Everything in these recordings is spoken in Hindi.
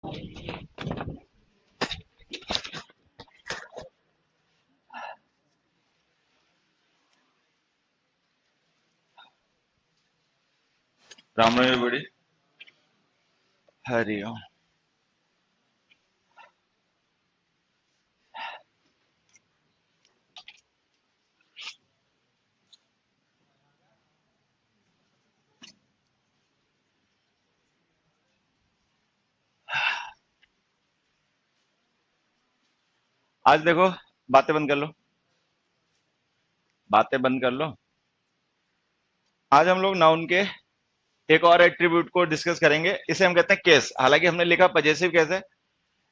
राम राम बड़ी। हरि ओम। आज देखो, बातें बंद कर लो, बातें बंद कर लो। आज हम लोग नाउन के एक और एट्रीब्यूट को डिस्कस करेंगे। इसे हम कहते हैं केस। हालांकि हमने लिखा पजेसिव केस है,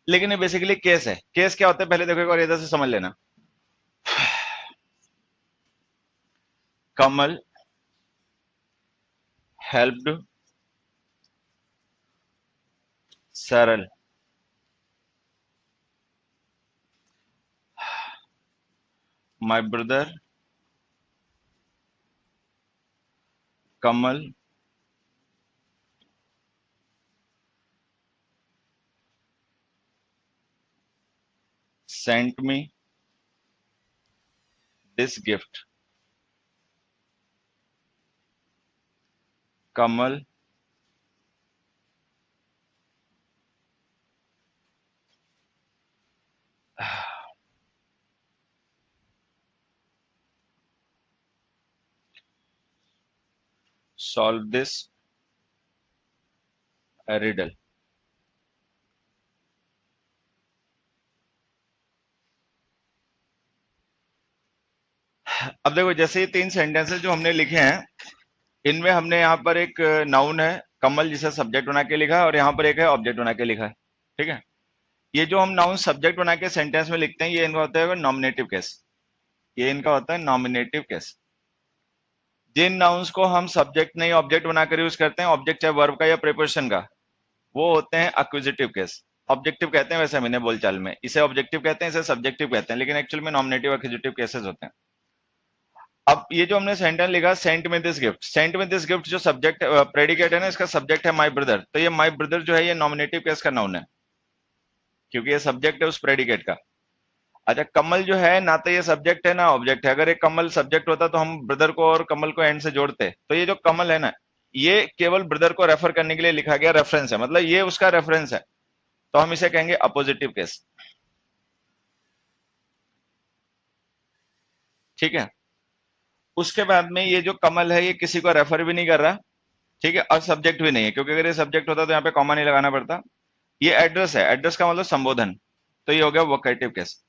लेकिन ये बेसिकली केस है। केस क्या होता है पहले देखो, एक और इधर से समझ लेना। कमल हेल्प्ड सरल। My brother Kamal sent me this gift. Kamal solve this riddle. अब देखो, जैसे ये तीन सेंटेंसेस जो हमने लिखे हैं, इनमें हमने यहाँ पर एक नाउन है कमल जिसे सब्जेक्ट बना के लिखा है, और यहाँ पर एक है ऑब्जेक्ट बना के लिखा है। ठीक है। ये जो हम नाउन सब्जेक्ट बना के सेंटेंस में लिखते हैं, ये इनका होता है नॉमिनेटिव केस। ये इनका होता है नॉमिनेटिव केस। जिन नाउन्स को हम सब्जेक्ट नहीं ऑब्जेक्ट बनाकर यूज करते हैं, ऑब्जेक्ट चाहे वर्ब का या प्रीपोजिशन का, वो होते हैं एक्विजिटिव केस। ऑब्जेक्टिव कहते हैं वैसे हमने बोलचाल में, इसे ऑब्जेक्टिव कहते हैं, इसे सब्जेक्टिव कहते हैं, लेकिन एक्चुअल में नॉमिनेटिव एक्विजिटिव केसेस होते हैं। अब ये जो हमने सेंटेंस लिखा, सेंट में दिस गिफ्ट, सेंट में दिस गिफ्ट जो सब्जेक्ट प्रेडिकेट है ना, इसका सब्जेक्ट है माय ब्रदर। तो ये माय ब्रदर जो है ये नॉमिनेटिव केस का नाउन है, क्योंकि ये सब्जेक्ट है उस प्रेडिकेट का। अच्छा, कमल जो है ना तो ये सब्जेक्ट है ना ऑब्जेक्ट है। अगर एक कमल सब्जेक्ट होता तो हम ब्रदर को और कमल को एंड से जोड़ते। तो ये जो कमल है ना, ये केवल ब्रदर को रेफर करने के लिए लिखा गया रेफरेंस है, मतलब ये उसका रेफरेंस है। तो हम इसे कहेंगे अपोजिटिव केस। ठीक है। उसके बाद में ये जो कमल है, ये किसी को रेफर भी नहीं कर रहा। ठीक है। और सब्जेक्ट भी नहीं है, क्योंकि अगर ये सब्जेक्ट होता तो यहाँ पे कॉमा नहीं लगाना पड़ता। ये एड्रेस है, एड्रेस का मतलब संबोधन। तो ये हो गया वोकेटिव केस।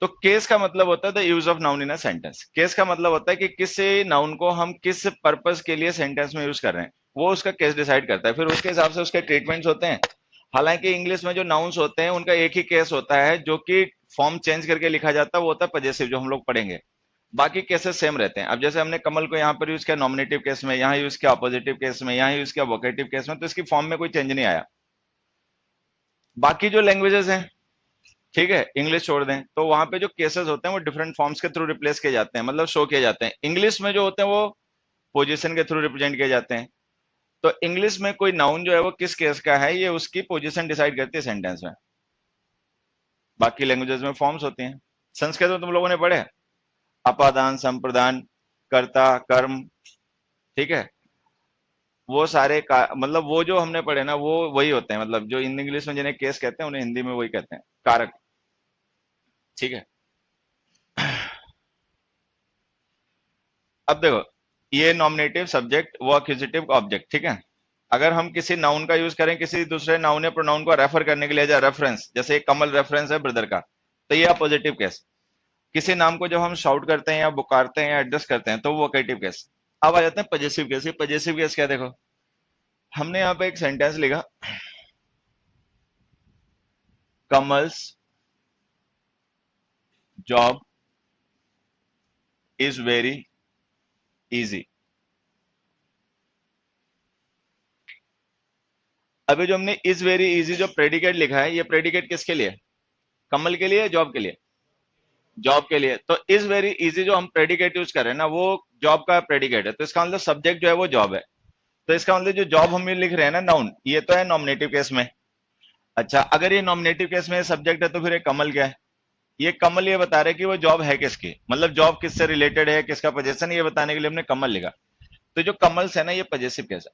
तो केस का मतलब होता है the use of noun in a sentence. Case का मतलब होता है कि किसी नाउन को हम किस पर्पस के लिए सेंटेंस में यूज कर रहे हैं, वो उसका केस डिसाइड करता है। फिर उसके हिसाब से उसके ट्रीटमेंट्स होते हैं। हालांकि इंग्लिश में जो नाउन्स होते हैं उनका एक ही केस होता है, जो कि फॉर्म चेंज करके लिखा जाता है, वो होता है पजेसिव, जो हम लोग पढ़ेंगे। बाकी केसेस सेम रहते हैं। अब जैसे हमने कमल को यहाँ पर यूज किया नॉमिनेटिव केस में, यहाँ यूज किया अपोजिटिव केस में, यहाँ यूज किया वोकेटिव केस में, तो इसकी फॉर्म में कोई चेंज नहीं आया। बाकी जो लैंग्वेजेस हैं, ठीक है, इंग्लिश छोड़ दें, तो वहां पे जो केसेस होते हैं वो डिफरेंट फॉर्म्स के थ्रू रिप्लेस किए जाते हैं, मतलब शो किए जाते हैं। इंग्लिश में जो होते हैं वो पोजीशन के थ्रू रिप्रेजेंट किए जाते हैं। तो इंग्लिश में कोई नाउन जो है वो किस केस का है, ये उसकी पोजीशन डिसाइड करती है सेंटेंस में। बाकी लैंग्वेजेस में फॉर्म्स होती हैं। संस्कृत में तुम लोगों ने पढ़े अपादान, संप्रदान, कर्ता, कर्म। ठीक है। वो सारे का मतलब वो जो हमने पढ़े ना, वो वही होते हैं, मतलब जो इन इंग्लिश में जिन्हें केस कहते हैं उन्हें हिंदी में वही कहते हैं, कारक। ठीक है। अब देखो, ये नॉमिनेटिव सब्जेक्ट, वो एक्यूजिटिव ऑब्जेक्ट। ठीक है। अगर हम किसी नाउन का यूज करें किसी दूसरे नाउन या प्रोनाउन को रेफर करने के लिए, एज रेफरेंस, जैसे कमल रेफरेंस है ब्रदर का, तो ये पॉजिटिव केस। किसी नाम को जब हम शाउट करते हैं या बुकारते हैं या एड्रेस करते हैं, तो वो वोकेटिव केस। अब आ जाते हैं पजेसिव केस। ये पजेसिव केस क्या, देखो हमने यहाँ पे एक सेंटेंस लिखा, Kamal's job is very easy. अभी जो हमने इज वेरी इजी जो प्रेडिकेट लिखा है, ये प्रेडिकेट किसके लिए, कमल के लिए, जॉब के लिए, जॉब के लिए। तो इज वेरी इजी जो हम प्रेडिकेट यूज कर रहे हैं ना, वो जॉब का प्रेडिकेट है। तो इसका मतलब सब्जेक्ट जो है वो जॉब है। तो इसका मतलब जो जॉब हम ये लिख रहे हैं ना नाउन, ये तो है नॉमिनेटिव केस में। अच्छा, अगर ये नॉमिनेटिव केस में सब्जेक्ट है तो फिर ये कमल क्या है? ये कमल ये बता रहे हैं कि वो जॉब है किसकी, मतलब जॉब किससे रिलेटेड है, किसका पोजीशन, ये बताने के लिए हमने कमल लिखा। तो जो कमल्स है ना, ये पजेसिव केस है।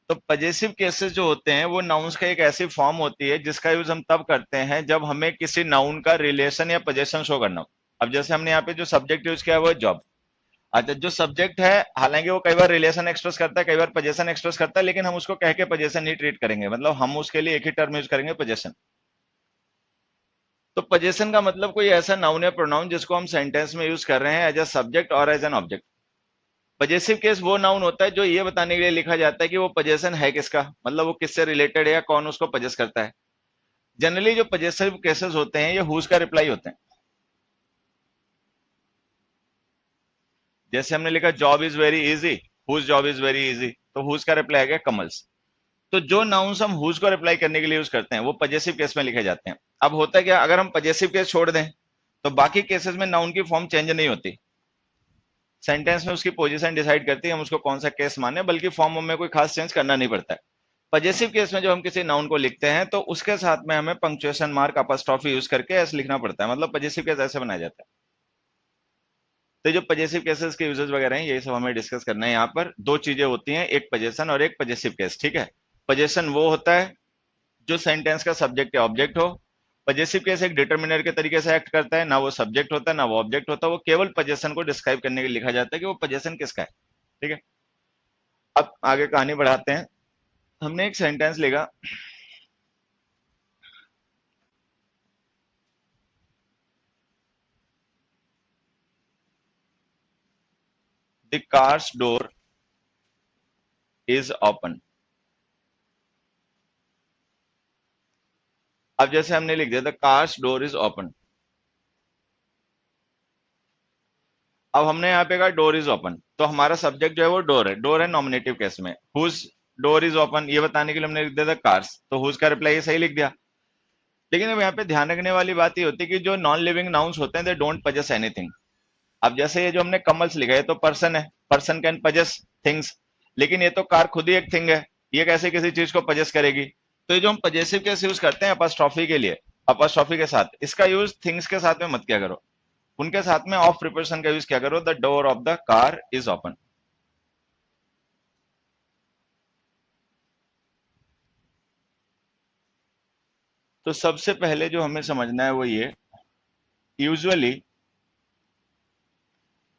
तो पजेसिव केसेस जो होते हैं वो नाउन्स का एक ऐसी फॉर्म होती है जिसका यूज हम तब करते हैं जब हमें किसी नाउन का रिलेशन या पोजीशन शो करना हो। अब जैसे हमने यहाँ पे जो सब्जेक्ट यूज किया है वो है जॉब। अच्छा, जो सब्जेक्ट है हालांकि वो कई बार रिलेशन एक्सप्रेस करता है, कई बार पोजीशन एक्सप्रेस करता है, लेकिन हम उसको कह के पोजीशन ही ट्रीट करेंगे, मतलब हम उसके लिए एक ही टर्म यूज करेंगे, पोजीशन। तो पोजीशन का मतलब कोई ऐसा नाउन या प्रोनाउन जिसको हम सेंटेंस में यूज कर रहे हैं एज अ सब्जेक्ट और as an object. Possessive case वो नाउन होता है जो ये बताने के लिए लिखा जाता है कि वो पजेशन है किसका, मतलब वो किससे रिलेटेड है या कौन उसको पजेस करता है। जनरली जो पजेसिव केसेस होते हैं ये हुज का रिप्लाई होते हैं। जैसे हमने लिखा job is very easy, whose job is very easy, तो हुज का रिप्लाई आ गया कमल्स। तो जो नाउन्स हम हुज को रिप्लाई करने के लिए यूज करते हैं वो पजेसिव केस में लिखे जाते हैं। अब होता है क्या, अगर हम पजेसिव केस छोड़ दें तो बाकी केसेस में नाउन की फॉर्म चेंज नहीं होती, सेंटेंस में उसकी पोजीशन डिसाइड करती है हम उसको कौन सा केस माने, बल्कि फॉर्म में कोई खास चेंज करना नहीं पड़ता है। पजेसिव केस में जब हम किसी नाउन को लिखते हैं तो उसके साथ में हमें पंक्चुएशन मार्क अपॉस्ट्रोफी यूज करके ऐसे लिखना पड़ता है, मतलब पजेसिव केस ऐसे बनाया जाता है। तो जो पजेसिव केसेस के यूजेस वगैरह हैं यही सब हमें डिस्कस करना है। यहाँ पर दो चीजें होती हैं, एक पजेशन और एक पजेसिव केस, ठीक है। पजेशन वो होता है जो सेंटेंस का सब्जेक्ट या ऑब्जेक्ट हो। पजेसिव केस एक डिटर्मिनर के तरीके से एक्ट करता है, ना वो सब्जेक्ट होता है ना वो ऑब्जेक्ट होता है, वो केवल पजेशन को डिस्क्राइब करने के लिए लिखा जाता है कि वो पजेशन किसका है, ठीक है। अब आगे कहानी बढ़ाते हैं। हमने एक सेंटेंस लिखा, the cars door is open. अब जैसे हमने लिख दिया the cars door is open, अब हमने यहाँ पे कहा डोर इज ओपन, तो हमारा सब्जेक्ट जो है वो डोर है, डोर है नॉमिनेटिव केस में। हुज डोर इज ओपन ये बताने के लिए हमने लिख दिया द कार्स, तो हुज का रिप्लाई सही लिख दिया। लेकिन अब यहाँ पे ध्यान रखने वाली बात ये होती है कि जो नॉन लिविंग नाउन्स होते हैं दे डोंट पजेस एनीथिंग। अब जैसे ये जो हमने कमल्स लिखा है तो पर्सन है, पर्सन कैन पजेस थिंग्स, लेकिन ये तो कार खुद ही एक थिंग है, ये कैसे किसी चीज को पजेस करेगी। तो ये जो हम पजेसिव केस यूज करते हैं अपॉस्ट्रोफी के लिए, अपॉस्ट्रोफी के साथ, इसका यूज थिंग्स के साथ में मत किया करो, उनके साथ में ऑफ प्रिपोजिशन का यूज किया करो, the door of the car is open. तो सबसे पहले जो हमें समझना है वो ये, usually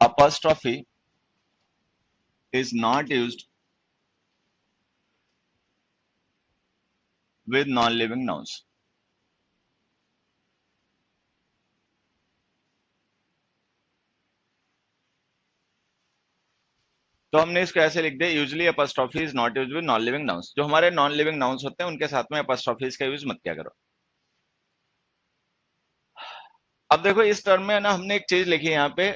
apostrophe is not used with non-living nouns। तो हमने इसको ऐसे लिख दिया, usually apostrophe is not used with non-living nouns। जो हमारे नॉन लिविंग नाउन्स होते हैं उनके साथ में apostrophes का यूज मत किया करो। अब देखो इस टर्म में ना हमने एक चीज लिखी है यहाँ पे,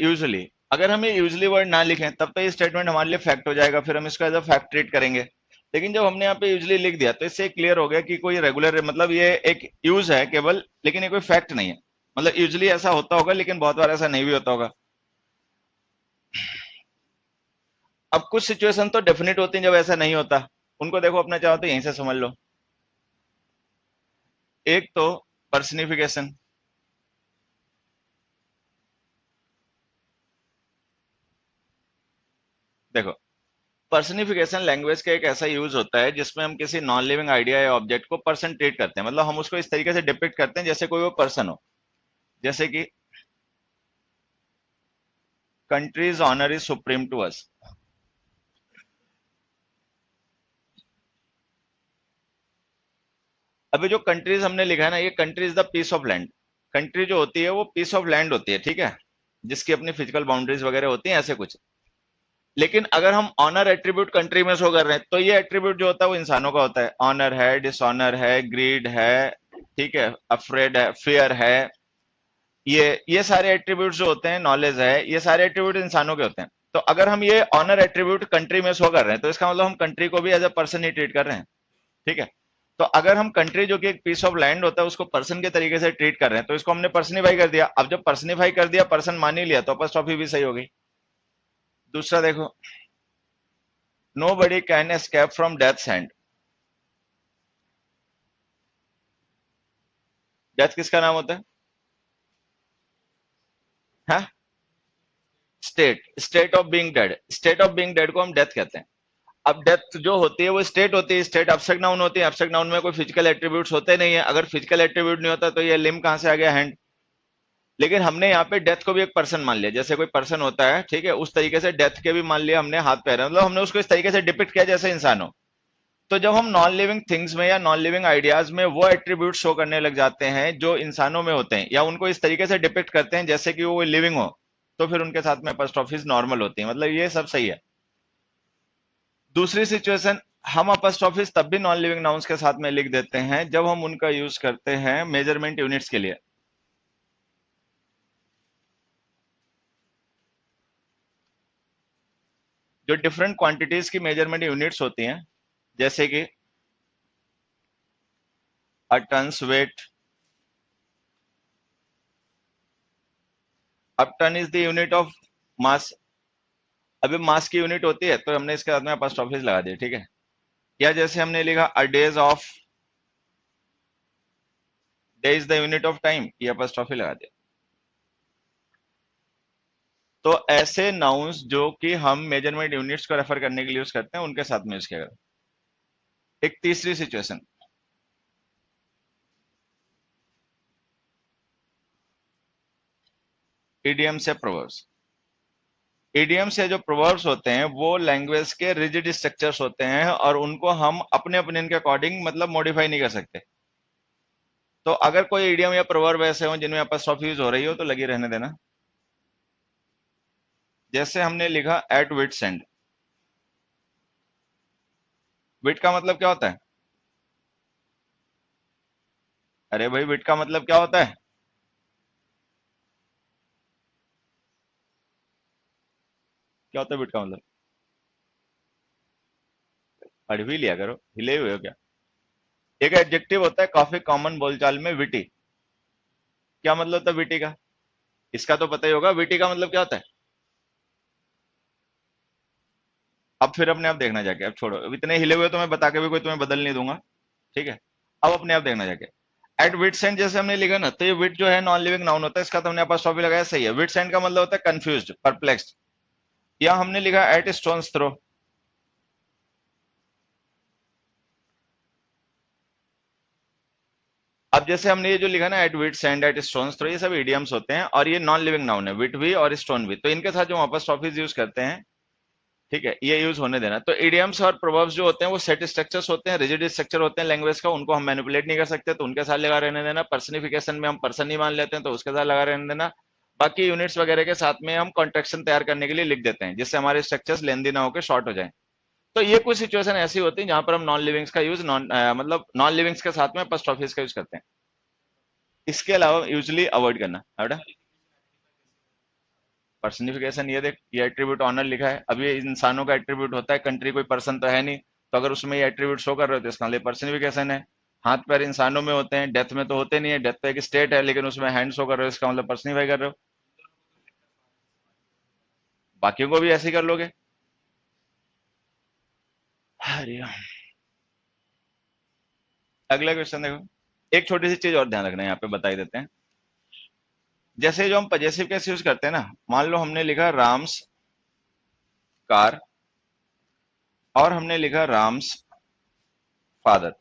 यूजुअली। अगर हम ये यूजुअली वर्ड ना लिखें तब तो ये स्टेटमेंट हमारे लिए फैक्ट हो जाएगा, फिर हम इसको एज अ फैक्ट ट्रीट करेंगे। लेकिन जब हमने यहाँ पे यूजुअली लिख दिया तो इससे क्लियर हो गया कि कोई रेगुलर, मतलब ये एक यूज है केवल, लेकिन ये कोई फैक्ट नहीं है। मतलब यूजुअली ऐसा होता होगा लेकिन बहुत बार ऐसा नहीं भी होता होगा। अब कुछ सिचुएशन तो डेफिनेट होती हैं जब ऐसा नहीं होता, उनको देखो अपना चाहो तो यहीं से समझ लो। एक तो पर्सनिफिकेशन, देखो पर्सनिफिकेशन लैंग्वेज का एक ऐसा यूज होता है जिसमें हम किसी नॉन लिविंग आइडिया या ऑब्जेक्ट को पर्सन ट्रीट करते हैं, मतलब हम उसको इस तरीके से डिपिक्ट करते हैं जैसे कोई वो पर्सन हो। जैसे कि country's honour is supreme to us. अभी जो कंट्रीज हमने लिखा है ना, ये country is the piece of land. Country जो होती है वो पीस ऑफ लैंड होती है, ठीक है, जिसकी अपनी फिजिकल बाउंड्रीज वगैरह होती हैं, ऐसे कुछ। लेकिन अगर हम ऑनर एट्रीब्यूट कंट्री में शो कर रहे हैं तो ये एट्रीब्यूट जो होता है वो इंसानों का होता है, ऑनर है, डिसऑनर है, ग्रीड है, ठीक है, अफ्रेड है, फियर है, ये सारे एट्रीब्यूट्स जो होते हैं, नॉलेज है, ये सारे एट्रीब्यूट इंसानों के होते हैं। तो अगर हम ये ऑनर एट्रीब्यूट कंट्री में शो कर रहे हैं तो इसका मतलब हम कंट्री को भी एज अ पर्सन ही ट्रीट कर रहे हैं, ठीक है। तो अगर हम कंट्री जो कि एक पीस ऑफ लैंड होता है उसको पर्सन के तरीके से ट्रीट कर रहे हैं तो इसको हमने पर्सनिफाई कर दिया। अब जब पर्सनिफाई कर दिया, पर्सन मान ही लिया, तो अपॉस्ट्रोफी भी सही हो गई। दूसरा देखो, nobody can escape from death's hand. Death किसका नाम होता है? हाँ, state, state of being dead, state of being dead को हम डेथ कहते हैं। अब डेथ जो होती है वो स्टेट होती है, स्टेट एब्स्ट्रैक्ट नाउन होती है, एब्स्ट्रैक्ट नाउन में कोई फिजिकल एट्रीब्यूट्स होते नहीं है, अगर फिजिकल एट्रीब्यूट नहीं होता तो ये लिम्ब कहां से आ गया? हैंड। लेकिन हमने यहाँ पे डेथ को भी एक पर्सन मान लिया, जैसे कोई पर्सन होता है, ठीक है, उस तरीके से डेथ के भी मान लिया हमने हाथ पैर, मतलब हमने उसको इस तरीके से डिपिक्ट किया जैसे इंसान हो। तो जब हम नॉन लिविंग थिंग्स में या नॉन लिविंग आइडियाज में वो एट्रीब्यूट शो करने लग जाते हैं जो इंसानों में होते हैं, या उनको इस तरीके से डिपिक्ट करते हैं जैसे कि वो लिविंग हो, तो फिर उनके साथ में अपॉस्ट्रोफीज नॉर्मल होती है, मतलब ये सब सही है। दूसरी सिचुएशन, हम अपॉस्ट्रोफीज तब भी नॉन लिविंग नाउन्स के साथ में लिख देते हैं जब हम उनका यूज करते हैं मेजरमेंट यूनिट्स के लिए। जो डिफरेंट क्वांटिटीज की मेजरमेंट यूनिट्स होती हैं, जैसे कि अ टन्स वेट, अब ton is the unit of mass. अभी मास की यूनिट होती है तो हमने इसके साथ में अपॉस्ट्रोफीज लगा दिए, ठीक है। या जैसे हमने लिखा a day's off, day is the unit of time, ये अपॉस्ट्रोफी लगा दिया। तो ऐसे नाउन्स जो कि हम मेजरमेंट यूनिट्स को रेफर करने के लिए यूज करते हैं उनके साथ में यूज किया गया। एक तीसरी सिचुएशन, इडियम से प्रोवर्ब्स। इडियम से जो प्रोवर्ब्स होते हैं वो लैंग्वेज के रिजिड स्ट्रक्चर्स होते हैं और उनको हम अपने ओपिनियन के अकॉर्डिंग मतलब मॉडिफाई नहीं कर सकते। तो अगर कोई इडियम या प्रोवर्ब ऐसे हो जिनमें अपॉस्ट्रोफी यूज हो रही हो तो लगी रहने देना। जैसे हमने लिखा एट विट्स एंड। विट का मतलब क्या होता है? अरे भाई, विट का मतलब क्या होता है? क्या होता है विट का मतलब? पढ़ भी लिया करो, हिले हुए हो क्या? एक एडजेक्टिव होता है काफी कॉमन बोलचाल में, विटी। क्या मतलब होता है विटी का? इसका तो पता ही होगा, विटी का मतलब क्या होता है? अब फिर अपने आप देखना जाके, अब छोड़ो, अब इतने हिले हुए तो मैं बता के भी कोई तुम्हें बदल नहीं दूंगा, ठीक है। अब अपने आप देखना जाके, एट विट्स एंड जैसे हमने लिखा ना, तो ये विट जो है नॉन लिविंग नाउन होता है, इसका तो हमने अपॉस्ट्रोफी लगाया, सही है। विट्स एंड का मतलब होता है कंफ्यूज्ड, परप्लेक्स्ड। या हमने लिखा एट स्टोन्स थ्रो। अब जैसे हमने ये जो लिखा ना, at wit's end at stone's throw, ये सब इडियम्स होते हैं और ये नॉन लिविंग नाउन है, विट भी और स्टोन भी, तो इनके साथ जो अपॉस्ट्रोफीज यूज करते हैं, ठीक है, ये यूज होने देना। तो इडियम्स और प्रोवर्ब्स जो होते हैं वो सेट स्ट्रक्चर्स होते हैं, रिजिड स्ट्रक्चर होते हैं लैंग्वेज का, उनको हम मैनिपुलेट नहीं कर सकते, तो उनके साथ लगा रहने देना। पर्सनिफिकेशन में हम पर्सन ही मान लेते हैं तो उसके साथ लगा रहने देना। बाकी यूनिट्स वगैरह के साथ में हम कॉन्ट्रेक्शन तैयार करने के लिए लिख देते हैं जिससे हमारे स्ट्रक्चर्स लेंदी ना होकर शॉर्ट हो जाए। तो ये कुछ सिचुएशन ऐसी होती है जहां पर हम नॉन लिविंग्स का यूज मतलब नॉन लिविंग्स के साथ में apostrophes का यूज करते हैं। इसके अलावा यूजली अवॉइड करना बेटा। पर्सनिफिकेशन, ये देख, ये एट्रीब्यूट ऑनर लिखा है, अब ये इंसानों का एट्रीब्यूट होता है, कंट्री कोई पर्सन तो है नहीं, तो अगर उसमें ये एट्रीब्यूट शो कर रहे हो तो इसका मतलब पर्सनिफिकेशन है। हाथ पैर इंसानों में होते हैं, डेथ में तो होते नहीं है, डेथ तो एक स्टेट है, लेकिन उसमें हैंड शो कर रहे हो, इसका मतलब पर्सनिफाई कर रहे हो। बाकियों को भी ऐसे ही कर लोगे। अरे, अगला क्वेश्चन देखो, एक छोटी सी चीज और ध्यान रखना है यहाँ पे, बता ही देते हैं। जैसे जो हम पजेसिव केस यूज करते हैं ना, मान लो हमने लिखा राम्स कार और हमने लिखा राम्स फादर।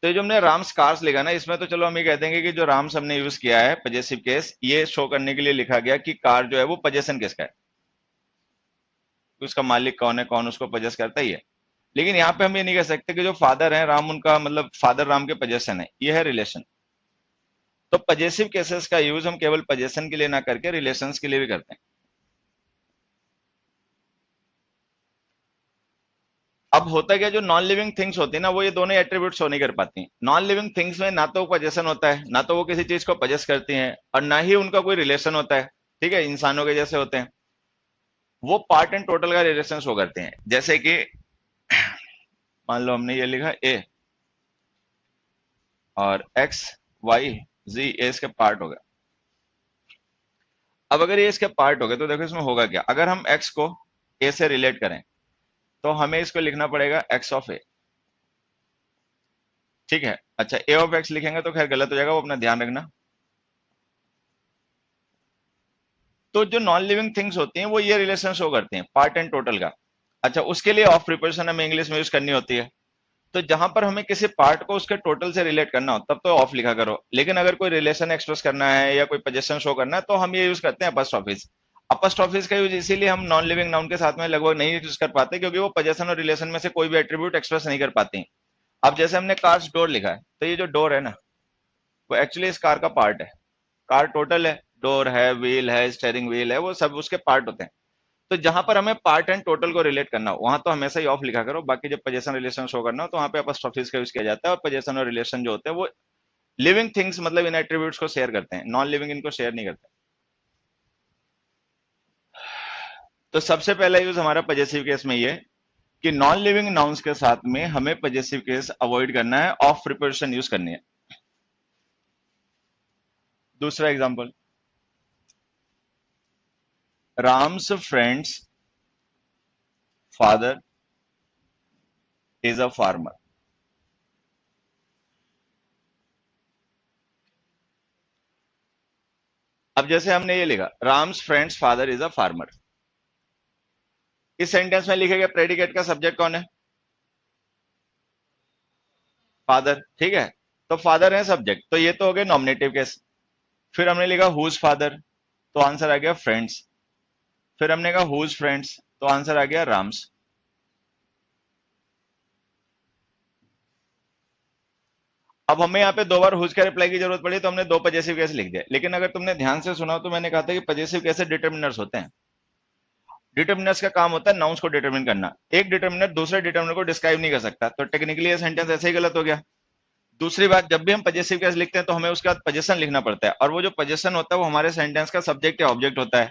तो ये जो हमने राम्स कार्स लिखा ना, इसमें तो चलो हम ये कह देंगे कि जो राम्स हमने यूज किया है पजेसिव केस, ये शो करने के लिए लिखा गया कि कार जो है वो पजेशन किसका है, कि उसका मालिक कौन है, कौन उसको पजेस करता ही है। लेकिन यहाँ पे हम ये नहीं कह सकते कि जो फादर है राम, उनका मतलब फादर राम के पजेशन है, ये है रिलेशन। तो पजेसिव केसेस का यूज हम केवल पजेशन के लिए ना करके रिलेशंस के लिए भी करते हैं। अब होता है क्या, जो नॉन लिविंग थिंग्स होती है ना, वो ये दोनों एट्रीब्यूट शो नहीं कर पाती। नॉन लिविंग थिंग्स में ना तो पजेशन होता है, ना तो वो किसी चीज को पजेस करती हैं, और ना ही उनका कोई रिलेशन होता है, ठीक है, इंसानों के जैसे होते हैं। वो पार्ट एंड टोटल का रिलेशन शो करते हैं, जैसे कि मान लो हमने ये लिखा ए और एक्स वाई जी, ए इसके पार्ट हो गए। अब अगर ये इसके पार्ट हो गए तो देखो इसमें होगा क्या, अगर हम x को a से रिलेट करें तो हमें इसको लिखना पड़ेगा x ऑफ a। ठीक है, अच्छा a ऑफ x लिखेंगे तो खैर गलत हो जाएगा, वो अपना ध्यान रखना। तो जो नॉन लिविंग थिंग्स होती हैं वो ये रिलेशन शो करती हैं पार्ट एंड टोटल का। अच्छा, उसके लिए ऑफ प्रिपोजिशन हमें इंग्लिश में यूज करनी होती है। तो जहां पर हमें किसी पार्ट को उसके टोटल से रिलेट करना हो तब तो ऑफ लिखा करो, लेकिन अगर कोई रिलेशन एक्सप्रेस करना है या कोई पोजीशन शो करना है तो हम ये यूज करते हैं अपोस्ट्रोफिस। अपोस्ट्रोफिस का यूज इसीलिए हम नॉन लिविंग नाउन के साथ में लगभग नहीं यूज कर पाते, क्योंकि वो पोजीशन और रिलेशन में से कोई भी एट्रीब्यूट एक्सप्रेस नहीं कर पाती। अब जैसे हमने कार्स डोर लिखा है, तो ये जो डोर है ना, वो एक्चुअली इस कार का पार्ट है। कार टोटल है, डोर है, व्हील है, स्टेयरिंग व्हील है, वो सब उसके पार्ट होते हैं। तो जहां पर हमें पार्ट एंड टोटल को रिलेट करना हो वहां तो हमेशा ही ऑफ लिखा करो, बाकी जब पोजीशन रिलेशन शो करना हो तो वहां पे अपॉस्ट्रोफिस का यूज किया जाता है। और पोजीशन और रिलेशन जो होते हैं वो लिविंग थिंग्स मतलब इन एट्रीब्यूट्स को शेयर करते हैं, नॉन लिविंग इनको शेयर नहीं करते। तो सबसे पहला यूज हमारा पजेसिव केस में ये कि नॉन लिविंग नाउन्स के साथ में हमें पजेसिव केस अवॉइड करना है, ऑफ प्रिपोजिशन यूज करनी है। दूसरा example, Ram's friends father is a farmer. अब जैसे हमने ये लिखा, Ram's friends father is a farmer, इस सेंटेंस में लिखे गए प्रेडिकेट का सब्जेक्ट कौन है? फादर। ठीक है, तो फादर है सब्जेक्ट, तो ये तो हो गए नॉमिनेटिव केस। फिर हमने लिखा हुज फादर, तो आंसर आ गया फ्रेंड्स। फिर हमने कहा हुज फ्रेंड्स, तो आंसर आ गया राम्स। अब हमें यहाँ पे दो बार हुज का रिप्लाई की जरूरत पड़ी तो हमने दो पजेसिव केस लिख दिए, लेकिन अगर तुमने ध्यान से सुना तो मैंने कहा था कि पजेसिव कैसे डिटर्मिनर्स होते हैं। डिटर्मिनर्स का काम होता है नाउन्स को डिटरमिन करना। एक डिटर्मिनर दूसरे डिटर्मिनर को डिस्क्राइब नहीं कर सकता, तो टेक्निकली ये सेंटेंस ऐसे ही गलत हो गया। दूसरी बात, जब भी हम पजेसिव केस लिखते हैं तो हमें उसके बाद पजेशन लिखना पड़ता है, और वो जो पजेशन होता है वो हमारे सेंटेंस का सब्जेक्ट या ऑब्जेक्ट होता है।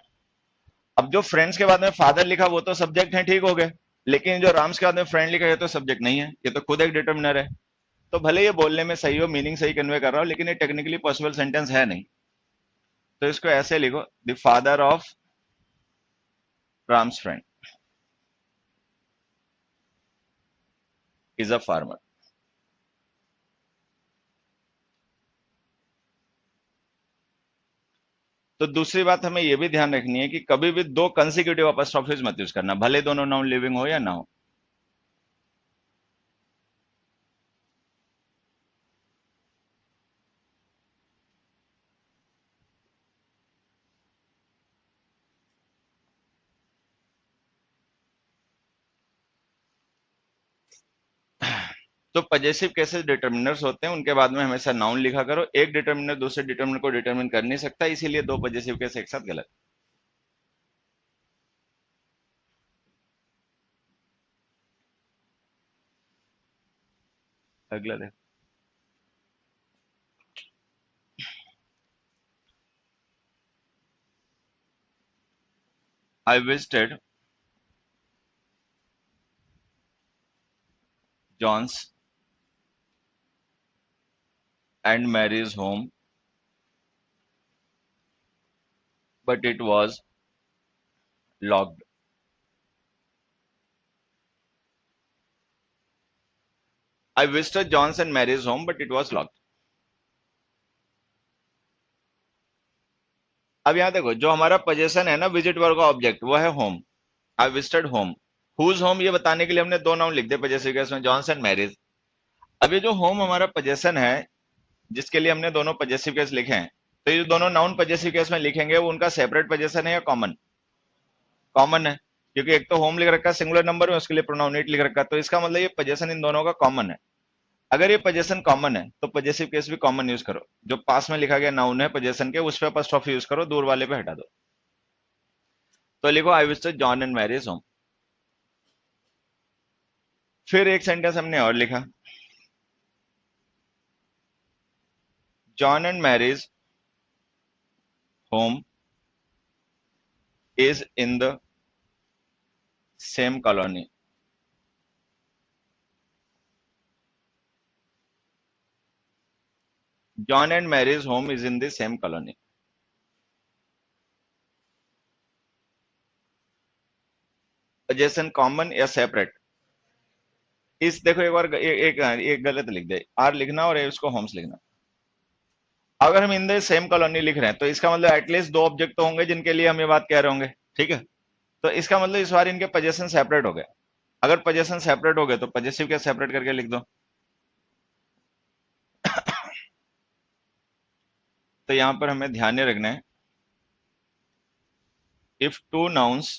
अब जो फ्रेंड्स के बाद में फादर लिखा वो तो सब्जेक्ट है, ठीक हो गए, लेकिन जो राम्स के बाद में फ्रेंड लिखा है तो सब्जेक्ट नहीं है, ये तो खुद एक डिटर्मिनर है। तो भले ये बोलने में सही हो, मीनिंग सही कन्वे कर रहा हो, लेकिन ये टेक्निकली पॉसिबल सेंटेंस है नहीं। तो इसको ऐसे लिखो, the father of Ram's friend is a farmer. तो दूसरी बात हमें यह भी ध्यान रखनी है कि कभी भी दो कंसेक्यूटिव अपॉस्ट्रोफिज मत यूज करना, भले दोनों नाउन लिविंग हो या ना हो। तो पजेसिव केसेस डिटर्मिनर्स होते हैं, उनके बाद में हमेशा नाउन लिखा करो। एक डिटर्मिनर दूसरे डिटर्मिनर को डिटर्मिन कर नहीं सकता, इसीलिए दो पजेसिव केस एक साथ गलत। अगला देखो, I visited John's and Mary's home but it was locked. I visited John's and Mary's home but it was locked. अब यहाँ देखो, जो हमारा पोजेशन है ना विजिट वर्ग का ऑब्जेक्ट, वो है home. I visited home, whose home ये बताने के लिए हमने दो नाउन लिख दिए पजेसिव केस में, जॉन्स एंड मैरिज। अब ये जो होम हमारा पोजेशन है जिसके लिए हमने दोनों पजेसिव केस लिखे हैं, तो ये जो दोनों नाउन पजेसिव केस में लिखेंगे वो उनका सेपरेट पोजेशन है या कॉमन? कॉमन है, क्योंकि एक तो होम लिख रखा है सिंगुलर नंबर में, उसके लिए प्रोनाउन इट लिख रखा है, तो इसका मतलब ये पोजेशन इन दोनों का कॉमन है। अगर ये पोजेशन कॉमन है तो पजेसिव केस भी कॉमन यूज करो, जो पास में लिखा गया नाउन है पोजेशन के उस पर अपॉस्ट्रोफी यूज करो, दूर वाले पे हटा दो। तो लिखो I visited John and Mary's home. फिर एक सेंटेंस हमने और लिखा, John and Mary's home is in the same colony। John and Mary's home is in the same colony। Possession common या सेपरेट। इस देखो एक बार एक गलत लिख दे, आर लिखना और उसको होम्स लिखना। अगर हम इन द सेम कॉलोनी लिख रहे हैं तो इसका मतलब एटलीस्ट दो ऑब्जेक्ट तो होंगे जिनके लिए हम ये बात कह रहे होंगे, ठीक है। तो इसका मतलब इस बार इनके पोजेशन सेपरेट हो गए। अगर पोजेशन सेपरेट हो गए तो पजेसिव क्या सेपरेट करके लिख दो। तो यहां पर हमें ध्यान में रखना है, if two nouns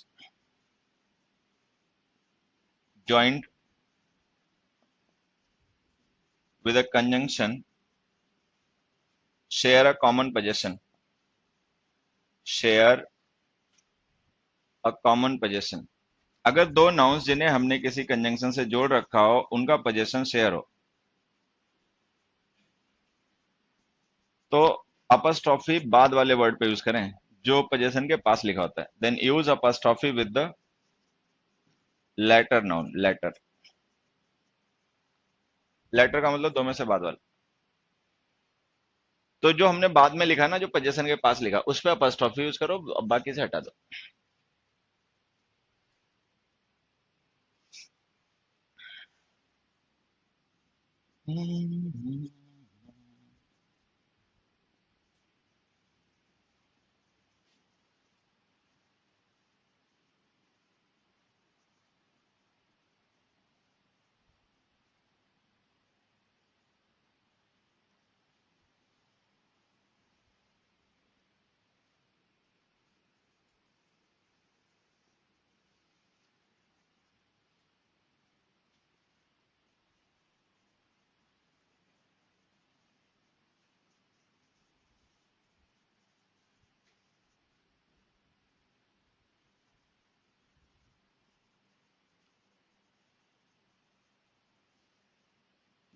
joint with a conjunction share a common possession, share a common possession. अगर दो नाउन्स जिन्हें हमने किसी कंजंक्शन से जोड़ रखा हो उनका पोजेशन शेयर हो तो अपस्ट्रॉफी बाद वाले वर्ड पे यूज करें जो पोजेशन के पास लिखा होता है। Then use apostrophe with the latter noun. Latter, latter का मतलब दो में से बाद वाला। तो जो हमने बाद में लिखा ना, जो पोजेशन के पास लिखा, उस पर अपस्ट्रॉफी यूज करो, अब बाकी से हटा दो।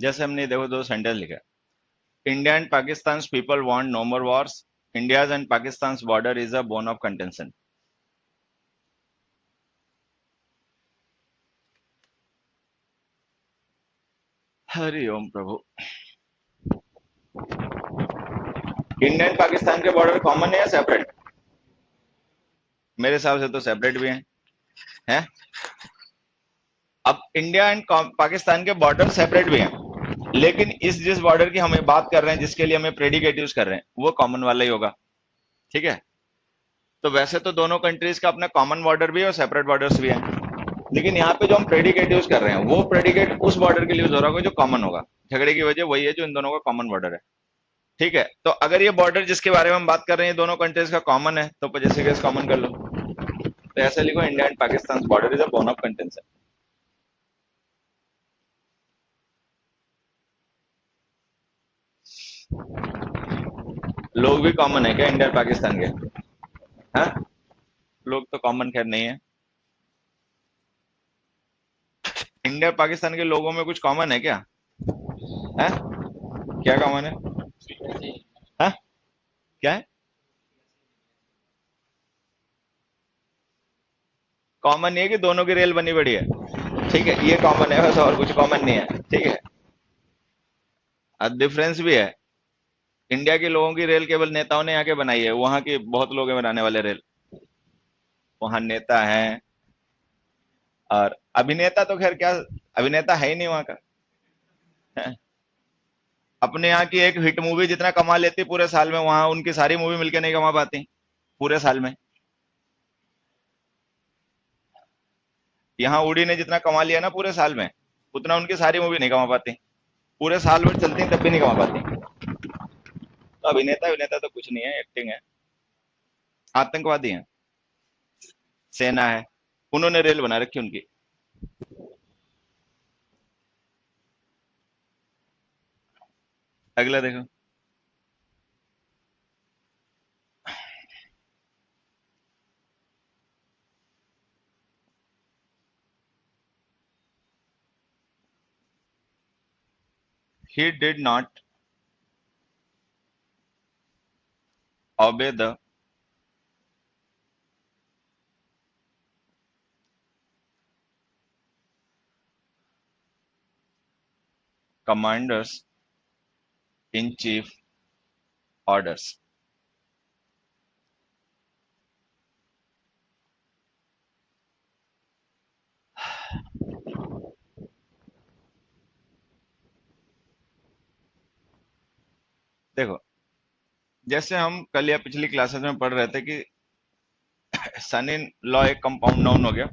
जैसे हमने देखो दो सेंटेंस लिखा है, India and Pakistan people want no more wars, India and Pakistan border is a bone of contention. Hari ओम प्रभु। इंडिया एंड पाकिस्तान के बॉर्डर कॉमन है या सेपरेट? मेरे हिसाब से तो सेपरेट भी हैं। अब इंडिया एंड पाकिस्तान के बॉर्डर सेपरेट भी हैं, लेकिन इस जिस बॉर्डर की हमें बात कर रहे हैं, जिसके लिए हमें प्रेडिकेट यूज कर रहे हैं, वो कॉमन वाला ही होगा, ठीक है। तो वैसे तो दोनों कंट्रीज का अपना कॉमन बॉर्डर भी है और सेपरेट बॉर्डर्स भी हैं, लेकिन यहाँ पे जो हम प्रेडिकेट यूज कर रहे हैं वो प्रेडिकेट उस बॉर्डर के लिए यूज हो रहा होगा जो कॉमन होगा। झगड़े की वजह वही है जो इन दोनों का कॉमन बॉर्डर है, ठीक है। तो अगर ये बॉर्डर जिसके बारे में हम बात कर रहे हैं दोनों कंट्रीज का कॉमन है तो जैसे केस कॉमन कर लो। तो ऐसे लिखो, India and Pakistan border is a bone of contention. लोग भी कॉमन है क्या इंडिया और पाकिस्तान के? हाँ, लोग तो कॉमन खैर नहीं है। इंडिया और पाकिस्तान के लोगों में कुछ कॉमन है क्या? है? क्या कॉमन है? हाँ? क्या है? कॉमन ये है कि दोनों की रेल बनी बड़ी है, ठीक है, ये कॉमन है बस, और कुछ कॉमन नहीं है, ठीक है। अब डिफरेंस भी है, इंडिया के लोगों की रेल केवल नेताओं ने यहाँ के बनाई है, वहां के बहुत लोग हैं बनाने वाले रेल। वहां नेता हैं, और अभिनेता तो खैर क्या, अभिनेता है ही नहीं वहां का। है? अपने यहाँ की एक हिट मूवी जितना कमा लेती पूरे साल में, वहां उनकी सारी मूवी मिलके नहीं कमा पाती पूरे साल में। यहाँ उड़ी ने जितना कमा लिया ना पूरे साल में, उतना उनकी सारी मूवी नहीं कमा पाती, पूरे साल भर चलती तब भी नहीं कमा पाती। तो अभिनेता अभिनेता तो कुछ नहीं है, एक्टिंग है। आतंकवादी हैं, सेना है, उन्होंने रेल बना रखी उनकी। अगला देखो, he did not obey the commanders in chief orders। देखो, जैसे हम कल या पिछली क्लासेस में पढ़ रहे थे कि सन इन लॉ एक कंपाउंड नाउन हो गया,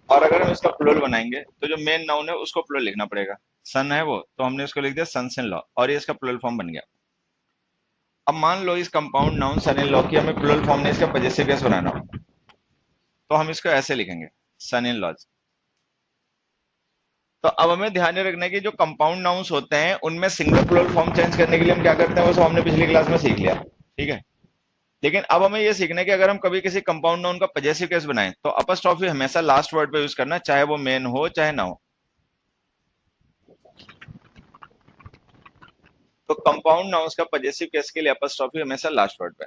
और अगर हम इसका प्लूरल बनाएंगे तो जो मेन नाउन है उसको प्लूरल लिखना पड़ेगा। सन है वो, तो हमने उसको लिख दिया सन्स इन लॉ, और ये इसका प्लूरल फॉर्म बन गया। अब मान लो इस compound noun son in law की हमें प्लूरल फॉर्म ने इसका पजेसिव केस बनाना हो, तो हम इसको ऐसे लिखेंगे, सन इन लॉज। तो अब हमें ध्यान में रखना है कि जो कंपाउंड नाउन्स होते हैं उनमें सिंगल प्लूरल फॉर्म चेंज करने के लिए हम क्या करते हैं, वो सब हमने पिछली क्लास में सीख लिया, ठीक है। लेकिन अब हमें ये सीखना है कि अगर हम कभी किसी कंपाउंड नाउन का पजेसिव केस बनाएं तो अपस्ट्रॉफी हमेशा लास्ट वर्ड पे यूज करना, चाहे वो मेन हो चाहे ना हो। तो कंपाउंड नाउन्स का पजेसिव केस के लिए अपस्ट्रॉफी हमेशा लास्ट वर्ड पे।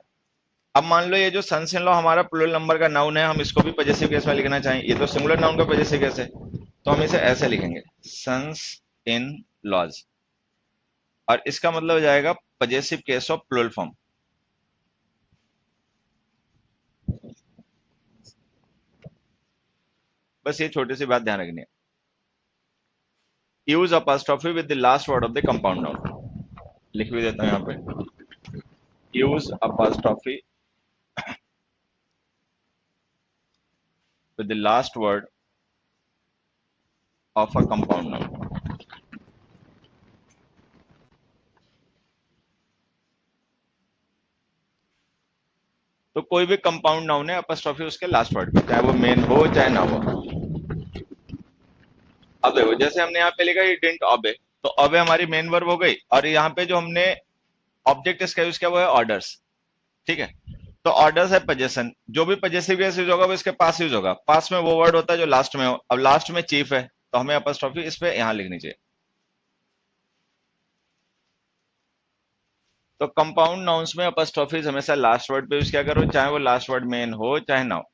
अब मान लो ये जो सन्स इन लॉ हमारा प्लूरल नंबर का नाउन है, हम इसको भी पजेसिव केस में लिखना चाहें, ये तो सिंगुलर नाउन का पजेसिव केस है, तो हम इसे ऐसे लिखेंगे, सन्स इन लॉज, और इसका मतलब हो जाएगा possessive case of plural form. बस ये छोटी सी बात ध्यान रखनी है। Use apostrophe with the last word of the compound noun, लिख भी देता हूं यहां पे, use apostrophe with the last word of a compound noun. तो कोई भी कंपाउंड नाउन है, अपॉस्ट्रोफी उसके लास्ट वर्ड पे, चाहे वो मेन हो चाहे ना हो। अब देखो, जैसे हमने यहाँ पे लिखा ये डिडंट ओबे, तो ओबे हमारी मेन वर्ब हो गई, और यहाँ पे जो हमने ऑब्जेक्ट इसका यूज किया वो है ऑर्डर्स, ठीक है। तो ऑर्डर्स है पजेशन, जो भी पजेसिव केस यूज होगा वो इसके पास यूज होगा, पास में वो वर्ड होता है जो लास्ट में हो। अब लास्ट में चीफ है, तो हमें अपॉस्ट्रोफी इस पे यहां लिखनी चाहिए। तो कंपाउंड नाउन्स में अपॉस्ट्रोफीज हमेशा लास्ट वर्ड पे यूज किया करो, चाहे वो लास्ट वर्ड मेन हो चाहे ना हो।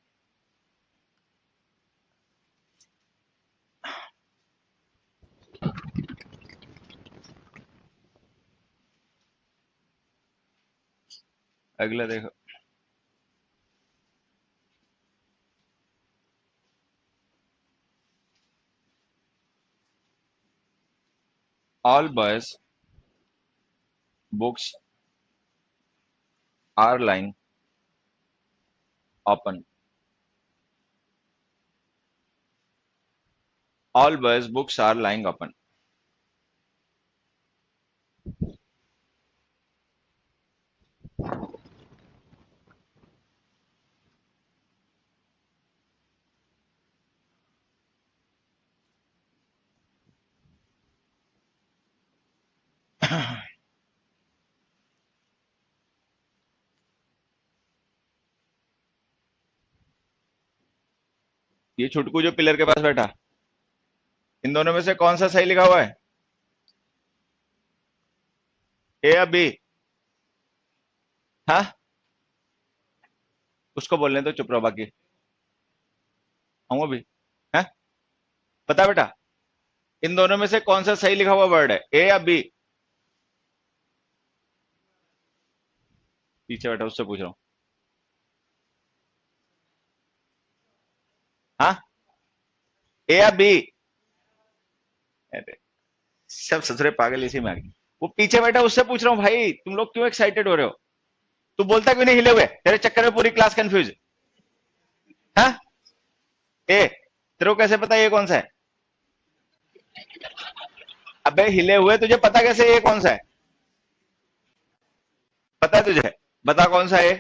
अगला देखो, all boys' books are lying open, all boys' books are lying open. ये छुटकू जो पिलर के पास बैठा, इन दोनों में से कौन सा सही लिखा हुआ है, ए या बी? हाँ, उसको बोलने तो चुप रहो, बाकी आऊंगा भी। है, बता बेटा, इन दोनों में से कौन सा सही लिखा हुआ वर्ड है, ए या बी? पीछे बैठा उससे पूछ रहा हूँ। हाँ, ए या बी? अरे, सब ससुरे पागल इसी में आ गए। वो पीछे बैठा उससे पूछ रहा हूँ भाई, तुम लोग क्यों एक्साइटेड हो रहे हो? तू बोलता क्यों नहीं हिले हुए, तेरे चक्कर में पूरी क्लास कंफ्यूज। हाँ, ए, तेरे को कैसे पता ये कौन सा है? अबे हिले हुए तुझे पता कैसे ये कौन सा है? पता है तुझे? बता कौन सा है?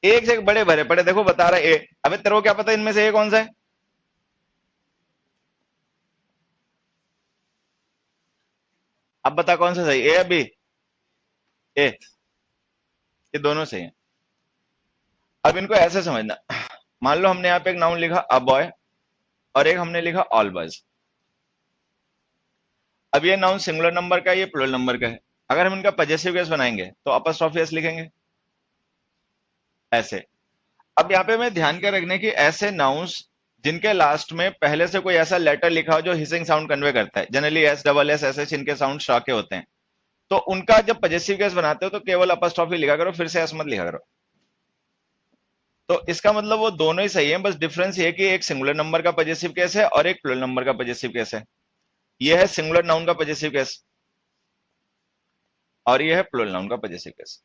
एक से एक बड़े भरे पड़े, देखो बता रहा है ए। अबे तेरे को क्या पता इनमें से ये कौन सा है? अब बता कौन सा सही, ए या बी? ए, ये दोनों सही हैं। अब इनको ऐसे समझना, मान लो हमने यहाँ पे एक नाउन लिखा अ बॉय, और एक हमने लिखा ऑल बॉयज। अब ये नाउन सिंगुलर नंबर का है, ये प्लूरल नंबर का है। अगर हम इनका पजेसिव केस बनाएंगे तो अपॉस्ट्रोफी एस लिखेंगे ऐसे। अब यहाँ पे हमें ध्यान क्या रखने की, ऐसे नाउन्स जिनके लास्ट में पहले से कोई ऐसा लेटर लिखा हो जो हिसिंग साउंड कन्वे करता है, generally S double S S H, इनके साउंड शॉ के होते हैं, तो उनका जब पजेसिव केस बनाते हो तो केवल अपॉस्ट्रोफी लिखा करो, फिर से एस मत लिखा करो। तो इसका मतलब वो दोनों ही सही है, बस डिफरेंस ये है कि एक सिंगुलर नंबर का पजेसिव केस है और एक प्लूरल नंबर का पजेसिव केस है। ये है सिंगुलर नाउन का पजेसिव केस। और ये है प्लूरल नाउन का पजेसिव केस।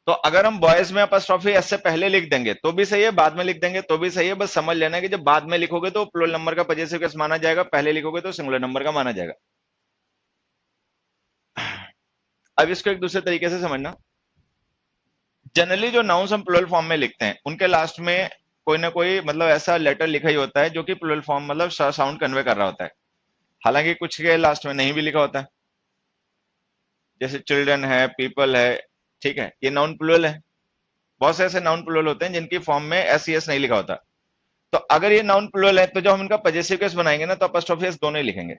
तो अगर हम बॉयज में अपस्ट्रॉफी एस से पहले लिख देंगे तो भी सही है, बाद में लिख देंगे तो भी सही है, बस समझ लेना कि जब बाद में लिखोगे तो प्लूरल नंबर का पजेसिव केस माना जाएगा, पहले लिखोगे तो सिंगुलर नंबर का माना जाएगा। अब इसको एक दूसरे तरीके से समझना। जनरली जो नाउन्स हम प्लूरल फॉर्म में लिखते हैं उनके लास्ट में कोई ना कोई मतलब ऐसा लेटर लिखा ही होता है जो कि प्लूरल फॉर्म मतलब साउंड कन्वे कर रहा होता है। हालांकि कुछ के लास्ट में नहीं भी लिखा होता है, जैसे चिल्ड्रन है, पीपल है, ठीक है, ये नाउन प्लूरल है। बहुत से ऐसे नाउन प्लूरल होते हैं जिनकी फॉर्म में एस सी एस नहीं लिखा होता। तो अगर ये नाउन प्लूरल है तो जब हम इनका पजेसिव केस बनाएंगे ना तो अपस्ट्रॉफी एस दोनों ही लिखेंगे।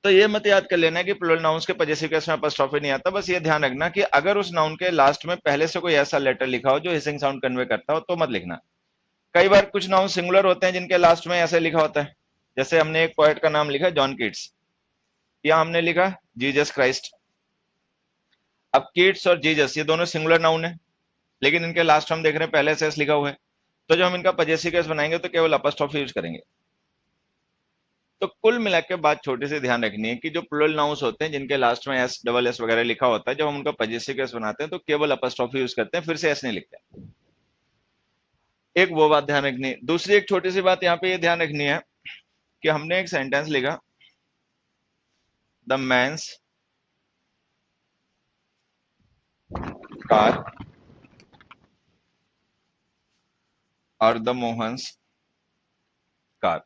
तो ये मत याद कर लेना कि प्लूरल नाउन्स के पजेसिव केस में अपस्ट्रॉफी नहीं आता, बस ये ध्यान रखना कि अगर उस नाउन के लास्ट में पहले से कोई ऐसा लेटर लिखा हो जो हिसिंग साउंड कन्वे करता हो तो मत लिखना। कई बार कुछ नाउन सिंगुलर होते हैं जिनके लास्ट में ऐसे लिखा होता है, जैसे हमने एक पोएट का नाम लिखा जॉन कीट्स, या हमने लिखा जीसस क्राइस्ट। अब कीट्स और जीसस ये दोनों सिंगुलर नाउन है, लेकिन इनके लास्ट हम देख रहे हैं पहले से एस लिखा हुआ है, तो जब हम इनका पजेसिव केस बनाएंगे तो केवल अपस्ट्रॉफी यूज करेंगे। तो कुल मिला के बात छोटी सी ध्यान रखनी है कि जो प्लूरल नाउन्स होते हैं जिनके लास्ट में एस डबल एस वगैरह लिखा होता है, जब हम उनका पजेसिव केस बनाते हैं तो केवल अपस्ट्रॉफी यूज करते हैं, फिर से एस नहीं लिखते। एक वो बात ध्यान रखनी है। दूसरी एक छोटी सी बात यहाँ पे ये ध्यान रखनी है कि हमने एक सेंटेंस लिखा, द मैंस कार और द मोहन्स कार।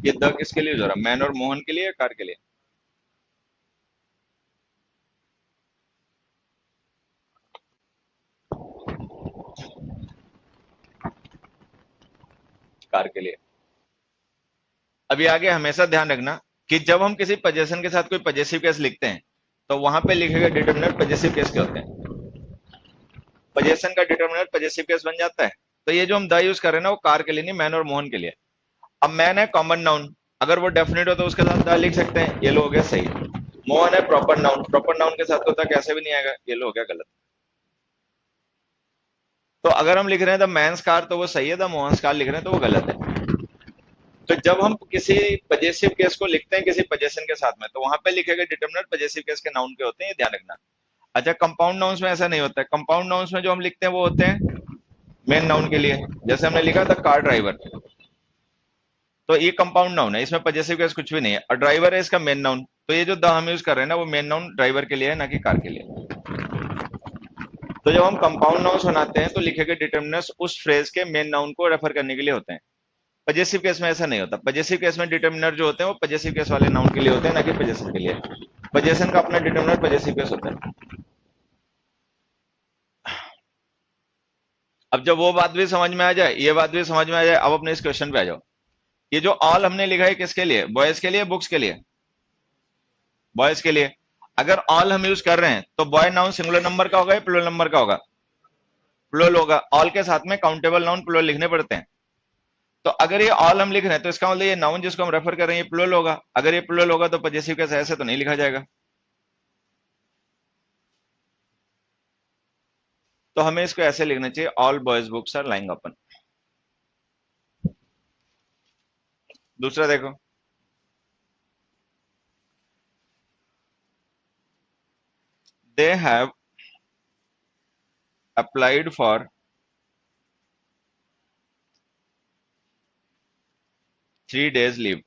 ये द किसके लिए यूज हो रहा है, मैन और मोहन के लिए या कार के लिए? कार के लिए। अभी आगे हमेशा ध्यान रखना कि जब हम किसी पजेशन के साथ कोई पजेसिव केस लिखते हैं तो वहां पे लिखेगा डिटर्मिनर पजेसिव केस के होते हैं। पजेशन का डिटर्मिनर पजेसिव केस बन जाता है। तो ये जो हम द यूज कर रहे हैं ना वो कार के लिए नहीं, मैन और मोहन के लिए। अब मैन है कॉमन नाउन, अगर वो डेफिनेट हो तो उसके साथ द लिख सकते हैं, ये लो हो गया सही। मोहन है प्रॉपर नाउन, प्रॉपर नाउन के साथ होता कैसे भी नहीं आएगा, ये लो हो गया गलत। तो अगर हम लिख रहे हैं द मैंस कार तो वो सही है, द मोहन्स कार लिख रहे हैं तो वो गलत है। तो जब हम किसी पजेसिव केस को लिखते हैं किसी पजेशन के साथ में तो वहां पे लिखे गए डिटर्मिनर पजेसिव केस के नाउन के होते हैं, ये ध्यान रखना। अच्छा, कंपाउंड नाउन्स में ऐसा नहीं होता है। कंपाउंड नाउन्स में जो हम लिखते हैं वो होते हैं मेन नाउन के लिए, जैसे हमने लिखा था कार ड्राइवर, तो ये कंपाउंड नाउन है, इसमें पजेसिव केस कुछ भी नहीं है, और ड्राइवर है इसका मेन नाउन, तो ये जो द हम यूज कर रहे हैं ना वो मेन नाउन ड्राइवर के लिए है, ना कि कार के लिए। तो जब हम कंपाउंड नाउन्स बनाते हैं तो लिखे गए डिटर्मिनर्स उस फ्रेज के मेन नाउन को रेफर करने के लिए होते हैं। पजेसिव केस में ऐसा नहीं होता। पजेसिव केस में डिटर्मिनर जो होते हैं वो पजेसिव केस वाले नाउन के लिए होते हैं, ना कि पजेसिव के लिए। पजेशन का अपना डिटर्मिनर पजेसिव केस होता है। अब जब वो बात भी समझ में आ जाए, ये बात भी समझ में आ जाए, अब अपने इस क्वेश्चन पे आ जाओ। ये जो ऑल हमने लिखा है किसके लिए, बॉयज के लिए, बुक्स के लिए? बॉयज के लिए। अगर ऑल हम यूज कर रहे हैं तो बॉय नाउन सिंगुलर नंबर का होगा या प्लूरल नंबर का होगा? प्लूरल होगा। ऑल के साथ में काउंटेबल नाउन प्लूरल लिखने पड़ते हैं। तो अगर ये ऑल हम लिख रहे हैं तो इसका मतलब ये नाउन जिसको हम रेफर कर रहे हैं ये प्लूरल होगा। अगर ये प्लूरल होगा तो पजेसिव केस ऐसे तो नहीं लिखा जाएगा। तो हमें इसको ऐसे लिखना चाहिए, all boys' books are lying open. दूसरा देखो, they have applied for 3 days leave.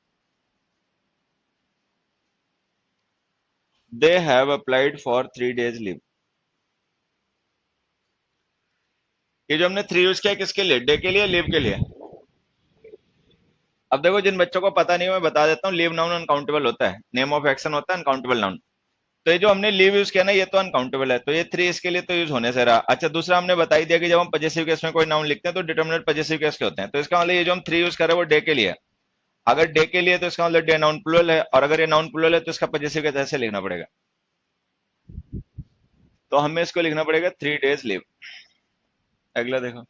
They have applied for 3 days leave. ये जो हमने थ्री यूज किया किसके लिए, डे के लिए, लीव के लिए? अब देखो जिन बच्चों को पता नहीं है मैं बता देता हूँ, लीव नाउन अनकाउंटेबल होता है, नेम ऑफ एक्शन होता है अनकाउंटेबल नाउन। तो ये जो हमने लीव यूज किया ना ये तो अनकाउंटेबल है, तो ये थ्री इसके लिए तो यूज होने से रहा। अच्छा, दूसरा हमने बता ही दिया कि जब हम पजेसिव केस में कोई नाउन लिखते हैं तो डिटर्मिनेंट पजेसिव केस के होते हैं, तो इसका मतलब ये जो हम थ्री यूज कर रहे हैं वो डे के लिए है। अगर डे के लिए तो इसका मतलब डे नाउन प्लूरल है, और अगर ये नाउन प्लूरल है तो इसका पजेसिव केस ऐसे लिखना पड़ेगा। तो हमें इसको लिखना पड़ेगा 3 days लीव। अगला देखो,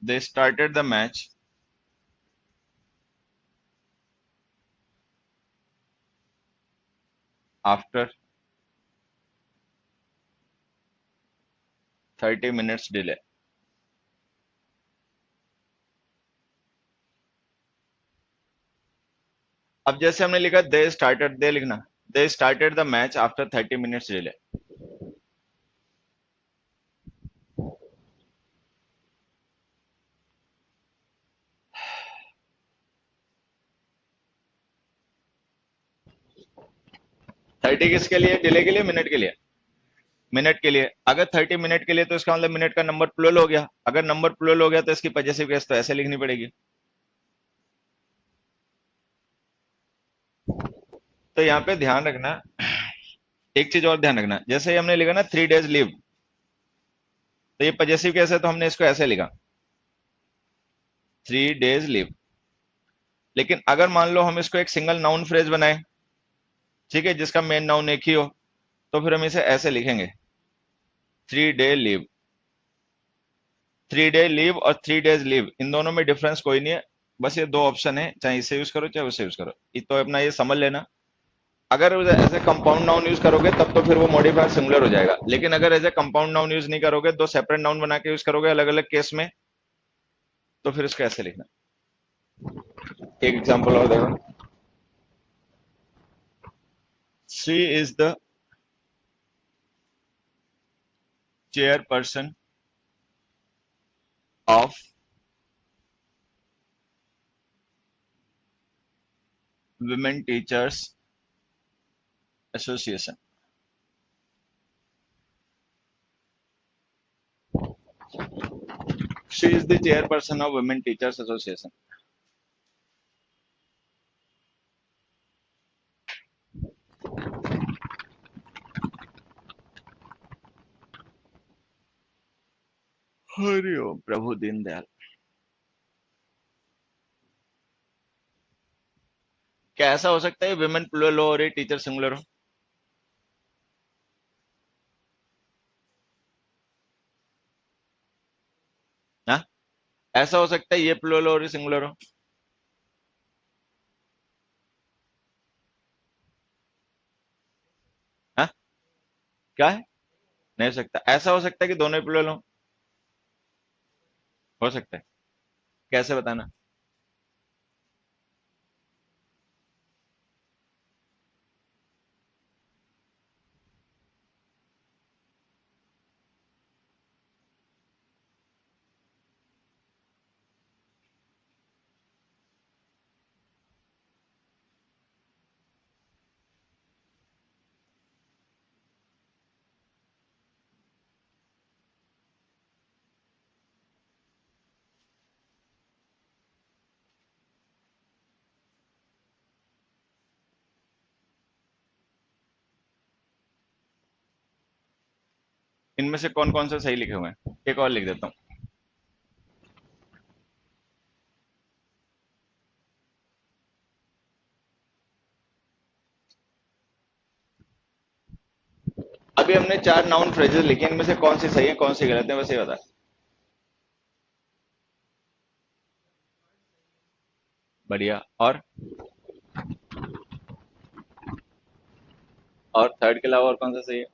they started the match after 30 minutes delay. अब जैसे हमने लिखा दे स्टार्टेड, दे लिखना, they started the match after 30 minutes delay. 30 किसके लिए, डिले के लिए, मिनट के लिए? मिनट के लिए. अगर 30 मिनट के लिए तो इसका मतलब मिनट का नंबर प्लूरल हो गया. अगर नंबर प्लूरल हो गया तो इसकी पॉजेसिव केस तो ऐसे लिखनी पड़ेगी. तो यहाँ पे ध्यान रखना, एक चीज और ध्यान रखना, जैसे हमने लिखा ना 3 days लीव, तो ये पॉजेसिव केस है तो हमने इसको ऐसे लिखा 3 days लीव. लेकिन अगर मान लो हम इसको एक सिंगल नाउन फ्रेज बनाए, ठीक है, जिसका मेन नाउन एक ही हो, तो फिर हम इसे ऐसे लिखेंगे 3 day लीव. 3 day लीव और 3 days लीव, इन दोनों में डिफरेंस कोई नहीं है, बस ये दो ऑप्शन है, चाहे इसे यूज करो चाहे उसे यूज करो. तो अपना ये समझ लेना. अगर as a compound noun use करोगे तब तो फिर वो मॉडिफायर सिंगुलर हो जाएगा, लेकिन अगर as a compound noun use नहीं करोगे, दो सेपरेट नाउन बना के यूज करोगे अलग अलग केस में, तो फिर इसको ऐसे लिखना. एक एग्जांपल और देखो, she is the chairperson of women teachers association. She is the chairperson of women teachers association. Hari ओम प्रभु दीनदयाल. क्या ऐसा हो सकता है विमेन प्लूरल हो और ये टीचर सिंगुलर हो? हाँ, ऐसा हो सकता है ये प्लूरल हो और ये सिंगुलर हो? हाँ, क्या है? नहीं हो सकता. ऐसा हो सकता है कि दोनों ही प्लूरल हो सकता है. कैसे बताना? इनमें से कौन कौन से सही लिखे हुए हैं? एक और लिख देता हूं. अभी हमने 4 नाउन फ्रेजेस लिखे, इनमें से कौन सी सही है कौन सी गलत है, बस ये बता. बढ़िया. और थर्ड के अलावा और कौन सा सही है?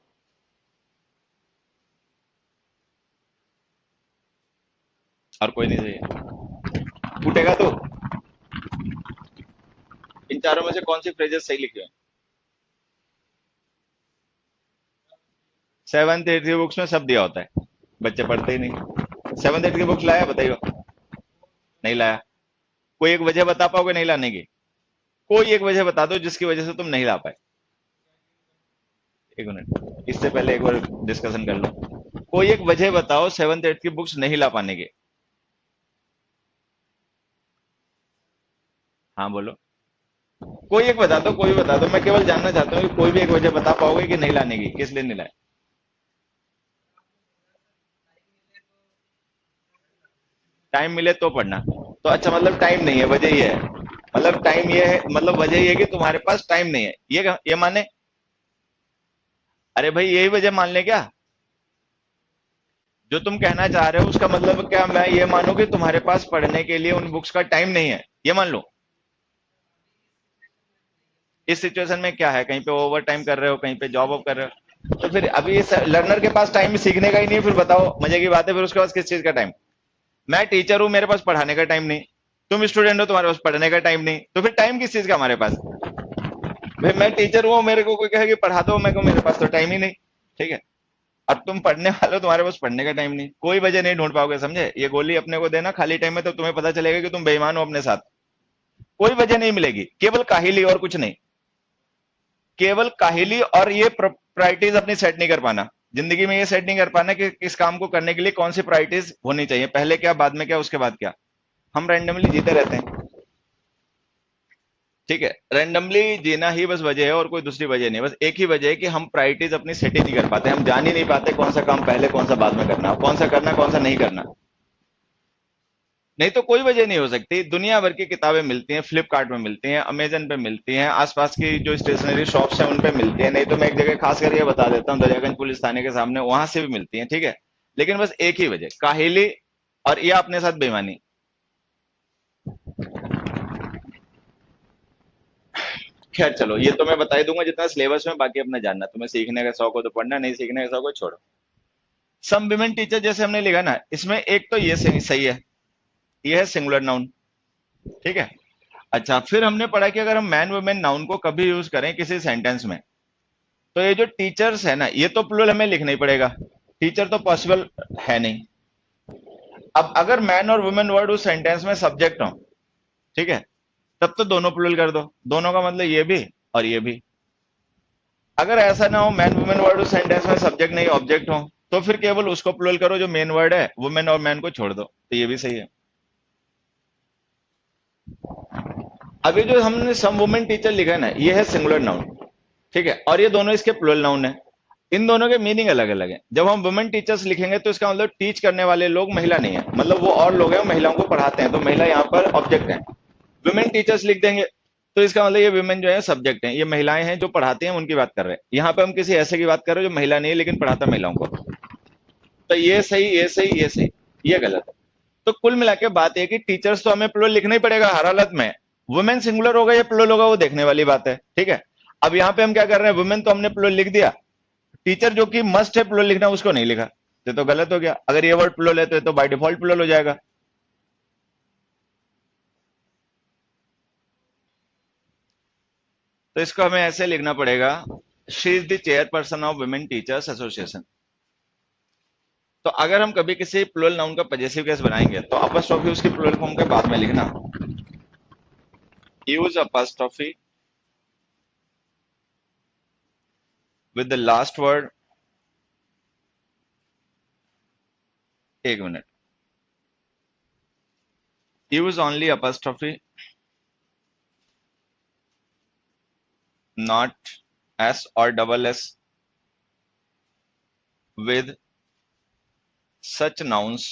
और कोई नहीं सही है? फूटेगा तो. इन चारों में से कौन सी फ्रेजेस सही लिखी हुई? सेवन्थ एट्थ की बुक्स में सब दिया होता है, बच्चे पढ़ते ही नहीं. सेवन्थ एट्थ की बुक्स लाया बताइए? नहीं लाया. कोई एक वजह बता पाओगे नहीं लाने की? कोई एक वजह बता दो जिसकी वजह से तुम नहीं ला पाए. एक मिनट, इससे पहले एक बार डिस्कशन कर लो. कोई एक वजह बताओ सेवन्थ एट्थ की बुक्स नहीं ला पाने की. हाँ बोलो. कोई एक बता दो, कोई भी बता दो, मैं केवल जानना चाहता हूँ कि कोई भी एक वजह बता पाओगे कि नहीं लाने की, किस लिए नहीं लाए? टाइम मिले तो पढ़ना. तो अच्छा, मतलब टाइम नहीं है, वजह ये है. मतलब टाइम ये है, मतलब वजह ये है कि तुम्हारे पास टाइम नहीं है, ये माने? अरे भाई यही वजह मान ले क्या? जो तुम कहना चाह रहे हो उसका मतलब क्या मैं ये मानूं कि तुम्हारे पास पढ़ने के लिए उन बुक्स का टाइम नहीं है, ये मान लो? इस सिचुएशन में क्या है, कहीं पे ओवर टाइम कर रहे हो, कहीं पे जॉब वॉब कर रहे हो, तो फिर अभी इस लर्नर के पास टाइम सीखने का ही नहीं है, फिर बताओ मजे की बात है, फिर उसके पास किस चीज का टाइम? मैं टीचर हूं, मेरे पास पढ़ाने का टाइम नहीं। तुम स्टूडेंट हो, तुम्हारे पास पढ़ने का टाइम नहीं, तो फिर टाइम किस चीज का हमारे पास? भाई मैं टीचर हूँ, मेरे को कोई कहे कि पढ़ा दो, मैं कहूँ मेरे पास तो टाइम ही नहीं। ठीक है। अब तुम पढ़ने वाले हो, तुम्हारे पास पढ़ने का टाइम नहीं, कोई वजह नहीं ढूंढ पाओगे, समझे? ये गोली अपने को देना खाली टाइम में, तो तुम्हें पता चलेगा कि तुम बेईमान हो अपने साथ। कोई वजह नहीं मिलेगी, केवल काहिली और कुछ नहीं। केवल काहिली, और ये प्रायोरिटीज अपनी सेट नहीं कर पाना। जिंदगी में ये सेट नहीं कर पाना कि इस काम को करने के लिए कौन सी प्रायोरिटीज होनी चाहिए, पहले क्या, बाद में क्या, उसके बाद क्या। हम रैंडमली जीते रहते हैं। ठीक है, रैंडमली जीना ही बस वजह है, और कोई दूसरी वजह नहीं, बस एक ही वजह है कि हम प्रायोरिटीज अपनी सेट ही नहीं कर पाते, हम जान ही नहीं पाते कौन सा काम पहले कौन सा बाद में करना, कौन सा करना कौन सा नहीं करना। नहीं तो कोई वजह नहीं हो सकती, दुनिया भर की किताबें मिलती हैं, फ्लिपकार्ट में मिलती हैं, अमेजन पे मिलती हैं, आसपास की जो स्टेशनरी शॉप्स हैं उन पे मिलती हैं, नहीं तो मैं एक जगह खास करके बता देता हूँ, दरियागंज पुलिस थाने के सामने, वहां से भी मिलती हैं। ठीक है। लेकिन बस एक ही वजह, काहिली, और या अपने साथ बेईमानी। खैर चलो, ये तो मैं बता ही दूंगा जितना सिलेबस में, बाकी अपना जानना, तुम्हें सीखने का शौक हो तो पढ़ना, नहीं सीखने का शौक हो छोड़ो। सम विमेन टीचर जैसे हमने लिखा ना, इसमें एक तो ये सही है, ये है सिंगुलर नाउन। ठीक है। अच्छा, फिर हमने पढ़ा कि अगर हम मैन वुमेन नाउन को कभी यूज करें किसी सेंटेंस में, तो ये जो टीचर्स है ना, ये तो प्लूरल हमें लिखना ही पड़ेगा, टीचर तो पॉसिबल है नहीं। अब अगर मैन और वुमेन वर्ड उस सेंटेंस में सब्जेक्ट हो, ठीक है, तब तो दोनों प्लूरल कर दो, दोनों का मतलब ये भी और ये भी। अगर ऐसा ना हो, मैन वुमेन वर्ड उस सेंटेंस में सब्जेक्ट नहीं ऑब्जेक्ट हो, तो फिर केवल उसको प्लूरल करो जो मेन वर्ड है, वुमेन और मैन को छोड़ दो, तो ये भी सही है। अभी जो हमने सम वुमेन टीचर लिखा है ना, ये है सिंगुलर नाउन। ठीक है, और ये दोनों इसके प्लूरल नाउन है। इन दोनों के मीनिंग अलग अलग है। जब हम वुमेन टीचर्स लिखेंगे तो इसका मतलब टीच करने वाले लोग महिला नहीं है, मतलब वो और लोग हैं, वो महिलाओं को पढ़ाते हैं, तो महिला यहाँ पर ऑब्जेक्ट है। वुमेन टीचर्स लिख देंगे तो इसका मतलब ये वुमेन जो है सब्जेक्ट है, ये महिलाएं हैं जो पढ़ाती हैं, उनकी बात कर रहे हैं। यहाँ पे हम किसी ऐसे की बात कर रहे हैं जो महिला नहीं है लेकिन पढ़ाता महिलाओं को। तो ये सही, ये सही, ये सही, ये गलत है। तो कुल मिला के बात है कि टीचर्स तो हमें प्लूरल लिखना ही पड़ेगा हर हालत में। वुमेन सिंगुलर होगा या प्लूरल होगा वो देखने वाली बात है। ठीक है। अब यहाँ पे हम क्या कर रहे हैं, वुमेन तो हमने प्लूरल लिख दिया, टीचर जो कि मस्ट है प्लूरल लिखना, उसको नहीं लिखा, तो गलत हो गया। अगर ये वर्ड प्लूरल है तो बाय डिफॉल्ट प्लूरल हो जाएगा। तो इसको हमें ऐसे लिखना पड़ेगा, she is the chairperson of women teachers association. तो अगर हम कभी किसी प्लूरल नाउन का पजेसिव केस बनाएंगे तो अपस्ट्रॉफी उसकी प्लूरल फॉर्म के बाद में लिखना, use apostrophe with the last word, एक minute, use only apostrophe, not S और double S, with such nouns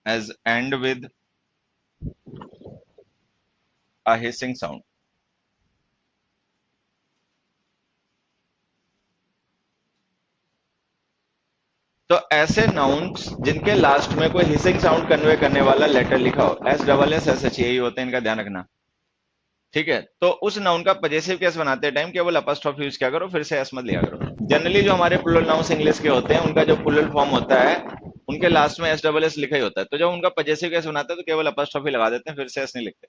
as end with a hissing sound। तो ऐसे नाउन्स जिनके लास्ट में कोई हिसिंग साउंड कन्वे करने वाला लेटर लिखा हो, S double S S H यही होते हैं, इनका ध्यान रखना। ठीक है, तो उस नाउन का पजेसिव केस बनाते टाइम केवल अपस्ट्रॉफ यूज किया करो, फिर से एस मत लिया करो। जनरली जो हमारे प्लूरल नाउन्स इंग्लिश के होते हैं उनका जो प्लूरल फॉर्म होता है, उनके लास्ट में एस डबल एस लिखा ही होता है, तो जब उनका पजेसिव केस बनाते हैं तो केवल अपस्ट्रॉफी लगा देते हैं, फिर से एस नहीं लिखते।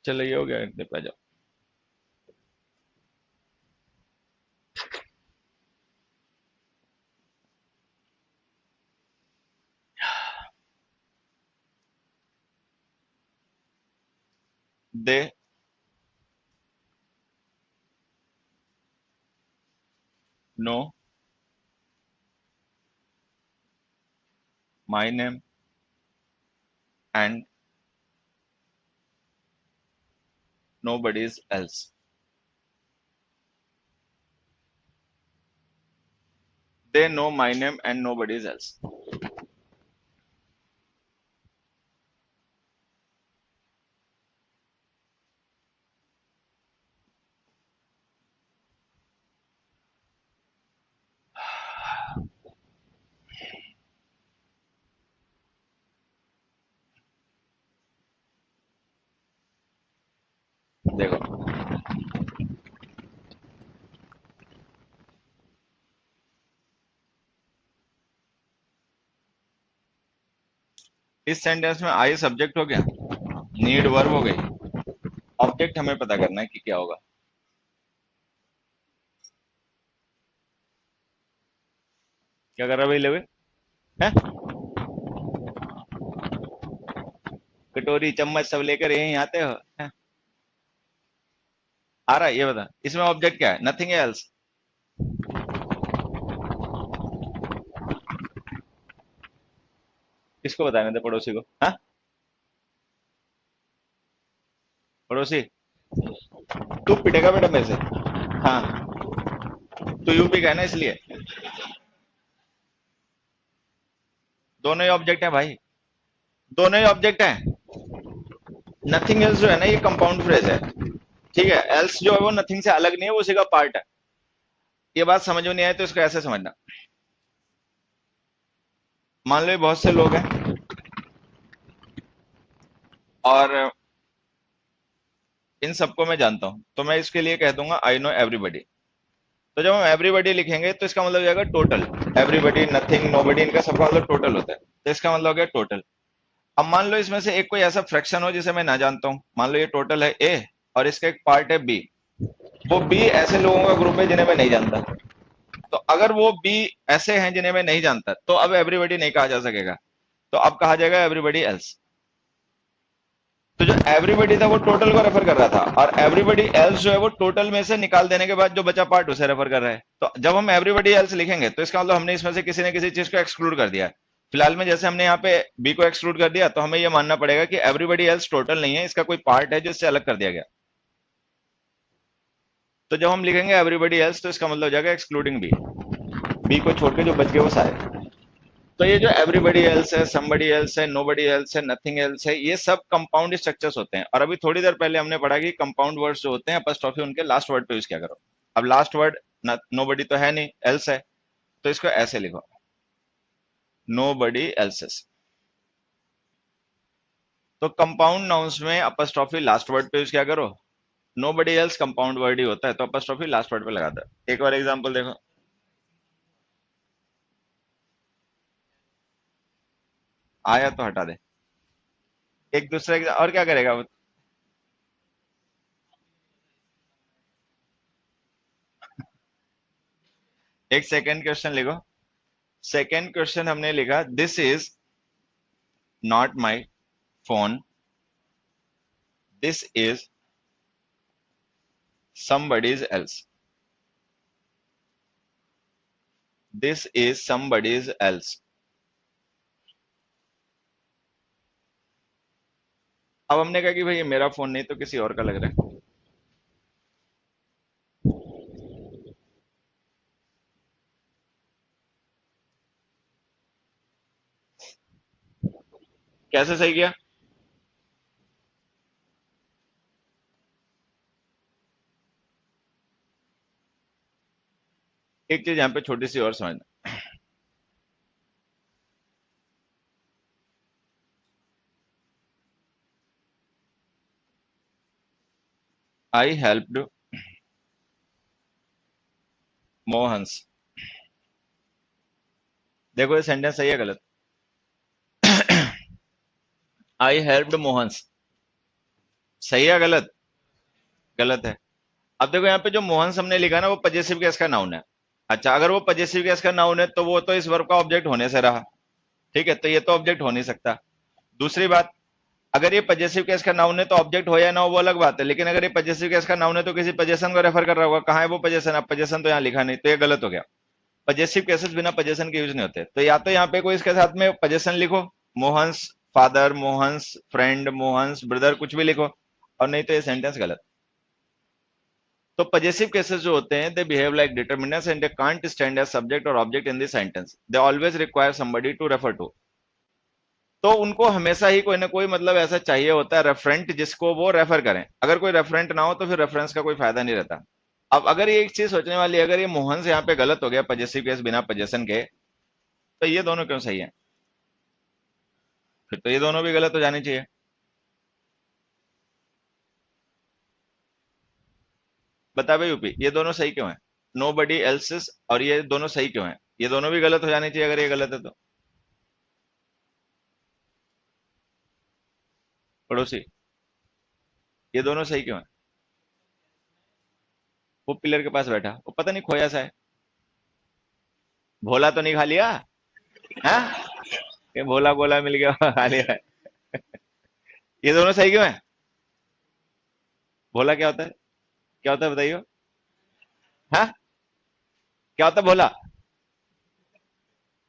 चलो ये हो गया, पे जाओ। They know my name and nobody's else। They know my name and nobody's else। देखो, इस सेंटेंस में आई सब्जेक्ट हो गया, नीड वर्ब हो गई, ऑब्जेक्ट हमें पता करना है कि क्या होगा। क्या कर रहा है भाई लेवे है? कटोरी चम्मच सब लेकर यहीं आते हो है? आ रहा है, ये बता इसमें ऑब्जेक्ट क्या है? Nothing else. किसको बताने थे? पड़ोसी को? हाँ, पड़ोसी। तू पिटेगा बेटा मेरे से। हाँ, तू यूपी का है ना इसलिए। दोनों ही ऑब्जेक्ट है भाई, दोनों ही ऑब्जेक्ट है। नथिंग एल्स जो है ना ये कंपाउंड फ्रेज है, ठीक है। एल्स जो है वो नथिंग से अलग नहीं है, वो उसी का पार्ट है। ये बात समझ में नहीं आए तो इसको ऐसे समझना। मान लो ये बहुत से लोग हैं और इन सबको मैं जानता हूं, तो मैं इसके लिए कह दूंगा आई नो एवरीबडी। तो जब हम एवरीबडी लिखेंगे तो इसका मतलब हो जाएगा टोटल। एवरीबडी, नथिंग, नोबडी, इनका सबका मतलब टोटल होता है, तो इसका मतलब हो गया टोटल। अब मान लो इसमें से एक कोई ऐसा फ्रैक्शन हो जिसे मैं ना जानता हूं, मान लो ये टोटल है ए और इसका एक पार्ट है बी। वो बी ऐसे लोगों का ग्रुप है जिन्हें मैं नहीं जानता। तो अगर वो बी ऐसे हैं जिन्हें मैं नहीं जानता, तो अब एवरीबडी नहीं कहा जा सकेगा, तो अब कहा जाएगा एवरीबडी एल्स। तो जो एवरीबडी था वो टोटल को रेफर कर रहा था, और एवरीबडी एल्स जो है वो टोटल में से निकाल देने के बाद जो बचा पार्ट उसे रेफर कर रहा है। तो जब हम एवरीबडी एल्स लिखेंगे तो इसका मतलब हमने इसमें से किसी न किसी चीज को एक्सक्लूड कर दिया। फिलहाल में जैसे हमने यहाँ पे बी को एक्सक्लूड कर दिया, तो हमें ये मानना पड़ेगा कि एवरीबडी एल्स टोटल नहीं है, इसका कोई पार्ट है जो इससे अलग कर दिया गया। तो जब हम लिखेंगे एवरीबडी एल्स तो इसका मतलब हो जाएगा एक्सक्लूडिंग बी, बी को छोड़ के जो बच गए वो सारे। तो ये जो एवरीबडी एल्स है, समबडी एल्स है, नोबडी एल्स है, नथिंग एल्स है, ये सब कंपाउंड स्ट्रक्चर्स होते हैं। और अभी थोड़ी देर पहले हमने पढ़ा कि कंपाउंड वर्ड्स जो होते हैं अपॉस्ट्रोफी उनके लास्ट वर्ड पे यूज क्या करो। अब लास्ट वर्ड नोबडी तो है नहीं, एल्स है, तो इसको ऐसे लिखो, नोबडी एल्सेस। तो कंपाउंड नाउन्स में अपॉस्ट्रोफी लास्ट वर्ड पे यूज क्या करो? नोबडी एल्स कंपाउंड वर्ड ही होता है, तो अपॉस्ट्रोफी लास्ट वर्ड पे लगा दो। एक और एग्जांपल देखो, आया तो हटा दे। एक दूसरे और क्या करेगा वो? एक सेकेंड क्वेश्चन लिखो। सेकेंड क्वेश्चन हमने लिखा, this is not my phone, this is somebody's else, this is somebody's else। अब हमने कहा कि भाई ये मेरा फोन नहीं तो किसी और का लग रहा है। कैसे सही किया? एक चीज यहाँ पे छोटी सी और समझना, आई हेल्प्ड मोहन्स। देखो ये सेंटेंस सही है गलत? आई हेल्प्ड मोहन्स, सही है गलत? गलत है। अब देखो यहाँ पे जो मोहन्स हमने लिखा ना वो पजेसिव केस का नाउन है। अच्छा, अगर वो पजेसिव केस का नाउन है तो वो तो इस वर्ब का ऑब्जेक्ट होने से रहा, ठीक है, तो ये तो ऑब्जेक्ट हो नहीं सकता। दूसरी बात, अगर ये पजेसिव केस का नाउन है तो ऑब्जेक्ट हो या ना हो वो अलग बात है, लेकिन अगर ये पजेसिव केस का नाउन है तो किसी पजेशन को रेफर कर रहा होगा। कहाँ है वो पजेशन? अब पजेशन तो यहाँ लिखा नहीं, तो ये गलत हो गया। पजेसिव केसेस बिना पजेशन के यूज नहीं होते, तो या तो यहाँ पे कोई इसके साथ में पजेशन लिखो, Mohan's father, Mohan's friend, Mohan's brother, कुछ भी लिखो, और नहीं तो ये सेंटेंस गलत। तो पजेसिव केसेस जो होते हैं they behave like determinants and they can't stand as subject और object in the sentence, they always require somebody to refer to. तो उनको हमेशा ही कोई ना कोई मतलब ऐसा चाहिए होता है रेफरेंट जिसको वो रेफर करें। अगर कोई रेफरेंट ना हो तो फिर रेफरेंस का कोई फायदा नहीं रहता। अब अगर ये एक चीज सोचने वाली है, अगर ये मोहन से यहाँ पे गलत हो गया पजेसिव केस बिना पजेशन के, तो ये दोनों क्यों सही है? फिर तो ये दोनों भी गलत हो जानी चाहिए। बता भाई यूपी, ये दोनों सही क्यों है? नो बडी एल्सिस और ये दोनों सही क्यों है? ये दोनों भी गलत हो जानी चाहिए अगर ये गलत है तो। पड़ोसी, ये दोनों सही क्यों है? वो पिलर के पास बैठा, वो पता नहीं खोया सा है, भोला तो नहीं खा लिया? हाँ, ये भोला गोला मिल गया खा लिया है। ये दोनों सही क्यों है? भोला क्या होता है? क्या होता है बताइए? हाँ, क्या होता है भोला?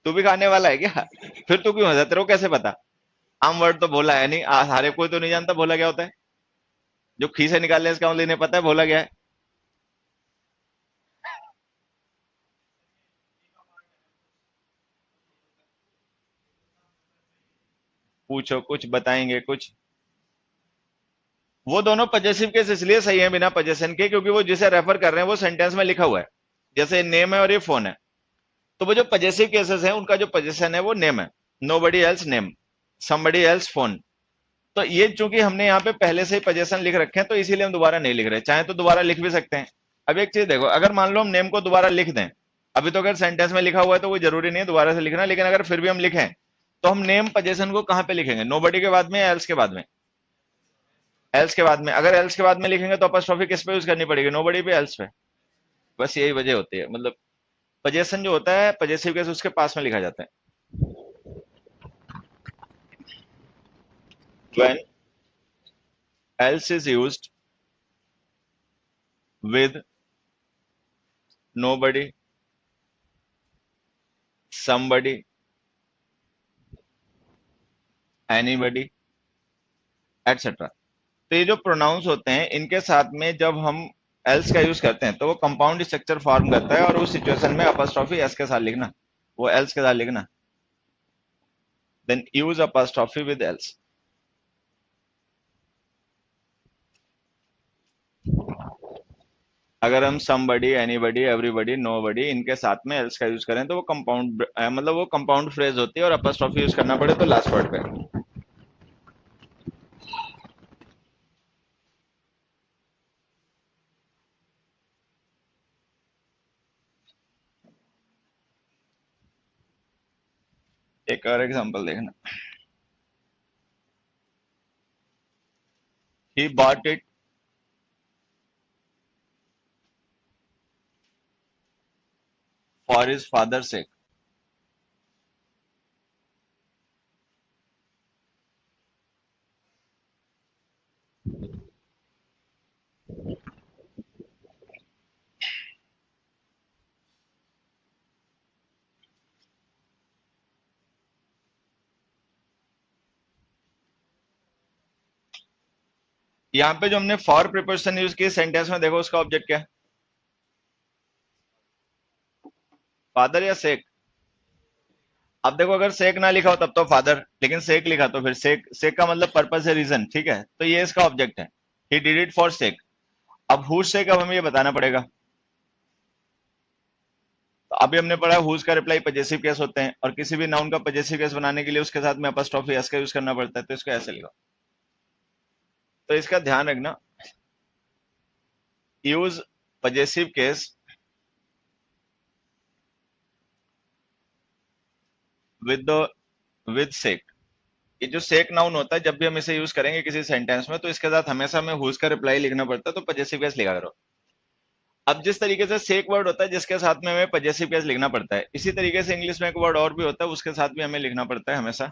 तू भी खाने वाला है क्या? फिर तू क्यों हंसा, तेरे को कैसे पता? आम वर्ड तो भोला है नहीं, सारे कोई तो नहीं जानता भोला क्या होता है। जो खी से निकालने इसका मतलब इन्हें पता है भोला क्या है। पूछो कुछ, बताएंगे कुछ। वो दोनों पजेसिव केस इसलिए सही है बिना पजेशन के, क्योंकि वो जिसे रेफर कर रहे हैं वो सेंटेंस में लिखा हुआ है। जैसे नेम है और ये फोन है, तो वो जो पजेसिव केसेस हैं उनका जो पजेशन है वो नेम है। Nobody else name, somebody else phone. तो ये चूंकि हमने यहाँ पे पहले से ही पजेशन लिख रखे हैं तो इसीलिए हम दोबारा नहीं लिख रहे, चाहे तो दोबारा लिख भी सकते हैं। अब एक चीज देखो, अगर मान लो हम नेम को दोबारा लिख दें, अभी तो अगर सेंटेंस में लिखा हुआ है तो कोई जरूरी नहीं है दोबारा से लिखना, लेकिन अगर फिर भी हम लिखें तो हम नेम पजेशन को कहां पे लिखेंगे? नोबडी के बाद में या एल्स के बाद में? एल्स के बाद में। अगर एल्स के बाद में लिखेंगे तो अपॉस्ट्रोफी किस पे यूज करनी पड़ेगी? नोबडी पे, एल्स पे। बस यही वजह होती है, मतलब पजेशन जो होता है पजेसिव केस उसके पास में लिखा जाता है। when else is used with nobody, somebody, anybody, etc. तो ये जो प्रोनाउंस होते हैं इनके साथ में जब हम एल्स का यूज करते हैं तो वो कंपाउंड स्ट्रक्चर फॉर्म करता है, और उस सिचुएशन में अपॉस्ट्रोफी एस के साथ लिखना, वो एल्स के साथ लिखना। Then use apostrophe with else. अगर हम समबडी, एनीबडी, एवरीबडी, नोबडी इनके साथ में एल्स का यूज करें तो वो कंपाउंड, मतलब वो कंपाउंड फ्रेज होती है, और अपॉस्ट्रोफी यूज करना पड़े तो लास्ट वर्ड पे। एक और एग्जांपल देखना। He bought it for his father sake. यहाँ पे जो हमने फॉर प्रिपोजिशन यूज की सेंटेंस में, देखो उसका ऑब्जेक्ट क्या है? फादर या सेक? अब देखो अगर सेक ना लिखा हो तब तो फादर, लेकिन सेक लिखा तो फिर सेक। सेक का मतलब पर्पस है, रीजन, ठीक है, तो ये इसका ऑब्जेक्ट है। He did it for sake. अब हुज सेक, अब हमें ये बताना पड़ेगा। तो अभी हमने पढ़ा हुज का रिप्लाई पजेसिव केस होते हैं, और किसी भी नाउन का पजेसिव केस बनाने के लिए उसके साथ में अपॉस्ट्रोफी एस का यूज करना पड़ता है, तो इसको ऐसे लिखो। तो इसका ध्यान रखना, use possessive case with with sake. ये जो सेक नाउन होता है, जब भी हम इसे यूज करेंगे किसी सेंटेंस में तो इसके साथ हमेशा हमें हुज का रिप्लाई लिखना पड़ता है, तो पजेसिव केस लिखा करो। अब जिस तरीके से सेक वर्ड होता है जिसके साथ में हमें पजेसिव केस लिखना पड़ता है, इसी तरीके से इंग्लिश में एक वर्ड और भी होता है उसके साथ भी हमें लिखना पड़ता है हमेशा।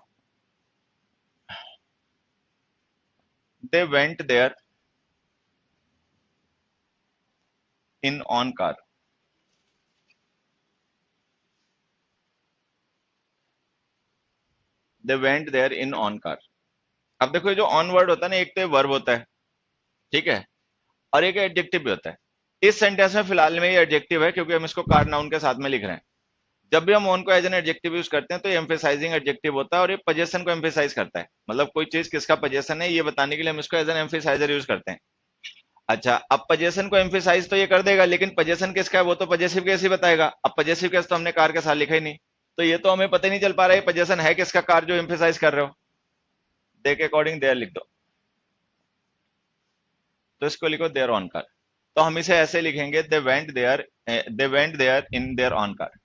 They went there in own car. They went there in own car. अब देखो ये जो ऑन वर्ड होता है ना, एक तो वर्ब होता है, ठीक है, और एक एडजेक्टिव भी होता है। इस सेंटेंस में फिलहाल में ये एडजेक्टिव है क्योंकि हम इसको कार नाउन के साथ में लिख रहे हैं। जब भी हम ऑन को एज एन एडजेक्टिव यूज करते हैं तो ये एम्फेसाइजिंग एडजेक्टिव होता है, और ये पोजेशन को एम्फेसाइज करता है, मतलब कोई चीज किसका पोजेशन है ये बताने के लिए हम इसको एज एन एम्फेसाइजर यूज करते हैं। अच्छा, अब पोजेशन को एम्फेसाइज तो ये कर देगा, लेकिन पोजेशन किसका है वो तो पजेसिव केस ही बताएगा। अब पजेसिव केस तो हमने कार के साथ लिखा ही नहीं, तो ये तो हमें पता ही नहीं चल पा रहा है पोजेशन है किसका, कार जो एम्फेसाइज कर रहे हो। दे के अकॉर्डिंग देयर लिख दो, तो इसको लिखो देयर ऑन कार। तो हम इसे ऐसे लिखेंगे, they went there in their own car.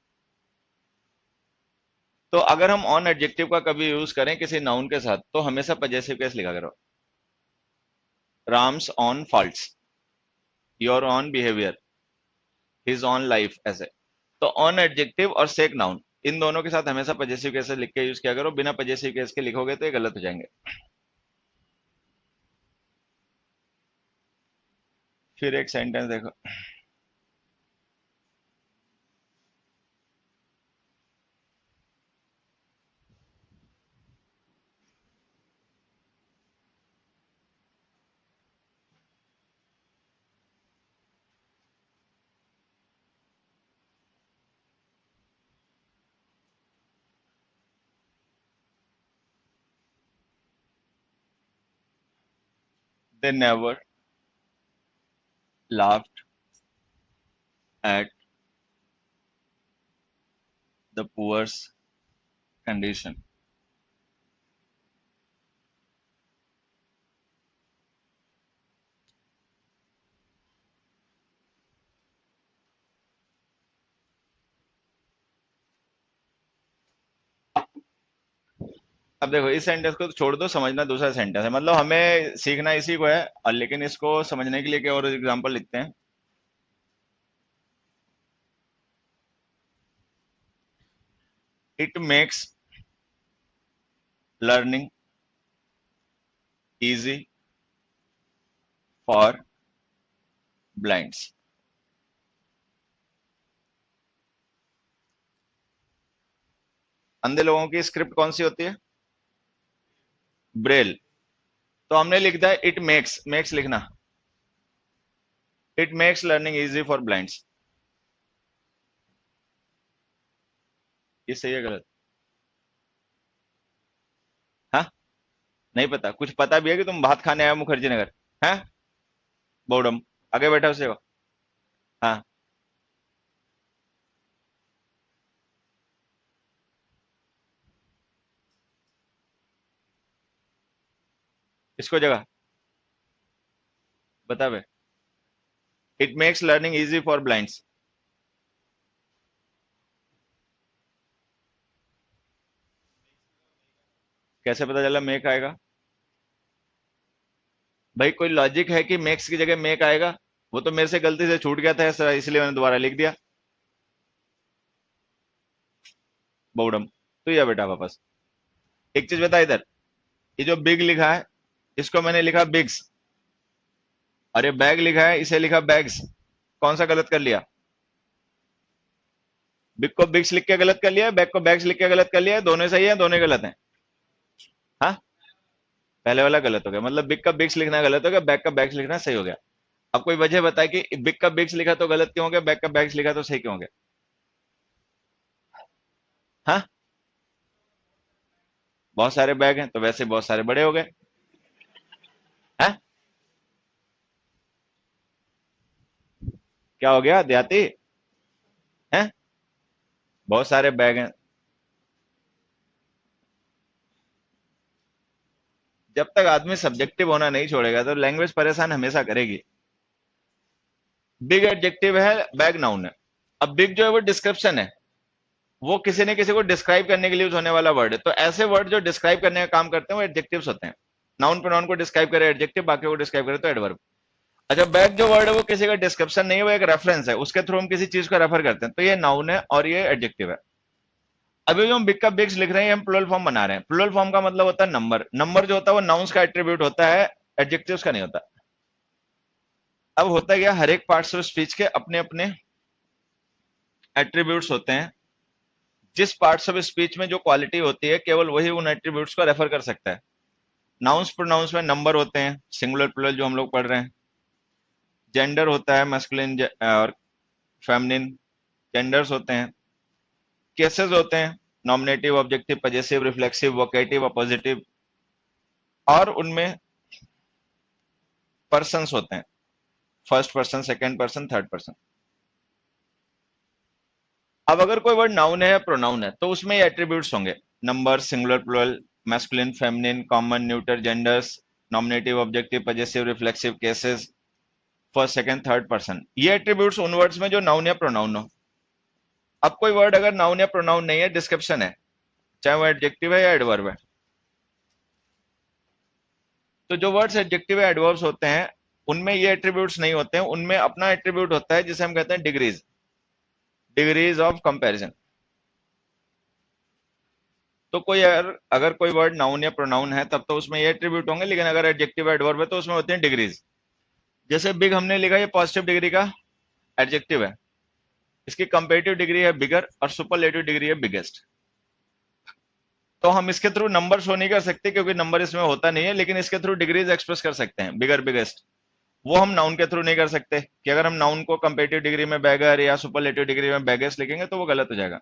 तो अगर हम ऑन एडजेक्टिव का कभी यूज करें किसी नाउन के साथ तो हमेशा पजेसिव केस लिखा करो। Ram's on faults, your on behaviour, his on life, ऐसे। तो ऑन एडजेक्टिव और सेक नाउन, इन दोनों के साथ हमेशा पजेसिव केस लिख के यूज किया करो। बिना पजेसिव केस के लिखोगे तो ये गलत हो जाएंगे। फिर एक सेंटेंस देखो, they never laughed at the poor's condition। अब देखो इस सेंटेंस को तो छोड़ दो, समझना दूसरा सेंटेंस है, मतलब हमें सीखना इसी को है, और लेकिन इसको समझने के लिए क्या और एग्जांपल लिखते हैं। It makes learning easy for blinds. अंधे लोगों की स्क्रिप्ट कौन सी होती है? ब्रेल। तो हमने लिख दिया इट मेक्स, मेक्स लिखना, it makes learning easy for blinds. ये सही है गलत? हाँ, नहीं पता? कुछ पता भी है कि तुम भात खाने आए हो मुखर्जी नगर? है बोर्डम, आगे बैठा उसे हो। हाँ, इसको जगह बता बे। It makes learning easy for blinds. कैसे पता चला मेक आएगा? भाई कोई लॉजिक है कि मेक्स की जगह मेक आएगा? वो तो मेरे से गलती से छूट गया था ऐसा, इसलिए मैंने दोबारा लिख दिया बोर्डम। तो यह बेटा वापस एक चीज बता इधर, ये जो बिग लिखा है इसको मैंने लिखा बिग्स, और ये बैग लिखा है इसे लिखा बैग्स। कौन सा गलत कर लिया? बिग को बिग्स लिख के गलत कर लिया, बैग को बैग्स लिख के गलत कर लिया, दोनों सही है दोनों गलत है? हाँ, पहले वाला गलत हो गया, मतलब बिग का बिग्स लिखना गलत हो गया, बैग का बैग्स लिखना सही हो गया। अब कोई वजह बताए कि बिग का बिग्स लिखा तो गलत क्यों हो गया, बैग का बैग्स लिखा तो सही क्यों हो गया? हाँ, बहुत सारे बैग हैं तो वैसे बहुत सारे बड़े हो गए। हैं? क्या हो गया देहाती? हैं? बहुत सारे बैग हैं। जब तक आदमी सब्जेक्टिव होना नहीं छोड़ेगा तो लैंग्वेज परेशान हमेशा करेगी। बिग एडजेक्टिव है, बैग नाउन है। अब बिग जो है वो डिस्क्रिप्शन है, वो किसी ने किसी को डिस्क्राइब करने के लिए यूज होने वाला वर्ड है। तो ऐसे वर्ड जो डिस्क्राइब करने का काम करते हैं वो एडजेक्टिव्स होते हैं। नाउन प्रोनाउन को डिस्क्राइब करे एडजेक्टिव, बाकी को डिस्क्राइब करे तो एडवर्ब। अच्छा, बैग जो वर्ड है वो किसी का डिस्क्रिप्शन नहीं है, वो एक रेफरेंस है, उसके थ्रू हम किसी चीज को रेफर करते हैं, तो ये नाउन है और ये एडजेक्टिव है। अभी जो हम बिग का बिग्स लिख रहे हैं हम प्लूरल फॉर्म बना रहे हैं। प्लूरल फॉर्म का मतलब होता है नंबर, नंबर जो होता है वो नाउन्स का एट्रीब्यूट होता है, एडजेक्टिव्स का नहीं होता। अब होता क्या, हर एक पार्ट्स ऑफ स्पीच के अपने अपने एट्रीब्यूट्स होते हैं। जिस पार्ट्स ऑफ स्पीच में जो क्वालिटी होती है केवल वही उन एट्रीब्यूट्स को रेफर कर सकता है। नाउन्स प्रोनाउंस में नंबर होते हैं, सिंगुलर प्लूरल जो हम लोग पढ़ रहे हैं। जेंडर होता है, मैस्कुलिन और फेमिनिन जेंडर्स होते हैं। केसेस होते हैं, nominative, objective, possessive, reflexive, vocative, appositive. और उनमें पर्सन्स होते हैं, first person, second person, third person. अब अगर कोई वर्ड नाउन है या प्रोनाउन है तो उसमें ये एट्रीब्यूट्स होंगे, number, singular plural, masculine, feminine, common, neuter, genders, nominative, objective, possessive, reflexive, cases. First second third person, ये एट्रीब्यूट्स उन वर्ड्स में जो नाउन या प्रोनाउन हो। अब कोई वर्ड अगर नाउन या प्रोनाउन नहीं है, डिस्क्रिप्शन है, चाहे वो एडजेक्टिव है या एडवर्ब है, तो जो वर्ड्स एडजेक्टिव या एडवर्ब्स होते हैं उनमें ये एट्रीब्यूट्स नहीं होते हैं, उनमें अपना एट्रीब्यूट होता है जिसे हम कहते हैं डिग्रीज, डिग्रीज ऑफ कंपैरिजन। तो कोई अगर कोई वर्ड नाउन या प्रोनाउन है तब तो उसमें ये एट्रीब्यूट होंगे, लेकिन अगर एडजेक्टिव या एडवर्ब है तो उसमें होते हैं डिग्रीज। जैसे बिग हमने लिखा, ये पॉजिटिव डिग्री का एडजेक्टिव है, इसकी कंपेरेटिव डिग्री है बिगर और सुपरलेटिव डिग्री है बिगेस्ट। तो हम इसके थ्रू नंबर शो नहीं कर सकते क्योंकि नंबर इसमें होता नहीं है, लेकिन इसके थ्रू डिग्रीज एक्सप्रेस कर सकते हैं, बिगर बिगेस्ट। वो हम नाउन के थ्रू नहीं कर सकते कि अगर हम नाउन को कंपेरेटिव डिग्री में बैगर या सुपरलेटिव डिग्री में बैगेस्ट लिखेंगे तो वो गलत हो जाएगा।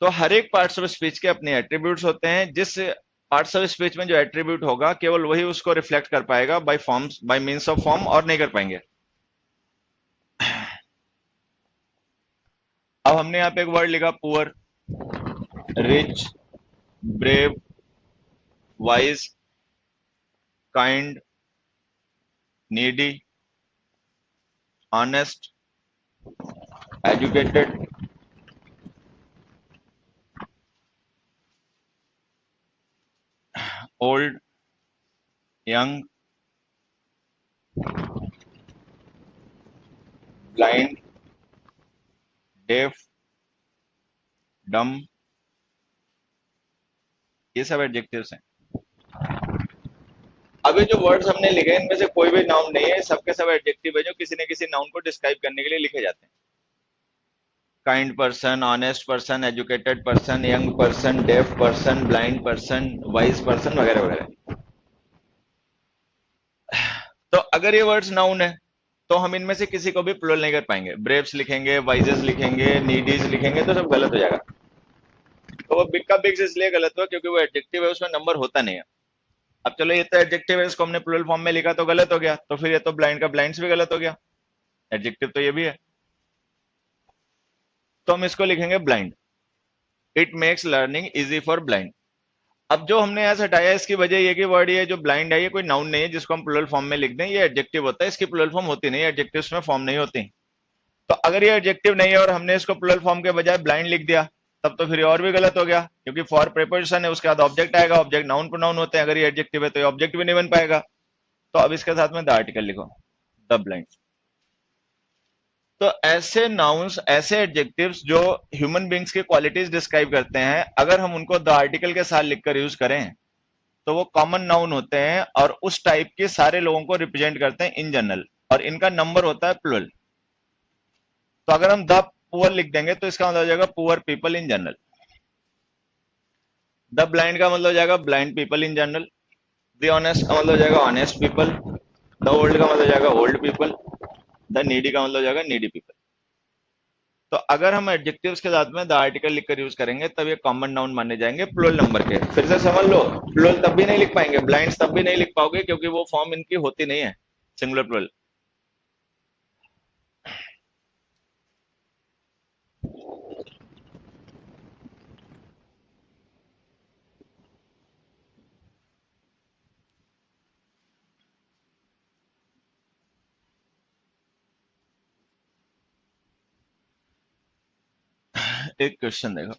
तो हर एक पार्ट्स ऑफ स्पीच के अपने एट्रीब्यूट्स होते हैं, जिस पार्ट्स ऑफ स्पीच में जो एट्रीब्यूट होगा केवल वही उसको रिफ्लेक्ट कर पाएगा by forms, by means of form, और नहीं कर पाएंगे। अब हमने यहाँ पे एक वर्ड लिखा poor, rich, brave, wise, kind, needy, honest, educated, old, young, blind, deaf, dumb, ये सब एडजेक्टिव्स हैं। अब ये जो वर्ड्स हमने लिखे हैं इनमें से कोई भी नाउन नहीं है, सबके सब एडजेक्टिव है जो किसी न किसी नाउन को डिस्क्राइब करने के लिए लिखे जाते हैं। Kind person, honest person, educated person, young person, def person, blind person, wise person, वगैरह वगैरह। तो अगर ये वर्ड्स नाउन है तो हम इनमें से किसी को भी प्लुरल नहीं कर पाएंगे। ब्रेव्स लिखेंगे, वाइजेस लिखेंगे, नीडीज लिखेंगे तो सब गलत हो जाएगा। तो वो बिग का बिग्स इसलिए गलत हुआ क्योंकि वो एडजेक्टिव है, उसमें नंबर होता नहीं है। अब चलो ये तो एडजेक्टिव है, इसको हमने प्लुरल फॉर्म में लिखा तो गलत हो गया, तो फिर ये तो ब्लाइंड का ब्लाइंड्स भी गलत हो गया, एडजेक्टिव तो ये भी है। तो हम इसको लिखेंगे blind. It makes learning easy for blind. अब जो हमने यहां से हटाया इसकी वजह ये कि वर्ड ये जो ब्लाइंड है ये कोई नाउन नहीं है जिसको हम प्लुरल फॉर्म में लिख दें, ये एडजेक्टिव होता है, इसकी प्लुरल फॉर्म होती नहीं है, एडजेक्टिव्स में फॉर्म नहीं होती। तो अगर ये एडजेक्टिव नहीं है और हमने इसको प्लुरल फॉर्म के बजाय ब्लाइंड लिख दिया तब तो फिर ये और भी गलत हो गया, क्योंकि फॉर प्रीपोजिशन है, उसके बाद ऑब्जेक्ट आएगा, ऑब्जेक्ट नाउन प्रोनाउन होते हैं, अगर ये एडजेक्टिव है तो ये ऑब्जेक्ट भी नहीं बन पाएगा। तो अब इसके साथ में द आर्टिकल लिखो, द ब्लाइंड। तो ऐसे नाउन्स, ऐसे एडजेक्टिव्स जो ह्यूमन बींग्स की क्वालिटीज डिस्क्राइब करते हैं, अगर हम उनको द आर्टिकल के साथ लिखकर यूज करें तो वो कॉमन नाउन होते हैं और उस टाइप के सारे लोगों को रिप्रेजेंट करते हैं इन जनरल, और इनका नंबर होता है प्लुरल। तो अगर हम द पुअर लिख देंगे तो इसका मतलब हो जाएगा poor people in general. The blind का मतलब हो जाएगा blind people in general. The honest का मतलब हो जाएगा ऑनेस्ट पीपल। द ओल्ड का मतलब हो जाएगा ओल्ड पीपल। द नीडी का मतलब हो जाएगा नीडी पीपल। तो अगर हम एडजेक्टिव्स के साथ में द आर्टिकल लिखकर यूज करेंगे तब ये कॉमन नाउन माने जाएंगे प्लुरल नंबर के। फिर से समझ लो, प्लुरल तब भी नहीं लिख पाएंगे, ब्लाइंड्स तब भी नहीं लिख पाओगे क्योंकि वो फॉर्म इनकी होती नहीं है सिंगुलर प्लुरल। एक क्वेश्चन देखो,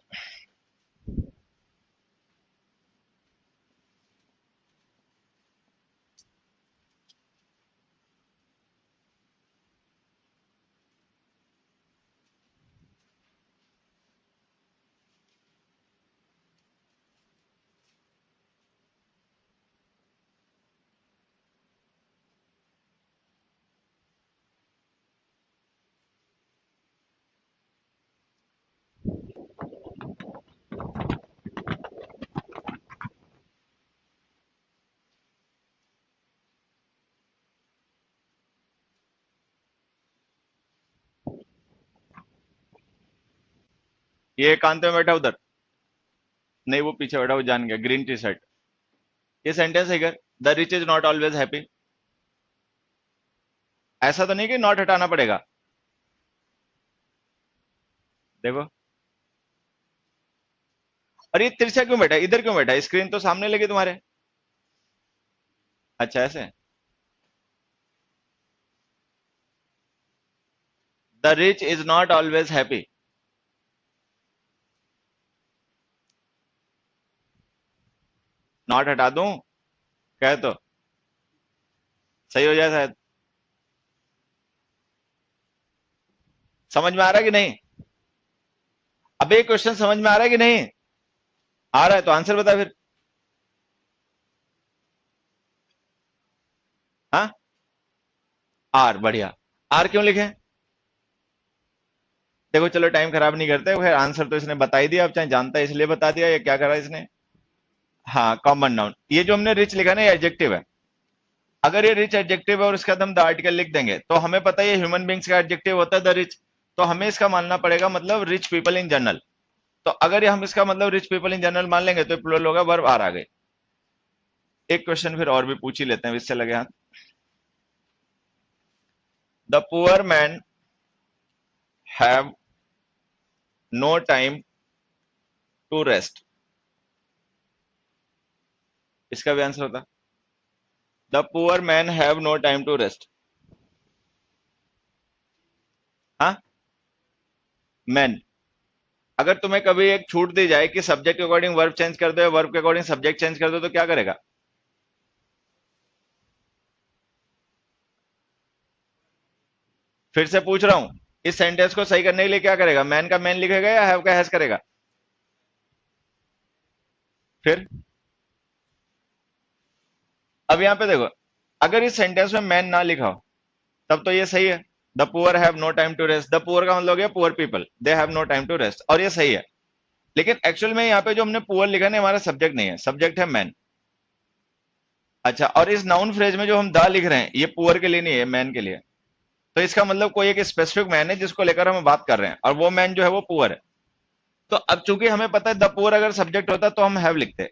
ये एकांत में बैठा उधर, नहीं वो पीछे बैठा, वो जान गया, ग्रीन टी शर्ट। ये सेंटेंस है क्या, the rich is not always happy? ऐसा तो नहीं कि नॉट हटाना पड़ेगा, देखो। और ये तिरछा क्यों बैठा है, इधर क्यों बैठा है, स्क्रीन तो सामने लगी तुम्हारे। अच्छा ऐसे, the rich is not always happy. Not हटा दूं, कहे तो सही हो जाए शायद। समझ में आ रहा है कि नहीं? अब ये क्वेश्चन समझ में आ रहा है कि नहीं? आ रहा है तो आंसर बता फिर। हाँ, आर, बढ़िया। आर क्यों लिखे? देखो चलो टाइम खराब नहीं करते, खैर आंसर तो इसने बता ही दिया, अब चाहे जानता है इसलिए बता दिया या क्या करा इसने। हाँ, कॉमन नाउन, ये जो हमने रिच लिखा ना, ये एडजेक्टिव है। अगर ये रिच एडजेक्टिव है और इसके बाद हम द आर्टिकल लिख देंगे, तो हमें पता है ये ह्यूमन बींग्स का एडजेक्टिव होता है द रिच, तो हमें इसका मानना पड़ेगा मतलब रिच पीपल इन जनरल। तो अगर ये हम इसका मतलब रिच पीपल इन जनरल मान लेंगे तो प्लूरल होगा, वर्ब आर आ गए। एक क्वेश्चन फिर और भी पूछ ही लेते हैं, इससे लगे हाथ। The poor man have no time to rest, इसका भी आंसर होता the poor man have no time to rest. हाँ, मैन। अगर तुम्हें कभी एक छूट दी जाए कि सब्जेक्ट के अकॉर्डिंग वर्ब चेंज कर दो या वर्ब के अकॉर्डिंग सब्जेक्ट चेंज कर दो, तो क्या करेगा? फिर से पूछ रहा हूं, इस सेंटेंस को सही करने के लिए क्या करेगा? मैन का मैन लिखेगा या हैव का हैज करेगा? फिर अब यहां पे देखो, अगर इस सेंटेंस में मैन ना लिखा हो तब तो ये सही है। The poor have no time to rest, the poor का मतलब हो गया poor people, they have no time to rest, और ये सही है। लेकिन एक्चुअल में यहाँ पे जो हमने पुअर लिखा है हमारा सब्जेक्ट नहीं है, सब्जेक्ट है मैन। अच्छा, और इस नाउन फ्रेज में जो हम द लिख रहे हैं, ये पुअर के लिए नहीं है, मैन के लिए। तो इसका मतलब कोई एक स्पेसिफिक मैन है जिसको लेकर हम बात कर रहे हैं, और वो मैन जो है वो पुअर है। तो अब चूंकि हमें पता है द पुअर अगर सब्जेक्ट होता तो हम हैव लिखते,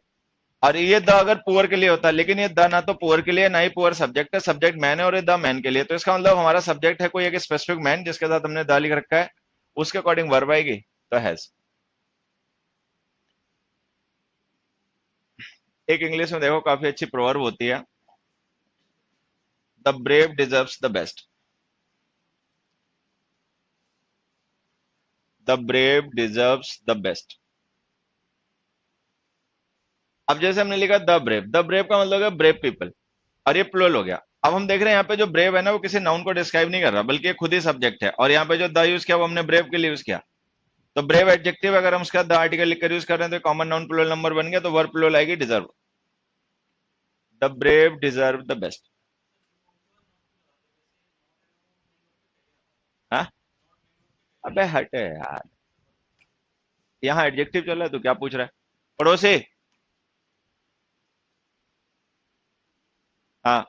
और ये द अगर पुअर के लिए होता, लेकिन ये द ना तो पुअर के लिए ना ही पुअर सब्जेक्ट है, सब्जेक्ट मैन है और ये द मैन के लिए। तो इसका मतलब हमारा सब्जेक्ट है कोई एक स्पेसिफिक मैन जिसके साथ हमने द लिख रखा है, उसके अकॉर्डिंग वर्ब आएगी, तो हैज। एक इंग्लिश में देखो काफी अच्छी प्रोवर्ब होती है, the brave deserves the best. The brave deserves the best. अब जैसे हमने लिखा द ब्रेव का मतलब है ब्रेव पीपल, और ये प्लूरल हो गया। अब हम देख रहे हैं यहाँ पे जो ब्रेव है ना, वो किसी नाउन को डिस्क्राइब नहीं कर रहा, बल्कि ये खुद ही सब्जेक्ट है, और यहाँ पे जो द यूज किया वो हमने ब्रेव के लिए यूज किया। तो ब्रेव एडजेक्टिव अगर हम उसका द आर्टिकल लिखकर यूज कर रहे हैं तो कॉमन नाउन प्लूरल नंबर बन गया, तो वर्ब प्लूरल आएगी deserve. The brave deserve the best. हाँ, अबे हटे यार, यहाँ एडजेक्टिव चल रहा है तो क्या पूछ रहा है? पड़ोसी। हाँ,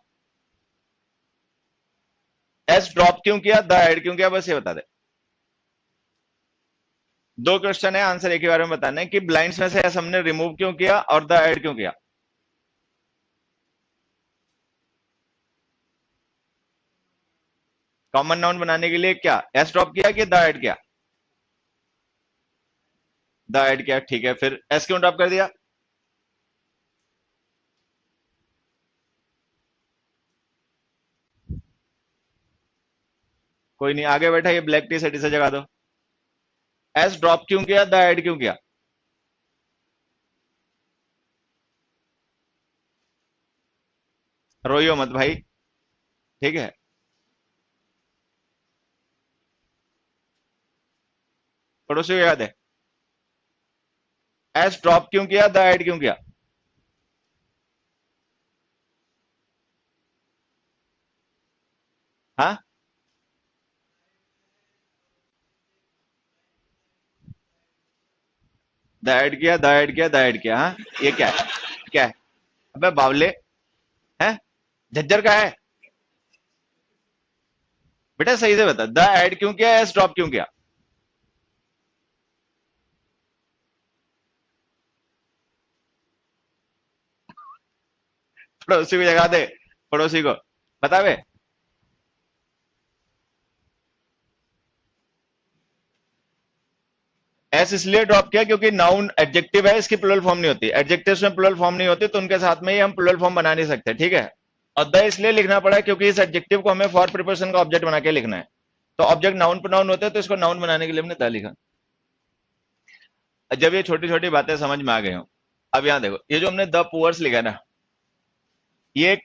एस ड्रॉप क्यों किया, द ऐड क्यों किया, बस ये बता दे। दो क्वेश्चन है, आंसर एक ही बारे में बताना है कि ब्लाइंड्स में से एस हमने रिमूव क्यों किया और द ऐड क्यों किया। कॉमन नाउन बनाने के लिए क्या एस ड्रॉप किया कि द ऐड किया? द ऐड किया, ठीक है, फिर एस क्यों ड्रॉप कर दिया? कोई नहीं, आगे बैठा ये ब्लैक टी शर्ट, इसे जगा दो। एस ड्रॉप क्यों किया, द ऐड क्यों किया? रोइयो मत भाई, ठीक है। पड़ोसी को याद है, एस ड्रॉप क्यों किया, द ऐड क्यों किया? हाँ, द ऐड किया, द ऐड किया, द ऐड किया, हाँ। ये क्या है, क्या है? अबे बावले, है झज्जर का है? बेटा सही से बता, द ऐड क्यों किया, एस ड्रॉप क्यों किया? पड़ोसी को जगा दे, पड़ोसी को बता बे। एस इसलिए ड्रॉप किया क्योंकि नाउन एडजेक्टिव है, इसकी प्लूरल फॉर्म नहीं होती, एडजेक्टिव्स में प्लूरल फॉर्म नहीं होती, तो उनके साथ में ही हम प्लूरल फॉर्म बना नहीं सकते, ठीक है। और द इसलिए लिखना पड़ा क्योंकि इस एडजेक्टिव को हमें फॉर प्रिपोजिशन का ऑब्जेक्ट बना के लिखना है। तो ऑब्जेक्ट नाउन प्रोनाउन होते हैं, तो इसको नाउन बनाने के लिए हमने द लिखा। जब ये छोटी छोटी बातें समझ में आ गई हो, अब यहां देखो, ये जो हमने द पुअर्स लिखा है ना, ये एक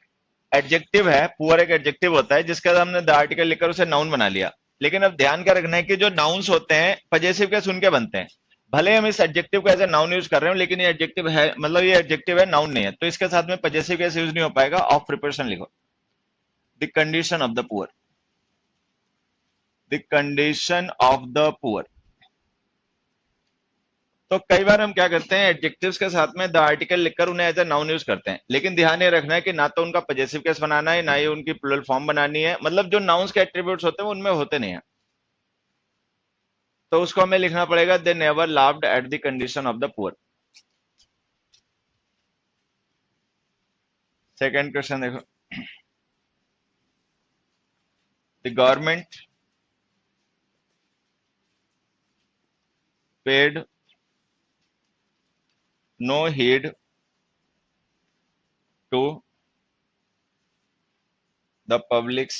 एडजेक्टिव है। पुअर एक एडजेक्टिव होता है जिसके साथ हमने द आर्टिकल लिखकर उसे नाउन बना लिया। लेकिन अब ध्यान क्या रखना है कि जो नाउन्स होते हैं पजेसिव के सुन के बनते हैं। भले हम इस एडजेक्टिव को एज ए नाउन यूज कर रहे हो, लेकिन ये एडजेक्टिव है, मतलब ये एडजेक्टिव है, नाउन नहीं है, तो इसके साथ में पजेसिव केस यूज नहीं हो पाएगा। ऑफ प्रिपरेशन लिखो, the condition of the poor, the condition of the poor. तो कई बार हम क्या करते हैं, एडजेक्टिव्स के साथ में द आर्टिकल लिखकर उन्हें एज ए नाउन यूज करते हैं, लेकिन ध्यान ये रखना है कि ना तो उनका पजेसिव केस बनाना है, ना ही उनकी प्लूरल फॉर्म बनानी है। मतलब जो नाउन्स के एट्रीब्यूट्स होते हैं उनमें होते नहीं है, तो उसको हमें लिखना पड़ेगा they never laughed at the condition of the poor. Second question देखो, the government paid no heed to the public's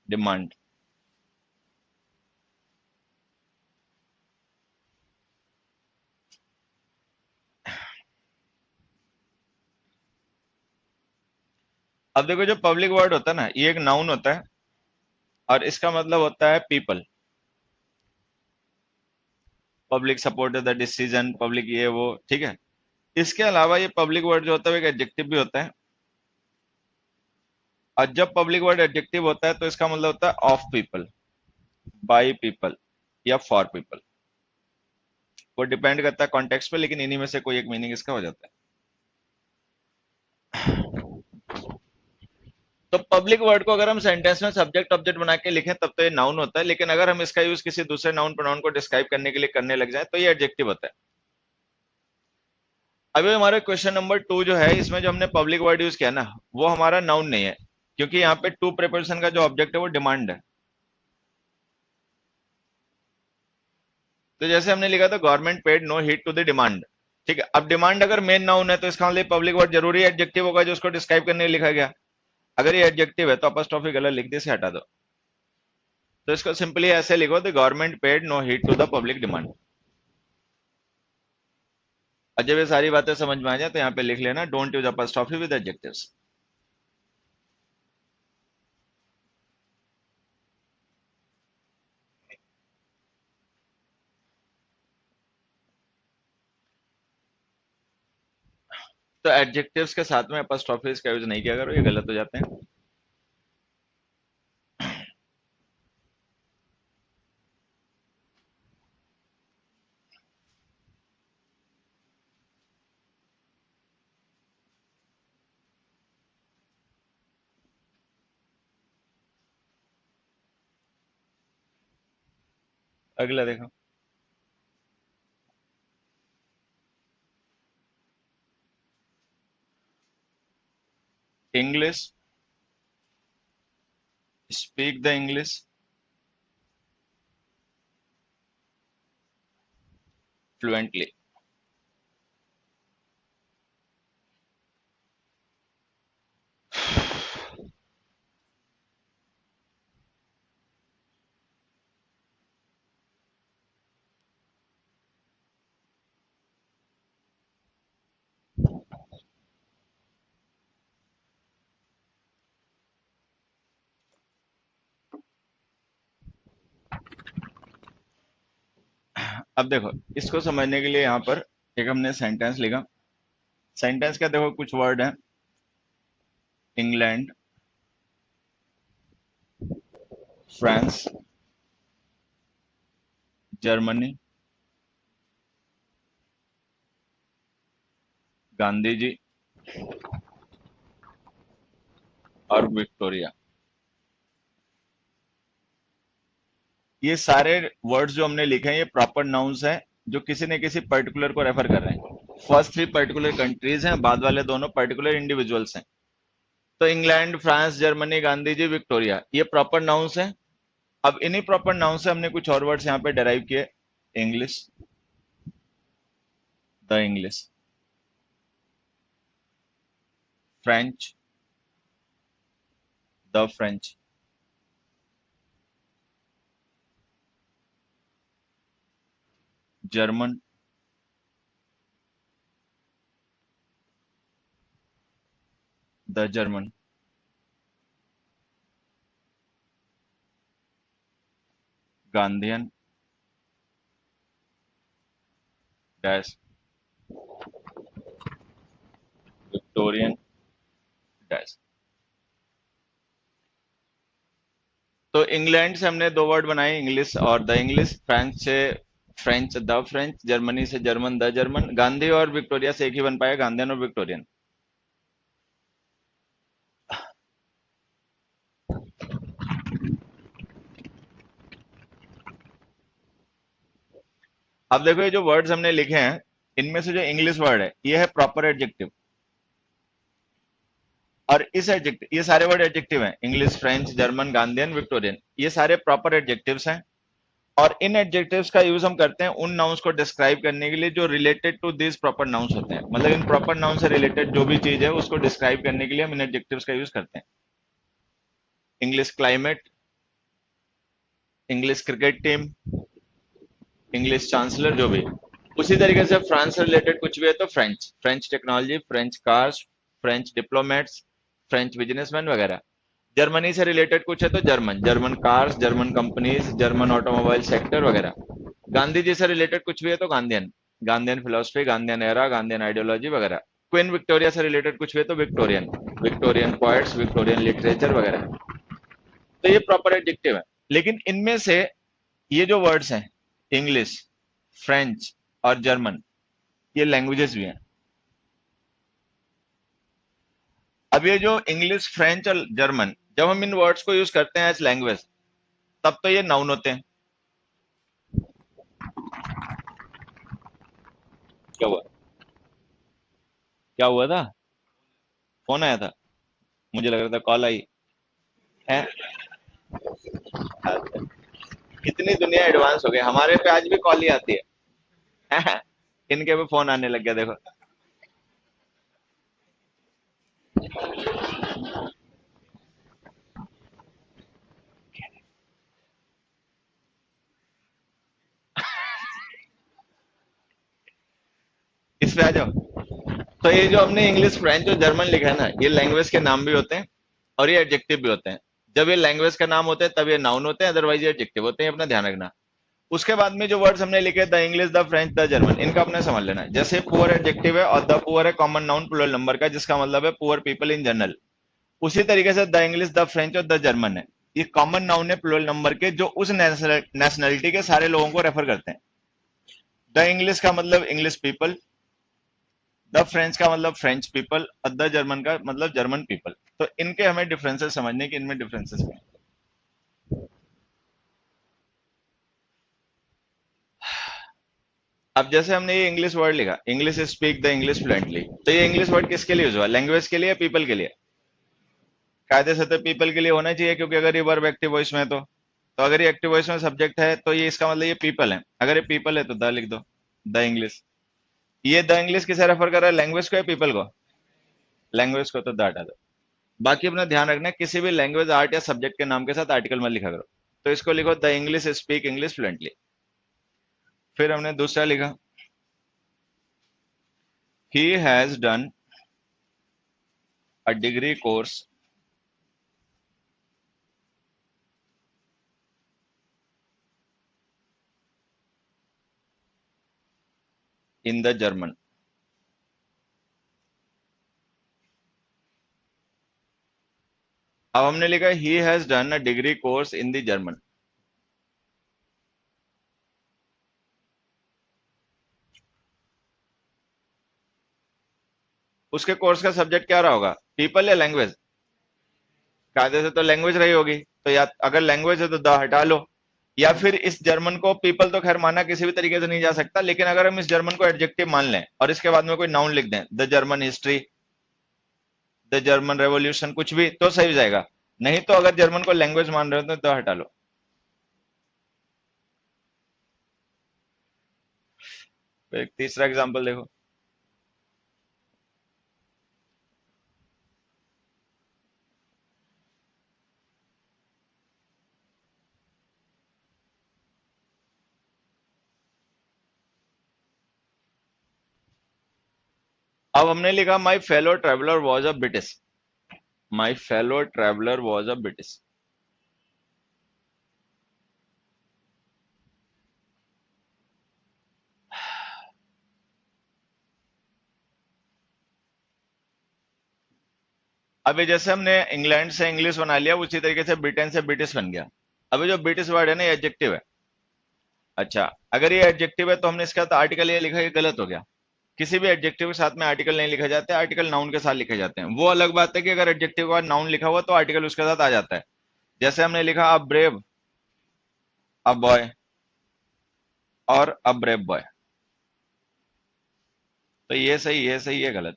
demand. अब देखो, जो पब्लिक वर्ड होता है ना, ये एक नाउन होता है और इसका मतलब होता है people. Public supported the decision, public ये वो, ठीक है। इसके अलावा ये पब्लिक वर्ड जो होता है वो एक एडजेक्टिव भी होता है, और जब पब्लिक वर्ड एडजेक्टिव होता है तो इसका मतलब होता है ऑफ पीपल, बाय पीपल या फॉर पीपल। वो डिपेंड करता है कॉन्टेक्स्ट पे, लेकिन इन्हीं में से कोई एक मीनिंग इसका हो जाता है। तो पब्लिक वर्ड को अगर हम सेंटेंस में सब्जेक्ट ऑब्जेक्ट बना के लिखें तब तो ये नाउन होता है, लेकिन अगर हम इसका यूज किसी दूसरे नाउन प्रोनाउन को डिस्क्राइब करने के लिए करने लग जाए तो ये एडजेक्टिव होता है। अभी हमारे क्वेश्चन नंबर 2 जो है, इसमें जो हमने पब्लिक वर्ड यूज किया ना, वो हमारा नाउन नहीं है, क्योंकि यहाँ पे टू प्रिपोजिशन का जो ऑब्जेक्ट है वो डिमांड है। तो जैसे हमने लिखा था government paid no heed to the demand, ठीक है। अब डिमांड अगर मेन नाउन है तो इसका मतलब पब्लिक वर्ड जरूरी एडजेक्टिव होगा जो उसको डिस्क्राइब करने के लिए लिखा गया। अगर ये एडजेक्टिव है तो अपॉस्ट्रोफी गलत लिख दी, इसे हटा दो। तो इसको सिंपली ऐसे लिखो, the government paid no heed to the public demand. और जब ये सारी बातें समझ में आ जाए तो यहाँ पे लिख लेना don't use apostrophe with adjectives. तो एडजेक्टिव्स के साथ में अपॉस्ट्रोफीज का यूज नहीं किया करो, ये गलत हो जाते हैं। अगला देखो, English, speak the English fluently. अब देखो, इसको समझने के लिए यहाँ पर एक हमने सेंटेंस लिखा। सेंटेंस का देखो कुछ वर्ड है, England, France, Germany, Gandhi ji और विक्टोरिया। ये सारे वर्ड्स जो हमने लिखे हैं ये प्रॉपर नाउन्स हैं जो किसी न किसी पर्टिकुलर को रेफर कर रहे हैं। फर्स्ट 3 पर्टिकुलर कंट्रीज हैं, बाद वाले दोनों पर्टिकुलर इंडिविजुअल्स हैं। तो England, France, Germany, Gandhi ji, Victoria, ये प्रॉपर नाउन्स हैं। अब इन्हीं प्रॉपर नाउन से हमने कुछ और वर्ड्स यहाँ पे डेराइव किए, English, the English, French, the French, German, the German, Gandhian, dash, Victorian, dash. तो इंग्लैंड से हमने दो वर्ड बनाए, इंग्लिश और द इंग्लिश। फ्रांस से फ्रेंच, द फ्रेंच। जर्मनी से जर्मन, द जर्मन। गांधी और विक्टोरिया से एक ही बन पाया, गांधीयन और विक्टोरियन। अब देखो ये जो वर्ड्स हमने लिखे हैं, इनमें से जो इंग्लिश वर्ड है ये है प्रॉपर एडजेक्टिव, और इस एडजेक्टिव, ये सारे वर्ड एडजेक्टिव हैं, English, French, German, Gandhian, Victorian, ये सारे प्रॉपर एडजेक्टिव्स हैं। और इन एडजेक्टिव्स का यूज हम करते हैं उन नाउन्स को डिस्क्राइब करने के लिए जो related to this proper nouns होते हैं। मतलब इन प्रॉपर नाउन से रिलेटेड जो भी चीज है उसको डिस्क्राइब करने के लिए हम इन एडजेक्टिव्स का यूज करते हैं। English climate, English cricket team, English chancellor, जो भी। उसी तरीके से फ्रांस से रिलेटेड कुछ भी है तो French, French technology, French cars, French diplomats, French businessman वगैरह। जर्मनी से रिलेटेड कुछ है तो German, German cars, German companies, German automobile sector वगैरह। गांधी जी से रिलेटेड कुछ भी है तो Gandhian, Gandhian philosophy, Gandhian era, Gandhian ideology वगैरह। क्वीन विक्टोरिया से रिलेटेड कुछ भी है तो Victorian, Victorian poets, Victorian literature वगैरह। तो ये प्रॉपर एडजेक्टिव है। लेकिन इनमें से ये जो वर्ड्स हैं, इंग्लिश, फ्रेंच और जर्मन, ये लैंग्वेजेस भी हैं। अब ये जो इंग्लिश, फ्रेंच और जर्मन, जब हम इन वर्ड्स को यूज करते हैं एज लैंग्वेज, तब तो ये नाउन होते हैं। क्या हुआ? क्या हुआ था? फोन आया था? मुझे लग रहा था कॉल आई है। कितनी दुनिया एडवांस हो गई, हमारे पे आज भी कॉल ही आती है। इनके भी फोन आने लग गया देखो। इस पे आ जाओ। तो ये जो हमने इंग्लिश, फ्रेंच और जर्मन लिखा है ना, ये लैंग्वेज के नाम भी होते हैं और ये एडजेक्टिव भी होते हैं। जब ये लैंग्वेज का नाम होते हैं तब ये नाउन होते हैं, अदरवाइज ये एडजेक्टिव होते हैं, अपना ध्यान रखना। उसके बाद में जो वर्ड्स हमने लिखे, the English, the French, the German, इनका अपने समझ लेना है। जैसे पुअर एडजेक्टिव है और द पुअर है कॉमन नाउन प्लूरल नंबर का, जिसका मतलब है पुअर पीपल इन जनरल। उसी तरीके से द इंग्लिश, द फ्रेंच और द जर्मन है, ये कॉमन नाउन है प्लूरल नंबर के, जो उस नेशनलिटी के सारे लोगों को रेफर करते हैं। द इंग्लिश का मतलब इंग्लिश पीपल, द फ्रेंच का मतलब फ्रेंच पीपल और द जर्मन का मतलब जर्मन पीपल। तो इनके हमें डिफरेंसेस समझने की, इनमें डिफरेंसेस हैं। अब जैसे हमने ये इंग्लिश वर्ड लिखा, English speak the English fluently, तो ये इंग्लिश वर्ड किसके लिए यूज हुआ? लैंग्वेज के लिए, पीपल के लिए? कायदे से तो पीपल के लिए होना चाहिए, क्योंकि अगर ये वर्ब एक्टिव वॉइस में है तो अगर ये एक्टिव वॉइस में सब्जेक्ट है तो ये इसका मतलब ये पीपल है। अगर ये पीपल है तो द लिख दो, द इंग्लिश। ये द इंग्लिश किसे रेफर कर रहा है, लैंग्वेज को या पीपल को? लैंग्वेज को, तो द हटा दो। बाकी अपना ध्यान रखना, किसी भी लैंग्वेज, आर्ट या सब्जेक्ट के नाम के साथ आर्टिकल मत लिखा करो। तो इसको लिखो the English speak English fluently. फिर हमने दूसरा लिखा, he has done a degree course in the German. अब हमने लिखा he has done a degree course in the German. उसके कोर्स का सब्जेक्ट क्या रहा होगा, पीपल या लैंग्वेज? कायदे से तो लैंग्वेज रही होगी, तो या अगर लैंग्वेज है तो द हटा लो। या फिर इस जर्मन को, पीपल तो खैर माना किसी भी तरीके से नहीं जा सकता, लेकिन अगर हम इस जर्मन को एडजेक्टिव मान लें और इसके बाद में कोई नाउन लिख दें, the German history, the German revolution, कुछ भी तो सही हो जाएगा। नहीं तो अगर जर्मन को लैंग्वेज मान रहे हो तो हटा लो। तो एक तीसरा एग्जांपल देखो, अब हमने लिखा my fellow traveller was a British, my fellow traveller was a British. अभी जैसे हमने इंग्लैंड से इंग्लिश बना लिया, उसी तरीके से ब्रिटेन से ब्रिटिश बन गया। अभी जो ब्रिटिश वर्ड है ना, ये एडजेक्टिव है। अच्छा, अगर ये एडजेक्टिव है तो हमने इसका आर्टिकल ये लिखा, ये गलत हो गया। किसी भी एडजेक्टिव के साथ में आर्टिकल नहीं लिखे जाते, आर्टिकल नाउन के साथ लिखे जाते हैं। वो अलग बात है कि अगर एडजेक्टिव के बाद नाउन लिखा हुआ तो आर्टिकल उसके साथ आ जाता है। जैसे हमने लिखा अ ब्रेव, अ बॉय, और अ ब्रेव बॉय। तो ये सही, ये सही, ये गलत।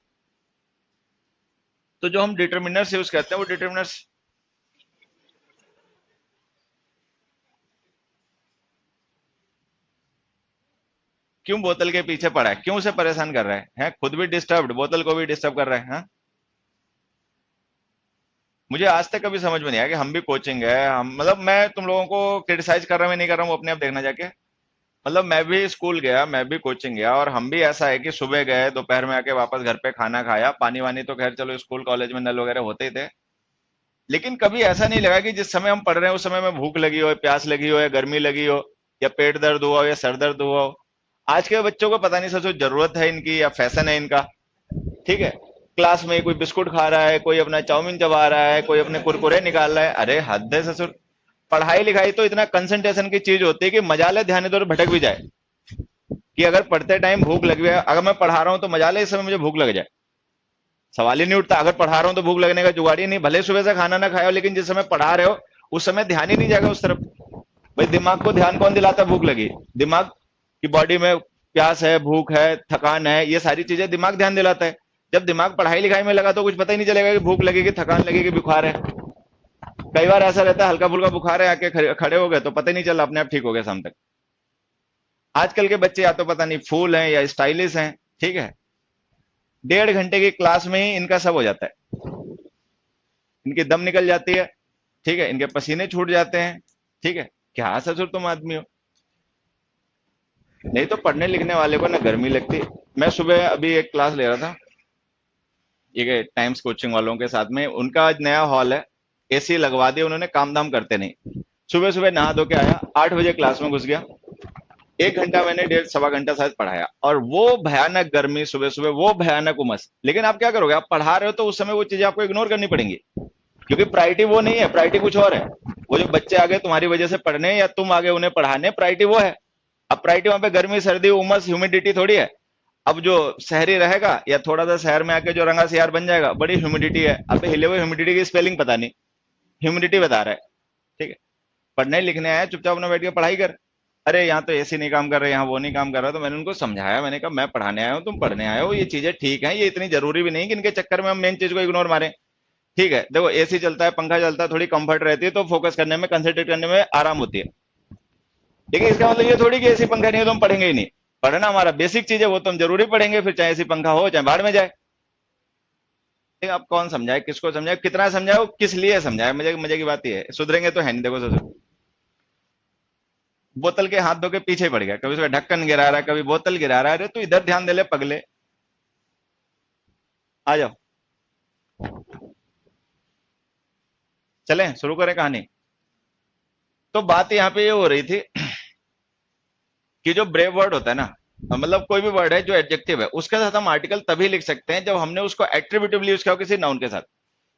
तो जो हम डिटर्मिनर्स यूज करते हैं वो डिटर्मिनर्स, क्यों बोतल के पीछे पड़ा है, क्यों उसे परेशान कर रहा है? खुद भी डिस्टर्ब, बोतल को भी डिस्टर्ब कर रहा है, हाँ? मुझे आज तक कभी समझ में नहीं आया कि हम भी कोचिंग है, हम मतलब मैं तुम लोगों को क्रिटिसाइज कर रहा हूँ नहीं कर रहा हूँ, वो अपने आप देखना जाके। मतलब मैं भी स्कूल गया, मैं भी कोचिंग गया, और हम भी ऐसा है कि सुबह गए, दोपहर में आके वापस घर पे खाना खाया, पानी वानी तो खैर चलो स्कूल कॉलेज में नल वगैरह होते ही थे। लेकिन कभी ऐसा नहीं लगा कि जिस समय हम पढ़ रहे हैं उस समय में भूख लगी हो, प्यास लगी हो, या गर्मी लगी हो, या पेट दर्द हुआ हो, या सर दर्द हुआ हो। आज के बच्चों को पता नहीं सचो जरूरत है इनकी या फैशन है इनका। ठीक है, क्लास में कोई बिस्कुट खा रहा है, कोई अपना चाउमीन चबा रहा है, कोई अपने कुरकुरे निकाल रहा है। अरे हद है ससुर। पढ़ाई लिखाई तो इतना कंसंट्रेशन की चीज होती है कि मजाले ध्यान इधर भटक भी जाए। कि अगर पढ़ते टाइम भूख लगी है, अगर मैं पढ़ा रहा हूं तो मजाले इस समय मुझे भूख लग जाए, सवाल ही नहीं उठता। अगर पढ़ा रहा हूं तो भूख लगने का जुगाड़ ही नहीं, भले सुबह से खाना ना खाया हो, लेकिन जिस समय पढ़ा रहे हो उस समय ध्यान ही नहीं जाएगा उस तरफ। भाई दिमाग को ध्यान कौन दिलाता भूख लगी? दिमाग की बॉडी में प्यास है, भूख है, थकान है, ये सारी चीजें दिमाग ध्यान दिलाता है। जब दिमाग पढ़ाई लिखाई में लगा तो कुछ पता ही नहीं चलेगा कि भूख लगेगी, थकान लगेगी, बुखार है। कई बार ऐसा रहता है हल्का फुल्का बुखार है, आके खड़े हो गए तो पता ही नहीं चला, अपने आप ठीक हो गया शाम तक। आजकल के बच्चे या तो पता नहीं फूल हैं या स्टाइलिश हैं। ठीक है, 1.5 घंटे की क्लास में ही इनका सब हो जाता है। इनकी दम निकल जाती है, ठीक है, इनके पसीने छूट जाते हैं। ठीक है, क्या ससुर तुम आदमी हो? नहीं तो पढ़ने लिखने वाले को ना गर्मी लगती। मैं सुबह अभी एक क्लास ले रहा था, ये टाइम्स कोचिंग वालों के साथ में, उनका आज नया हॉल है, एसी लगवा दिया उन्होंने, काम धाम करते नहीं। सुबह सुबह नहा धो के आया, 8 बजे क्लास में घुस गया। 1 घंटा मैंने, 1.5 सवा घंटा शायद पढ़ाया, और वो भयानक गर्मी सुबह सुबह, वो भयानक उमस। लेकिन आप क्या करोगे, आप पढ़ा रहे हो तो उस समय वो चीजें आपको इग्नोर करनी पड़ेंगी, क्योंकि प्रायोरिटी वो नहीं है, प्रायोरिटी कुछ और है। वो जो बच्चे आगे तुम्हारी वजह से पढ़ने, या तुम आगे उन्हें पढ़ाने, प्रायोरिटी वो है। अब प्रायोरिटी वहां पे गर्मी सर्दी उमस ह्यूमिडिटी थोड़ी है। अब जो शहरी रहेगा या थोड़ा सा शहर में आके जो रंगा सियार बन जाएगा, बड़ी ह्यूमिडिटी है, अब हिले हुए ह्यूमिडिटी की स्पेलिंग पता नहीं, ह्यूमिडिटी बता रहा है। ठीक है, पढ़ने लिखने आया, चुपचाप अपना बैठ के पढ़ाई कर। अरे यहाँ तो एसी नहीं काम कर रहा, यहाँ वो नहीं काम कर रहा। तो मैंने उनको समझाया, मैंने कहा मैं पढ़ाने आया हूँ, तुम पढ़ने आए हो, ये चीजें ठीक है, ये इतनी जरूरी भी नहीं कि इनके चक्कर में हम मेन चीज को इग्नोर मारें। ठीक है, देखो एसी चलता है, पंखा चलता है, थोड़ी कंफर्ट रहती है, तो फोकस करने में, कंसंट्रेट करने में आराम होती है। लेकिन इसका मतलब ये थोड़ी कि एसी पंखा नहीं हो तो हम पढ़ेंगे ही नहीं। पढ़ना हमारा बेसिक चीज है, वो तो हम जरूरी पढ़ेंगे, फिर चाहे एसी पंखा हो चाहे बाहर में जाए। ठीक है, अब कौन समझाए, किसको समझाए, कितना समझाए, किस लिए समझाए? मजे मजे की बात ये है, सुधरेंगे तो है नहीं। देखो सर, बोतल के हाथ धो के पीछे पड़ गया, कभी उसका ढक्कन गिरा रहा है, कभी बोतल गिरा रहा है। अरे तू इधर ध्यान दे ले पगले, आ जाओ। चलें शुरू करें कहानी। तो बात यहाँ पे ये हो रही थी कि जो ब्रेव वर्ड होता है ना, मतलब कोई भी वर्ड है जो एडजेक्टिव है, उसके साथ हम आर्टिकल तभी लिख सकते हैं जब हमने उसको एट्रीब्यूटिवली यूज किया हो किसी नाउन के साथ।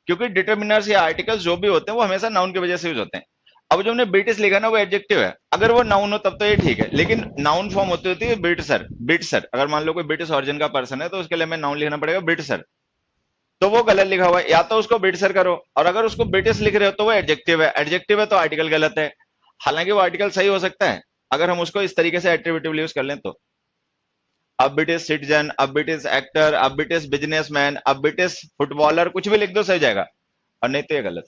क्योंकि डिटर्मिनर्स या आर्टिकल्स जो भी होते हैं वो हमेशा नाउन की वजह से यूज होते हैं। अब जो हमने ब्रिटिश लिखा ना, वो एडजेक्टिव है, अगर वो नाउन हो तब तो ये ठीक है, लेकिन नाउन फॉर्म होती है ब्रिटसर, ब्रिटसर। अगर मान लो कोई ब्रिटिश ऑरिजिन का पर्सन है तो उसके लिए हमें नाउन लिखना पड़ेगा ब्रिटसर। तो वो गलत लिखा हुआ है, या तो उसको ब्रिटसर करो, और अगर उसको ब्रिटिश लिख रहे हो तो वो एडजेक्टिव है, एडजेक्टिव है तो आर्टिकल गलत है। हालांकि वो आर्टिकल सही हो सकता है अगर हम उसको इस तरीके से एट्रीब्यूटिवली यूज कर लें तो। अब ब्रिटिश सिटीजन, अब ब्रिटिश एक्टर, अब ब्रिटिश बिजनेसमैन, अब ब्रिटिश फुटबॉलर, कुछ भी लिख दो सही जाएगा, और नहीं तो ये गलत।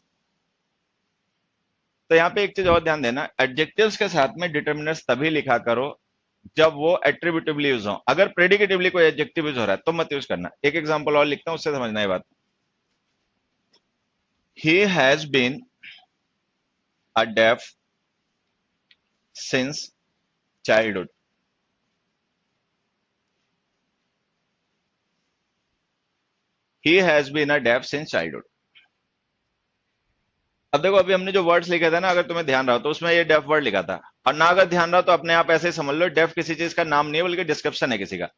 तो यहाँ पे एक चीज और ध्यान देना, एडजेक्टिव्स के साथ में डिटर्मिनर्स तभी लिखा करो जब वो एट्रीब्यूटिवली यूज हो। अगर प्रेडिकेटिवली कोई एडजेक्टिव यूज हो रहा है तो मत यूज करना। एक एग्जांपल और लिखता हूं, उससे समझना ये बात। He has been a deaf since childhood. He has been a deaf since childhood. अब देखो अभी हमने जो वर्ड्स लिखे थे ना, अगर तुम्हें ध्यान रहा तो उसमें ये डेफ वर्ड लिखा था, और ना अगर ध्यान रहा तो अपने आप ऐसे ही समझ लो डेफ किसी चीज का नाम नहीं है बल्कि डिस्क्रिप्शन है किसी का।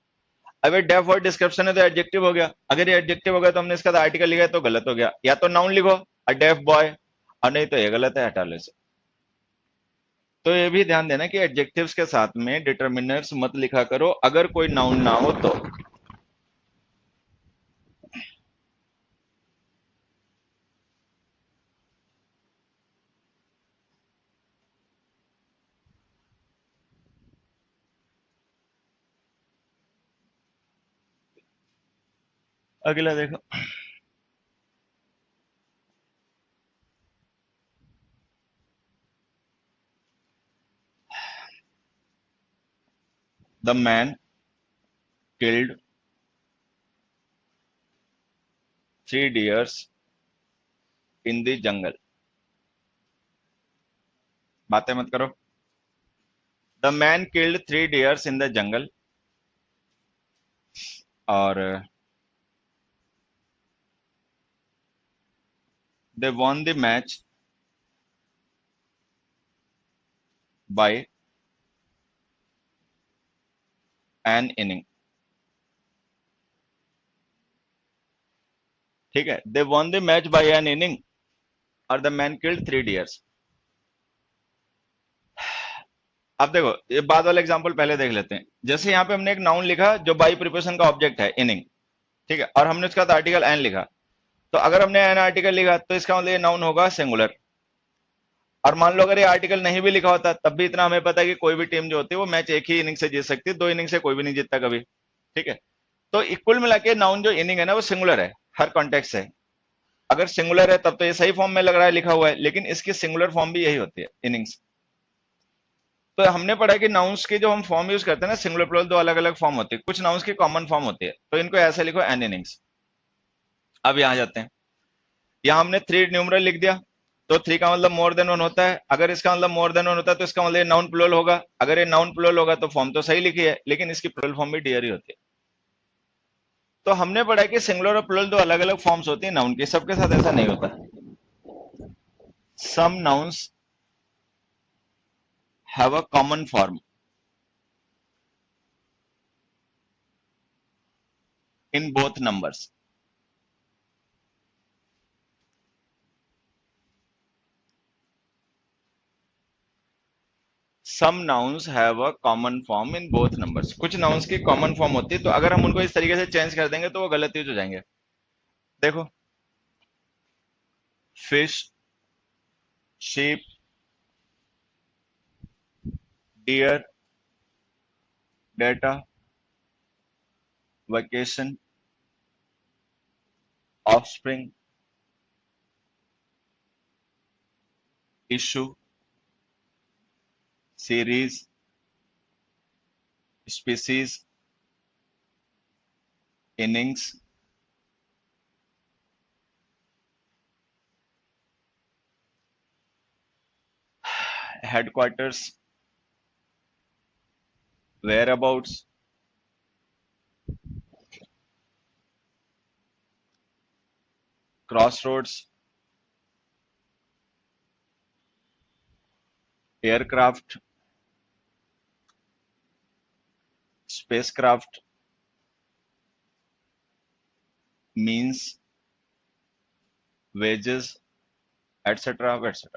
अब ये डेफ वर्ड डिस्क्रिप्शन है तो एडजेक्टिव हो गया, अगर ये एडजेक्टिव हो गया तो हमने इसका आर्टिकल लिखा है तो गलत हो गया, या तो नाउन लिखो अ डेफ बॉय, और नहीं तो ये गलत है, हटा लो इसे। तो ये भी ध्यान देना कि एडजेक्टिव्स के साथ में डिटर्मिनर्स मत लिखा करो अगर कोई नाउन ना हो तो। अगला देखो, the man killed 3 deers in the jungle. बातें मत करो। The man killed 3 deers in the jungle, और they won the match by an inning. ठीक है, they won the match by an inning और द मैन किल्ड 3 deers। अब देखो ये बाद वाला एग्जांपल पहले देख लेते हैं। जैसे यहाँ पे हमने एक नाउन लिखा जो बाई प्रिपोजिशन का ऑब्जेक्ट है इनिंग, ठीक है, और हमने उसका आर्टिकल एन लिखा, तो अगर हमने एन आर्टिकल लिखा तो इसका मतलब ये नाउन होगा सिंगुलर। और मान लो अगर ये आर्टिकल नहीं भी लिखा होता तब भी इतना हमें पता है कि कोई भी टीम जो होती है वो मैच एक ही इनिंग से जीत सकती है, 2 इनिंग से कोई भी नहीं जीतता कभी। ठीक है, तो कुल मिला के नाउन जो इनिंग है ना वो सिंगुलर है हर कॉन्टेक्स्ट से। अगर सिंगुलर है तब तो ये सही फॉर्म में लग रहा है लिखा हुआ है, लेकिन इसकी सिंगुलर फॉर्म भी यही होती है इनिंग्स। तो हमने पढ़ा कि नाउन्स के जो हम फॉर्म यूज करते हैं ना सिंगुलर प्लूरल, दो अलग अलग फॉर्म होती है, कुछ नाउन्स की कॉमन फॉर्म होती है, तो इनको ऐसे लिखो एन इनिंग्स। अब यहां जाते हैं, यहां हमने 3 न्यूमरल लिख दिया, तो 3 का मतलब मोर देन वन होता है। अगर इसका मतलब मोर देन वन होता है तो इसका मतलब ये नाउन प्लूरल होगा। अगर ये नाउन प्लूरल होगा तो फॉर्म तो सही लिखी है, लेकिन इसकी प्लूरल फॉर्म भी डियर ही होती है। तो हमने पढ़ा कि सिंगुलर और प्लूरल दो अलग अलग फॉर्म्स होती है नाउन की, सबके साथ ऐसा नहीं होता। Some nouns have a common form in both numbers. Some nouns have a common form in both numbers, कुछ नाउन्स की कॉमन फॉर्म होती है, तो अगर हम उनको इस तरीके से चेंज कर देंगे तो वो गलत यूज हो जाएंगे। देखो, fish, sheep, deer, data, vacation, offspring, issue, series, species, innings, headquarters, whereabouts, crossroads, aircraft, spacecraft, means, wages, etc., etc.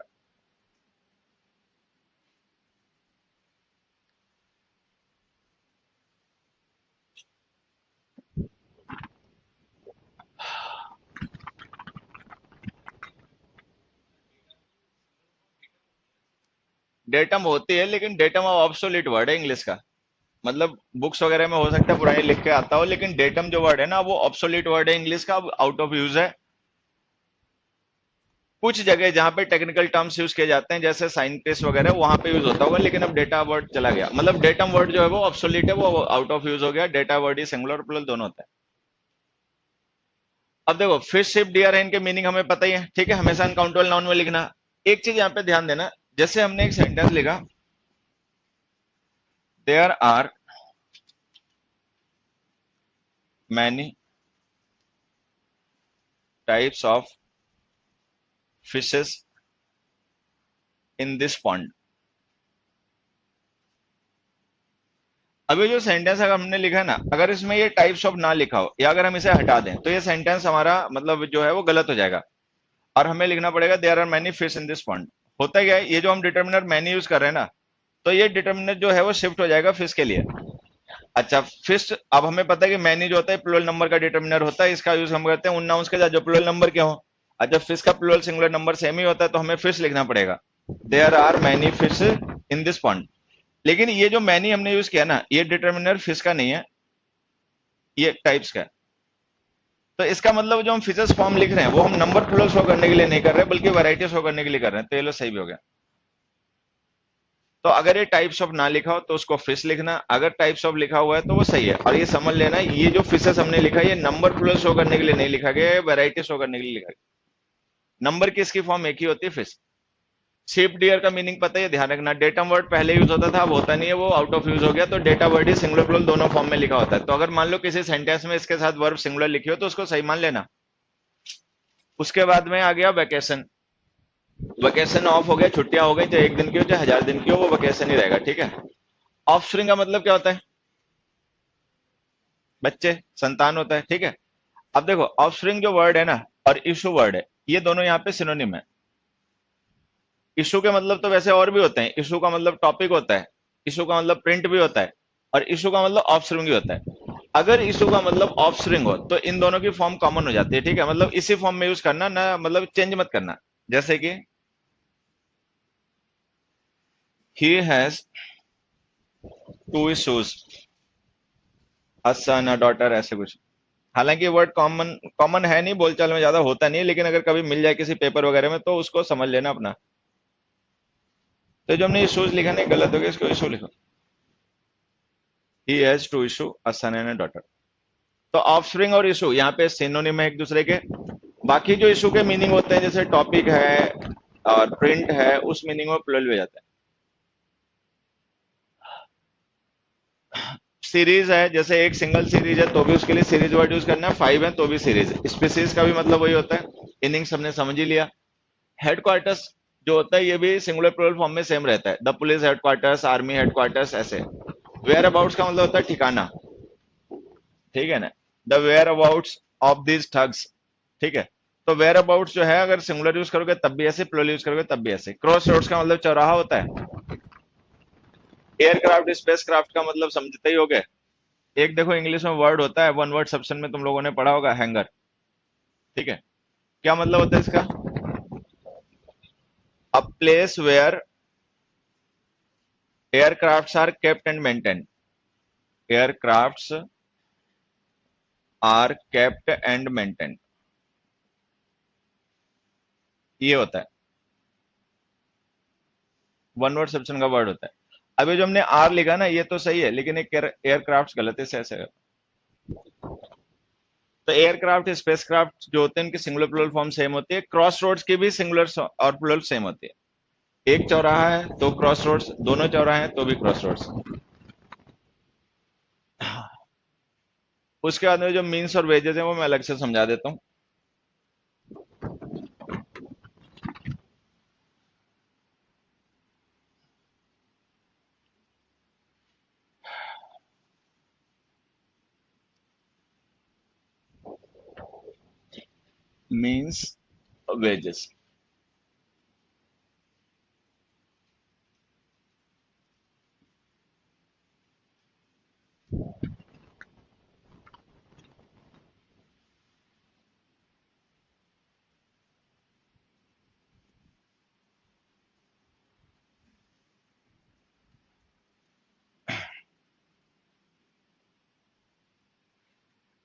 Datum होती है, लेकिन डेटम अब ऑब्सोलीट वर्ड है इंग्लिश का। मतलब बुक्स वगैरह में हो सकता है पुरानी लिख के आता हो, लेकिन डेटम जो वर्ड है ना वो ऑब्सोलीट वर्ड है इंग्लिश का, अब आउट ऑफ यूज है। कुछ जगह जहां पे टेक्निकल टर्म्स यूज किए जाते हैं जैसे साइंटिस्ट वगैरह वहां पे यूज होता होगा, लेकिन अब डेटा वर्ड चला गया, मतलब डेटम वर्ड जो है वो ऑब्सोलीट है, वो आउट ऑफ यूज हो गया। डेटा वर्ड ही सिंगुलर और प्लूरल दोनों होता है। अब देखो, फिश, शिप, डियर है, इनके मीनिंग हमें पता ही है, ठीक है, हमेशा अनकाउंटेबल नाउन में लिखना। एक चीज यहाँ पे ध्यान देना, जैसे हमने एक सेंटेंस लिखा, there are many types of fishes in this pond. अभी जो सेंटेंस अगर हमने लिखा है ना, अगर इसमें ये टाइप्स ऑफ ना लिखा हो या अगर हम इसे हटा दें तो ये सेंटेंस हमारा मतलब जो है वो गलत हो जाएगा, और हमें लिखना पड़ेगा there are many fish in this pond. होता क्या है, ये जो हम डिटर्मिनर मैनी यूज कर रहे हैं ना, तो ये डिटर्मिनर जो है वो शिफ्ट हो जाएगा फिश के लिए। अच्छा, फिश, अब हमें पता है कि मैनी जो होता है प्लूरल नंबर का डिटर्मिनर होता है, इसका यूज हम करते हैं उन नाउंस के साथ जो प्लूरल नंबर के हो। अच्छा, फिश का प्लूरल सिंगुलर नंबर सेम ही होता है, तो हमें फिश लिखना पड़ेगा there are many fish in this pond. लेकिन ये जो मैनी हमने यूज किया ना, ये डिटर्मिनर फिश का नहीं है, ये टाइप्स का है। तो इसका मतलब जो हम फिशेस फॉर्म लिख रहे हैं वो हम नंबर प्लूरल शो करने के लिए नहीं कर रहे, बल्कि वैरायटी शो करने के लिए कर रहे हैं। तो ये लो सही भी हो गया। तो अगर ये टाइप्स ऑफ ना लिखा हो तो उसको फिश लिखना, अगर टाइप्स ऑफ लिखा हुआ है तो वो सही है। और ये समझ लेना, ये जो फिशेस हमने लिखा है ये नंबर प्लूरल शो करने के लिए नहीं लिखा गया है, वैरायटी शो करने के लिए लिखा गया। नंबर की इसकी फॉर्म एक ही होती है, फिश। शिप डियर का मीनिंग पता है, ध्यान रखना। डेटम वर्ड पहले यूज होता था, अब होता नहीं है, वो आउट ऑफ यूज हो गया। तो डेटा वर्ड ही सिंगुलर प्लूरल दोनों फॉर्म में लिखा होता है। तो अगर मान लो किसी सेंटेंस में इसके साथ वर्ब सिंगुलर लिखी हो तो उसको सही मान लेना। उसके बाद में आ गया वेकेशन। वेकेशन ऑफ हो गया, छुट्टियां हो गई, चाहे एक दिन की हो चाहे 1000 दिन की हो, वो वेकेशन ही रहेगा, ठीक है। ऑफस्प्रिंग का मतलब क्या होता है? बच्चे, संतान होता है, ठीक है। अब देखो, ऑफस्प्रिंग जो वर्ड है ना और इशू वर्ड है, ये दोनों यहाँ पे सिनोनिम है। इशू के मतलब तो वैसे और भी होते हैं। इशू का मतलब टॉपिक होता है, इशू का मतलब प्रिंट भी होता है, और इशू का मतलब ऑफस्प्रिंग भी होता है। अगर इशू का मतलब ऑफस्प्रिंग हो तो इन दोनों की फॉर्म कॉमन हो जाती है, ठीक है। मतलब इसी फॉर्म में यूज करना ना, मतलब चेंज मत करना। जैसे कि he has two issues, a son a daughter, ऐसे कुछ। हालांकि वर्ड कॉमन कॉमन है नहीं, बोलचाल में ज्यादा होता नहीं है, लेकिन अगर कभी मिल जाए किसी पेपर वगैरह में तो उसको समझ लेना अपना। तो जो हमने इशूज लिखा नहीं, गलत हो गया, इसको इशू लिखो। He has two issue, a son and a daughter. तो ऑफस्प्रिंग और इशू यहाँ पे सिनोनिम है एक दूसरे के। बाकी जो इशू के मीनिंग होते हैं, जैसे टॉपिक है और प्रिंट है, उस मीनिंग में प्लूरल भी हो जाता है। सीरीज है, जैसे एक सिंगल सीरीज है तो भी उसके लिए सीरीज वर्ड यूज करना है, 5 है तो भी सीरीज। स्पीसीज का भी मतलब वही होता है। इनिंग्स हमने समझ ही लिया। हेडक्वार्टर्स जो होता है ये भी सिंगुलर प्लूरल फॉर्म में सेम रहता है, the police headquarters, army headquarters, ऐसे। वेयर अबाउट्स का मतलब होता है ठिकाना, ठीक है ना। The whereabouts of this thugs, ठीक है। तो वेयर अबाउट्स जो है अगर सिंगुलर यूज करोगे तब भी ऐसे, प्लूरल यूज करोगे तब भी ऐसे। क्रॉस रोड्स का मतलब चौराहा होता है। एयरक्राफ्ट स्पेस क्राफ्ट का मतलब समझते ही हो गए। एक देखो इंग्लिश में वर्ड होता है, वन वर्ड सब्शन में तुम लोगों ने पढ़ा होगा, हैंगर, ठीक है। क्या मतलब होता है इसका? A place where aircrafts are kept and maintain. Aircrafts are kept and maintain, ये होता है, वन वर्ड सब्शन का वर्ड होता है। अभी जो हमने आर लिखा ना, ये तो सही है, लेकिन एक एयरक्राफ्ट गलत है, ऐसे। तो एयरक्राफ्ट स्पेसक्राफ्ट जो होते हैं उनकी सिंगुलर प्लूरल फॉर्म सेम होती है। क्रॉस रोड्स की भी सिंगुलर और प्लूरल सेम होती है। एक चौराहा है तो क्रॉस रोड्स, दोनों चौराहे हैं तो भी क्रॉस रोड्स। उसके बाद में जो मीन्स और वेजेस है वो मैं अलग से समझा देता हूँ। Means, wages.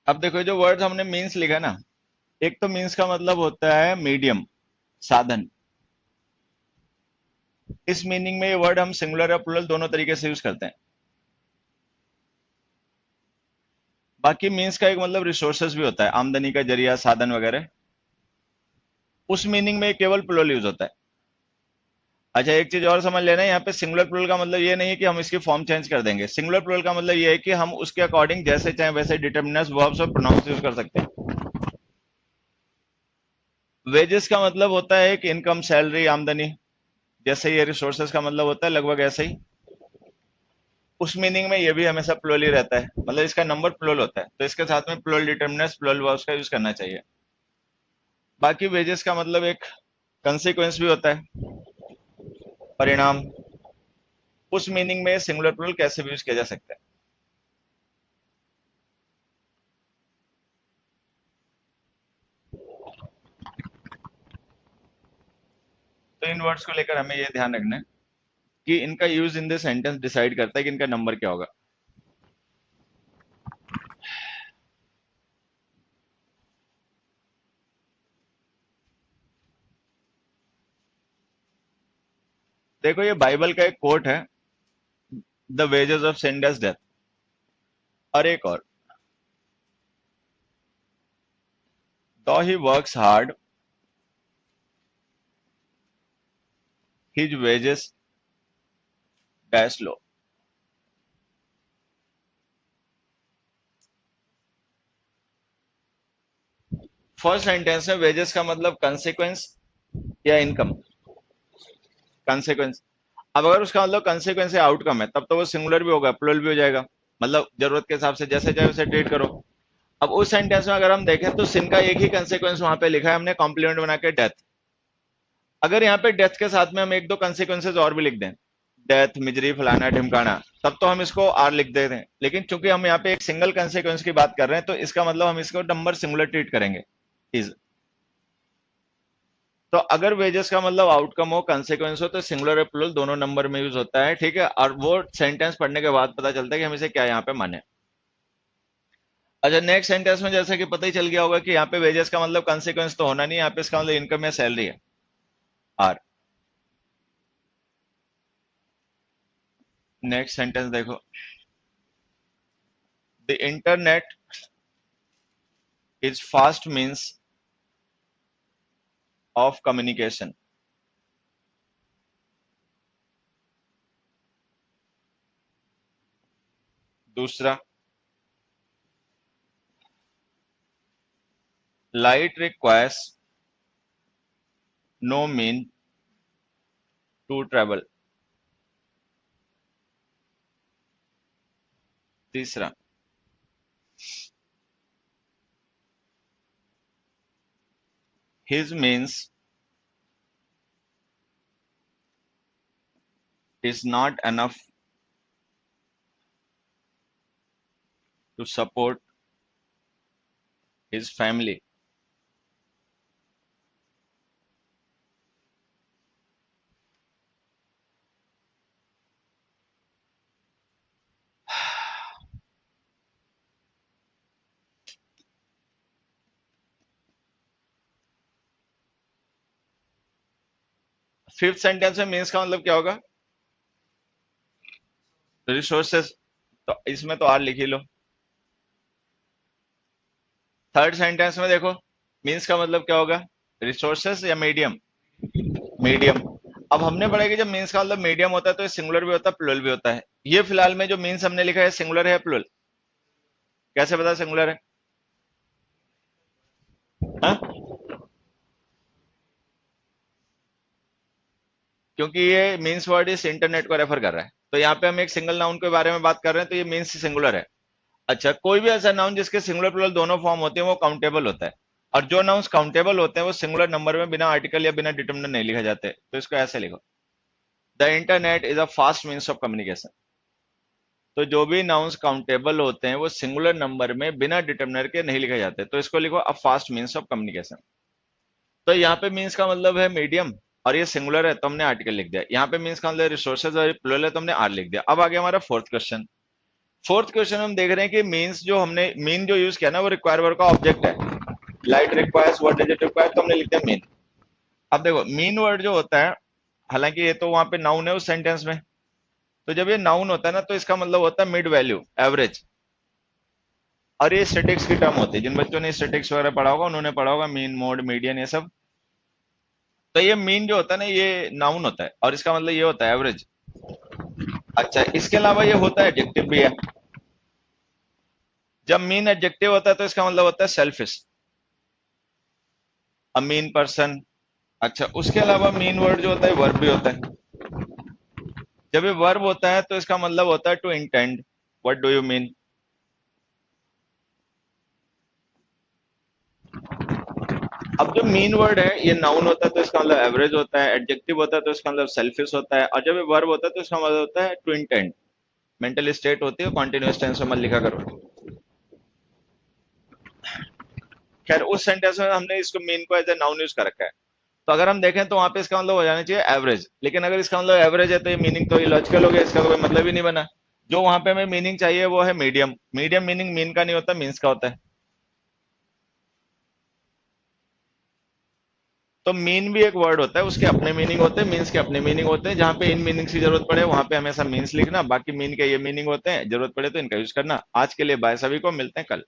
अब देखो जो वर्ड हमने मीन्स लिखा ना, एक तो मीन्स का मतलब होता है मीडियम, साधन। इस मीनिंग में ये वर्ड हम सिंगुलर या प्लूरल दोनों तरीके से यूज करते हैं। बाकी मीन्स का एक मतलब रिसोर्सेस भी होता है, आमदनी का जरिया, साधन वगैरह। उस मीनिंग में केवल प्लूरल यूज होता है। अच्छा, एक चीज और समझ लेना, यहाँ पे सिंगुलर प्लूरल का मतलब ये नहीं है कि हम इसकी फॉर्म चेंज कर देंगे। सिंगुलर प्लूरल का मतलब ये है कि हम उसके अकॉर्डिंग जैसे चाहे वैसे डिटर्मिनर्स, वर्ब्स और प्रोनाउंस यूज कर सकते हैं। वेजेस का मतलब होता है कि इनकम, सैलरी, आमदनी। जैसे ये रिसोर्सेज का मतलब होता है लगभग ऐसे ही। उस मीनिंग में ये भी हमेशा प्लुरल ही रहता है, मतलब इसका नंबर प्लुरल होता है, तो इसके साथ में प्लुरल डिटरमिनर्स, प्लुरल वर्ब्स का यूज करना चाहिए। बाकी वेजेस का मतलब एक कंसीक्वेंस भी होता है, परिणाम। उस मीनिंग में सिंगुलर प्लुरल कैसे भी यूज किया जा सकता है। तो इन वर्ड्स को लेकर हमें ये ध्यान रखना है कि इनका use in the sentence decide करता है कि इनका नंबर क्या होगा। देखो ये बाइबल का एक कोट है, the wages of sin is death. और एक और, दो he works hard his wages dash लो। फर्स्ट सेंटेंस में वेजेस का मतलब कंसिक्वेंस या इनकम, कंसिक्वेंस। अब अगर उसका मतलब कंसिक्वेंस या आउटकम है तब तो वो सिंगुलर भी होगा, प्लुरल भी हो जाएगा, मतलब जरूरत के हिसाब से जैसे चाहे उसे ट्रीट करो। अब उस सेंटेंस में अगर हम देखें तो सिन का एक ही कंसिक्वेंस वहां पे लिखा है हमने, कॉम्प्लीमेंट बना के डेथ। अगर यहाँ पे डेथ के साथ में हम एक दो कंसिक्वेंसेज और भी लिख दें, डेथ, मिजरी, फलाना ढिमकाना, तब तो हम इसको आर लिख देते हैं। लेकिन चूंकि हम यहाँ पे एक सिंगल कंसिक्वेंस की बात कर रहे हैं तो इसका मतलब हम इसको नंबर सिंगुलर ट्रीट करेंगे, इज। तो अगर वेजेस का मतलब आउटकम हो, कंसिक्वेंस हो, तो सिंगुलर और प्लुरल दोनों नंबर में यूज होता है, ठीक है। और वो सेंटेंस पढ़ने के बाद पता चलता है कि हम इसे क्या यहाँ पे माने। अच्छा, नेक्स्ट सेंटेंस में जैसे कि पता ही चल गया होगा कि यहाँ पे वेजेस का मतलब कंसिक्वेंस तो होना नहीं, यहाँ पे इसका मतलब इनकम या सैलरी है, आर। नेक्स्ट सेंटेंस देखो, the internet is fast means of communication. दूसरा, light requires no mean to travel. तीसरा, his means is not enough to support his family. Fifth sentence में मीन्स का मतलब क्या होगा, रिसोर्सेस, तो इसमें तो आर लिख ही लो। थर्ड सेंटेंस में देखो, मीन्स का मतलब क्या होगा, रिसोर्सेस या मीडियम, मीडियम। अब हमने पढ़ा कि जब मीन्स का मतलब मीडियम होता है तो ये सिंगुलर भी होता है, प्लुरल भी होता है। ये फिलहाल में जो मीन्स हमने लिखा है सिंगुलर है या प्लुरल, कैसे पता सिंगुलर है? हाँ? क्योंकि ये मीन्स वर्ड इस इंटरनेट को रेफर कर रहा है, तो यहाँ पे हम एक सिंगल नाउन के बारे में बात कर रहे हैं, तो ये मीन्स सिंगुलर है। अच्छा, कोई भी ऐसा नाउन जिसके सिंगुलर प्लुरल दोनों फॉर्म होते हैं वो काउंटेबल होता है। और जो नाउन्स काउंटेबल होते हैं वो सिंगुलर नंबर में बिना आर्टिकल या बिना डिटरमिनर नहीं लिखे जाते, तो इसको ऐसे लिखो, the internet is a fast means of communication. तो जो भी नाउन्स काउंटेबल होते हैं वो सिंगुलर नंबर में बिना डिटरमिनर के नहीं लिखे जाते, तो इसको लिखो a fast means of communication. तो यहाँ पे मीन्स का मतलब है मीडियम, और ये सिंगुलर है तो हमने आर्टिकल लिख दिया। यहाँ पे मीन्स का मतलब रिसोर्सेज और प्लुरल है तो हमने आर लिख दिया। अब आगे हमारा फोर्थ क्वेश्चन। फोर्थ क्वेश्चन हम देख रहे हैं कि मीन्स जो हमने मीन जो यूज किया ना वो रिक्वायर वर्ब का ऑब्जेक्ट है। Light requires, what does it require, तो हमने लिख दिया मीन। अब देखो मीन वर्ड जो होता है, हालांकि ये तो वहां पे नाउन है उस सेंटेंस में, तो जब ये नाउन होता है ना तो इसका मतलब होता है मिड वैल्यू, एवरेज। और ये स्टेटिक्स की टर्म होती है, जिन बच्चों ने स्टेटिक्स वगैरह पढ़ा होगा उन्होंने पढ़ा होगा मीन, मोड, मीडियन, ये सब। तो ये मीन जो होता है ना ये नाउन होता है और इसका मतलब ये होता है एवरेज। अच्छा, इसके अलावा ये होता है एडजेक्टिव भी है। जब मीन एडजेक्टिव होता है तो इसका मतलब होता है सेल्फिश। A mean person. अच्छा, उसके अलावा मीन वर्ड जो होता है वर्ब भी होता है। जब ये वर्ब होता है तो इसका मतलब होता है to intend. What do you mean? अब जो मीन वर्ड है ये नाउन होता है तो इसका मतलब एवरेज होता है, एडजेक्टिव होता है तो इसका मतलब सेल्फिश होता है, और जब ये वर्ब होता है तो इसका मतलब होता है टू इंटेंड। मेंटल स्टेट होती है, कॉन्टिन्यूअस टेंस में मत लिखा करो। खैर, उस सेंटेंस में हमने इसको मीन को एज ए नाउन यूज कर रखा है। तो अगर हम देखें तो वहां पे इसका मतलब हो जाना चाहिए एवरेज, लेकिन अगर इसका मतलब एवरेज है तो ये मीनिंग तो इलॉजिकल हो गया, इसका कोई मतलब ही नहीं बना। जो वहां पे हमें मीनिंग चाहिए वो है मीडियम। मीडियम मीनिंग मीन का नहीं होता, मीन्स का होता है। तो मीन भी एक वर्ड होता है, उसके अपने मीनिंग होते हैं, मीन्स के अपने मीनिंग होते हैं। जहां पे इन मीनिंग्स की जरूरत पड़े वहां पे हमेशा मीन्स लिखना, बाकी मीन के ये मीनिंग होते हैं, जरूरत पड़े तो इनका यूज करना। आज के लिए बाय, सभी को मिलते हैं कल।